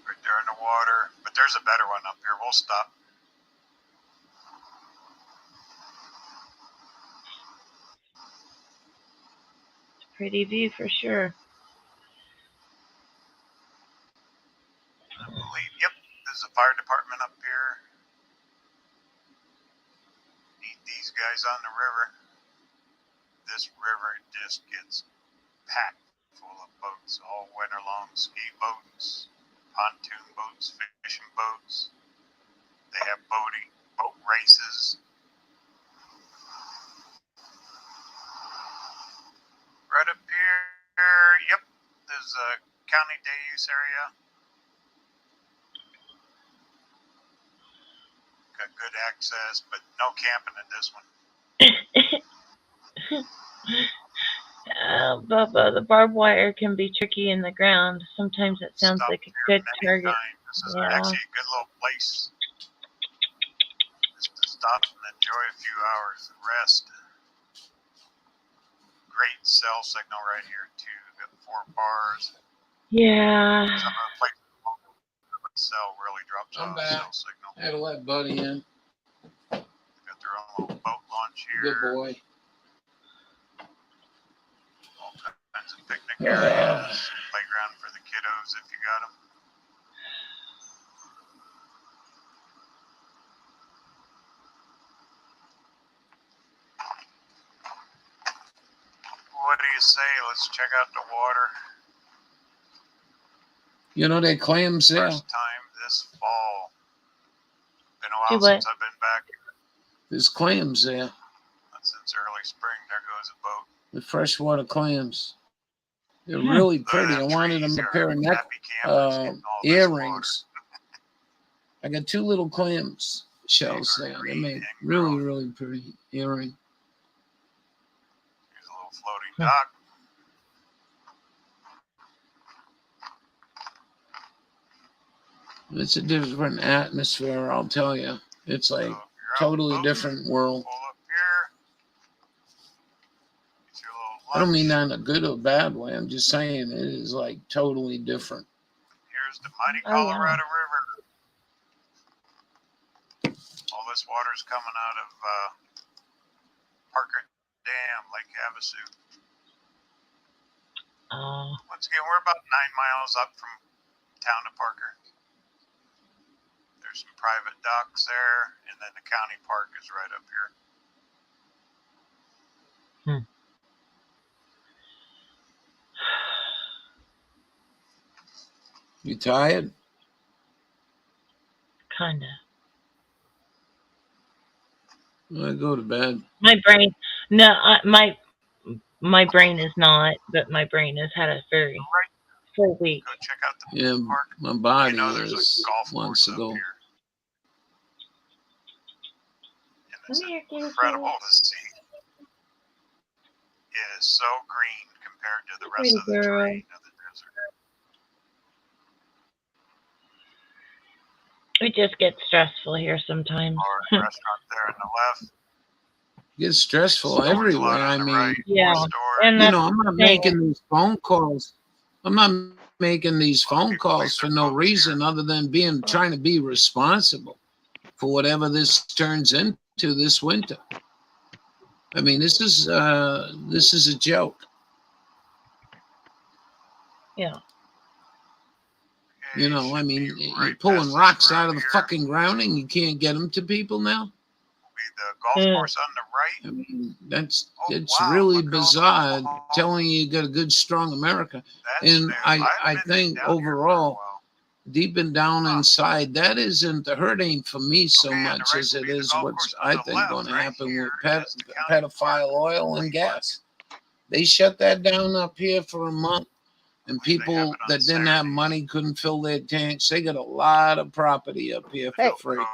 [SPEAKER 13] Right there in the water. But there's a better one up here. We'll stop.
[SPEAKER 6] Pretty view for sure.
[SPEAKER 13] I believe, yep, there's a fire department up here. Need these guys on the river. This river just gets packed full of boats all winter long. Ski boats, pontoon boats, fishing boats. They have boat races. Right up here, yep, there's a county day use area. Got good access, but no camping at this one.
[SPEAKER 6] Bubba, the barbed wire can be tricky in the ground. Sometimes it sounds
[SPEAKER 13] Stopped
[SPEAKER 6] like a
[SPEAKER 13] here
[SPEAKER 6] good
[SPEAKER 13] many
[SPEAKER 6] target.
[SPEAKER 13] times. This is
[SPEAKER 6] Yeah.
[SPEAKER 13] actually a good little place just to stop and enjoy a few hours and rest. Great cell signal right here too. Got 4 bars.
[SPEAKER 6] Yeah.
[SPEAKER 13] Some of the places the cell really drops
[SPEAKER 5] I'm
[SPEAKER 13] off
[SPEAKER 5] back.
[SPEAKER 13] cell signal.
[SPEAKER 5] I had to let Buddy in.
[SPEAKER 13] Got their own little boat launch here.
[SPEAKER 5] Good boy.
[SPEAKER 13] All kinds of picnic areas. Playground for the kiddos if you got them. What do you say? Let's check out the water.
[SPEAKER 5] You know they claims there.
[SPEAKER 13] First time this fall. Been a
[SPEAKER 6] Do
[SPEAKER 13] while
[SPEAKER 6] what?
[SPEAKER 13] since I've been back.
[SPEAKER 5] There's clams there.
[SPEAKER 13] Not since early spring. There goes a boat.
[SPEAKER 5] The freshwater clams. They're really pretty. I wanted them a pair of neck
[SPEAKER 13] Happy campers getting all this
[SPEAKER 5] earrings. I got 2 little clams shells there. They make really, really pretty earring.
[SPEAKER 13] Here's a little floating dock.
[SPEAKER 5] It's a different atmosphere, I'll tell you. It's like
[SPEAKER 13] So if you're out
[SPEAKER 5] totally
[SPEAKER 13] boating,
[SPEAKER 5] different world.
[SPEAKER 13] pull up here. Get your little
[SPEAKER 5] I don't mean
[SPEAKER 13] lunch.
[SPEAKER 5] that in a good or bad way. I'm just saying it is like totally different.
[SPEAKER 13] Here's the mighty
[SPEAKER 6] Oh, yeah.
[SPEAKER 13] Colorado River. All this water's coming out of Parker Dam, Lake Havasu.
[SPEAKER 6] Oh,
[SPEAKER 13] Once again, we're about 9 miles up from town of Parker. There's some private docks there, and then the county park is right up here.
[SPEAKER 5] You tired?
[SPEAKER 6] kinda.
[SPEAKER 5] I go to bed.
[SPEAKER 6] My brain, no, my brain is not, but my brain has had a very full week.
[SPEAKER 13] Go check out the
[SPEAKER 5] Yeah,
[SPEAKER 13] park.
[SPEAKER 5] my body
[SPEAKER 13] You know, there's a
[SPEAKER 5] is
[SPEAKER 13] golf
[SPEAKER 5] months
[SPEAKER 13] course
[SPEAKER 5] ago.
[SPEAKER 13] up here. And it's
[SPEAKER 6] Come here, kitty,
[SPEAKER 13] incredible to see. It is so green compared to the rest
[SPEAKER 6] Pretty
[SPEAKER 13] of the
[SPEAKER 6] girl.
[SPEAKER 13] terrain of the desert.
[SPEAKER 6] It just gets stressful here sometimes.
[SPEAKER 13] Or restaurant there on the left.
[SPEAKER 5] Gets stressful
[SPEAKER 13] Storage
[SPEAKER 5] everywhere.
[SPEAKER 13] lot on
[SPEAKER 5] I
[SPEAKER 13] the
[SPEAKER 5] mean,
[SPEAKER 13] right.
[SPEAKER 6] Yeah,
[SPEAKER 13] More storage.
[SPEAKER 6] and
[SPEAKER 5] you
[SPEAKER 6] that's
[SPEAKER 5] know, I'm not
[SPEAKER 6] the thing.
[SPEAKER 5] making these phone calls. I'm not making these phone
[SPEAKER 13] People leave
[SPEAKER 5] calls for
[SPEAKER 13] their
[SPEAKER 5] no
[SPEAKER 13] boats
[SPEAKER 5] reason other than trying to be responsible for whatever this turns into this winter. I mean, this is a joke.
[SPEAKER 6] Yeah.
[SPEAKER 5] You know, I mean, you're pulling rocks out of the fucking ground and you can't get them to people now.
[SPEAKER 13] The golf course on the right.
[SPEAKER 5] I mean, that's
[SPEAKER 13] Oh,
[SPEAKER 5] it's
[SPEAKER 13] wow,
[SPEAKER 5] really
[SPEAKER 13] look at all
[SPEAKER 5] bizarre
[SPEAKER 13] the-
[SPEAKER 5] telling you got a good, strong America.
[SPEAKER 13] That's
[SPEAKER 5] And
[SPEAKER 13] new.
[SPEAKER 5] I
[SPEAKER 13] haven't been
[SPEAKER 5] think
[SPEAKER 13] down here for a
[SPEAKER 5] overall,
[SPEAKER 13] while.
[SPEAKER 5] deep and down inside, that isn't the hurt ain't for me so
[SPEAKER 13] Okay, on the
[SPEAKER 5] much
[SPEAKER 13] right
[SPEAKER 5] as
[SPEAKER 13] will
[SPEAKER 5] it
[SPEAKER 13] be the
[SPEAKER 5] is
[SPEAKER 13] golf
[SPEAKER 5] what's
[SPEAKER 13] course on
[SPEAKER 5] I
[SPEAKER 13] the
[SPEAKER 5] think
[SPEAKER 13] left.
[SPEAKER 5] going to
[SPEAKER 13] Right
[SPEAKER 5] happen with
[SPEAKER 13] here is the county
[SPEAKER 5] pedophile oil and gas. They shut that down up here for a month, and people that didn't have money couldn't fill their tanks. They got a lot of property up here for
[SPEAKER 7] Hey.
[SPEAKER 5] free.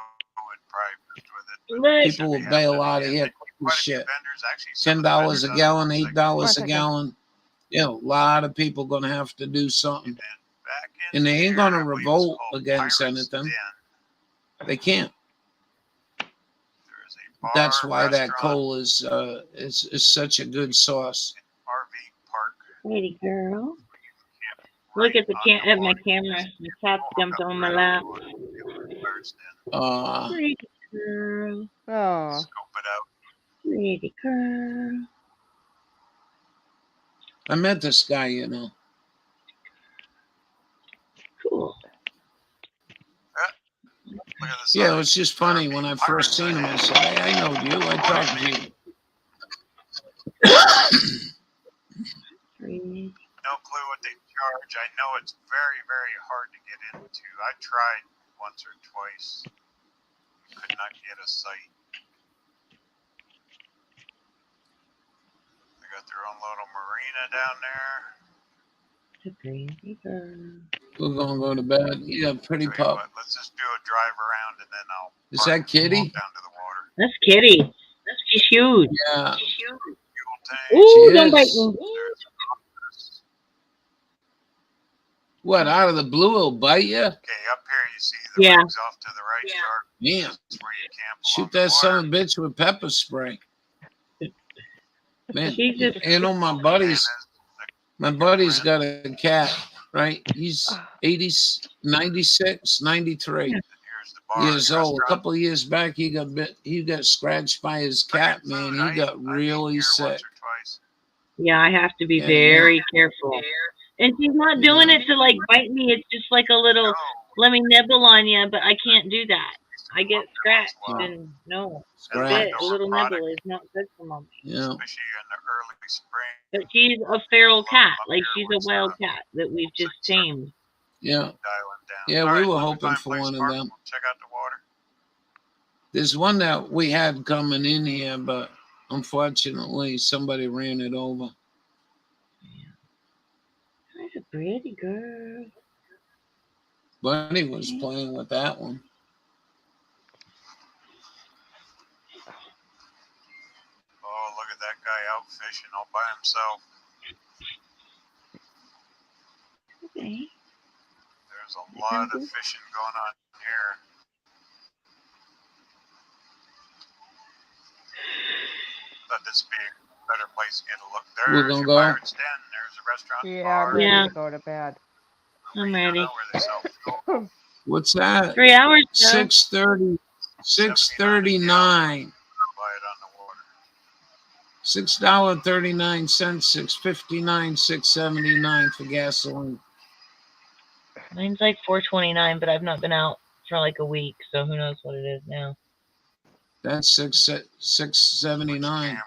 [SPEAKER 6] Look,
[SPEAKER 5] People will bail out of here with shit. $10 a gallon, $8 a gallon. You know, a lot of people gonna have to do something, and they ain't gonna revolt against anything. They can't. That's why that coal is such a good source.
[SPEAKER 13] RV park.
[SPEAKER 6] pretty girl. Look at at my camera. The cat jumped on my lap. Pretty girl.
[SPEAKER 7] Oh,
[SPEAKER 13] Scope it out.
[SPEAKER 6] Pretty girl.
[SPEAKER 5] I met this guy, you know.
[SPEAKER 6] Cool.
[SPEAKER 13] Look at the
[SPEAKER 5] Yeah, it
[SPEAKER 13] sign.
[SPEAKER 5] was just funny when I first seen him. I said, "Hey, I know you. I talked to you."
[SPEAKER 13] No clue what they charge. I know it's very, very hard to get into. I tried once or twice. Could not get a site. They got their own little marina down there.
[SPEAKER 6] Pretty girl.
[SPEAKER 5] We're gonna go to bed. You got a pretty
[SPEAKER 13] Tell you
[SPEAKER 5] pup.
[SPEAKER 13] what, let's just do a drive around and then I'll
[SPEAKER 5] Is
[SPEAKER 13] park
[SPEAKER 5] that
[SPEAKER 13] and
[SPEAKER 5] Kitty?
[SPEAKER 13] walk down to the water.
[SPEAKER 6] That's Kitty. That's she's huge.
[SPEAKER 5] Yeah.
[SPEAKER 13] Fuel tank.
[SPEAKER 6] Ooh,
[SPEAKER 5] She
[SPEAKER 6] don't bite
[SPEAKER 5] is.
[SPEAKER 6] me.
[SPEAKER 13] There's an office.
[SPEAKER 5] What, out of the blue it'll bite you?
[SPEAKER 13] Okay, up here you see the
[SPEAKER 6] Yeah.
[SPEAKER 13] rigs off to the right.
[SPEAKER 5] Yeah.
[SPEAKER 13] That's where you camp.
[SPEAKER 5] Shoot
[SPEAKER 13] along the
[SPEAKER 5] that son
[SPEAKER 13] water.
[SPEAKER 5] of a bitch with pepper spray. Man,
[SPEAKER 6] She's just
[SPEAKER 5] you know my buddy's got a cat, right? He's 80, 96, 93
[SPEAKER 13] Here's the bar and
[SPEAKER 5] years old. A
[SPEAKER 13] restaurant.
[SPEAKER 5] couple of years back, he got scratched by his cat, man. He got really sick.
[SPEAKER 6] Yeah, I have to be
[SPEAKER 5] Yeah,
[SPEAKER 6] very careful. And she's not doing it to like bite me. It's just like a little, let me nibble on you, but I can't do that. I get scratched and no,
[SPEAKER 5] Scratch.
[SPEAKER 6] a little nibble is not good for mommy.
[SPEAKER 5] Yeah.
[SPEAKER 13] Especially in the early spring.
[SPEAKER 6] But she's a feral cat, like she's a wild cat that we've just tamed.
[SPEAKER 5] Yeah.
[SPEAKER 13] Dialing down.
[SPEAKER 5] Yeah,
[SPEAKER 13] All
[SPEAKER 5] we
[SPEAKER 13] right,
[SPEAKER 5] were
[SPEAKER 13] let me
[SPEAKER 5] hoping
[SPEAKER 13] find a
[SPEAKER 5] for
[SPEAKER 13] place
[SPEAKER 5] one
[SPEAKER 13] to
[SPEAKER 5] of
[SPEAKER 13] park.
[SPEAKER 5] them.
[SPEAKER 13] We'll check out the water.
[SPEAKER 5] There's one that we had coming in here, but unfortunately somebody ran it over.
[SPEAKER 6] That's a pretty girl.
[SPEAKER 5] Buddy was playing with that one.
[SPEAKER 13] Oh, look at that guy out fishing all by himself.
[SPEAKER 6] Okay.
[SPEAKER 13] There's a lot of fishing going on here. Thought this would be a better place to get a look.
[SPEAKER 5] We're
[SPEAKER 13] There's
[SPEAKER 5] gonna
[SPEAKER 13] your
[SPEAKER 5] go.
[SPEAKER 13] Pirate's Den. There's a restaurant.
[SPEAKER 7] yeah,
[SPEAKER 13] bar.
[SPEAKER 7] I'm ready
[SPEAKER 6] Yeah.
[SPEAKER 7] to go to bed.
[SPEAKER 6] I'm ready.
[SPEAKER 13] Where they sell food.
[SPEAKER 5] What's that?
[SPEAKER 6] 3 hours, Joe.
[SPEAKER 5] 6:30, 6:39.
[SPEAKER 13] Buy it on the water.
[SPEAKER 5] $6.39, $6.59, $6.79 for gasoline.
[SPEAKER 6] Mine's like $4.29, but I've not been out for like a week, so who knows what it is now.
[SPEAKER 5] That's $6.79.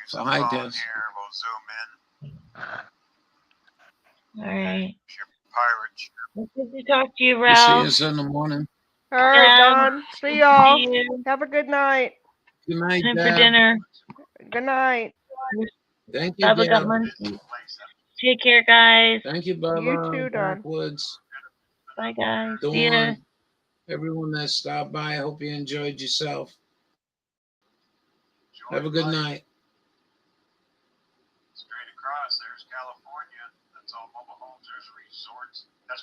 [SPEAKER 5] So high test.
[SPEAKER 13] Here, we'll zoom in.
[SPEAKER 6] All right.
[SPEAKER 13] Your pirates.
[SPEAKER 6] Well, good to talk to you,
[SPEAKER 5] We'll see
[SPEAKER 6] Ralph.
[SPEAKER 5] you in the morning.
[SPEAKER 7] All right,
[SPEAKER 6] Yeah.
[SPEAKER 7] Don. See y'all.
[SPEAKER 6] See you.
[SPEAKER 7] Have a good night.
[SPEAKER 5] Good night,
[SPEAKER 6] Time for
[SPEAKER 5] Deb.
[SPEAKER 6] dinner.
[SPEAKER 7] Good night.
[SPEAKER 5] Thank you,
[SPEAKER 6] Bubba got
[SPEAKER 5] Deb.
[SPEAKER 6] one. Take care, guys.
[SPEAKER 5] Thank you, Bubba.
[SPEAKER 7] You too, Don.
[SPEAKER 5] Backwoods.
[SPEAKER 6] Bye, guys. See ya.
[SPEAKER 5] Dawn. Everyone that stopped by, I hope you enjoyed yourself. Have a good night.
[SPEAKER 13] Straight across, there's California. That's all mobile homes. There's resorts. That's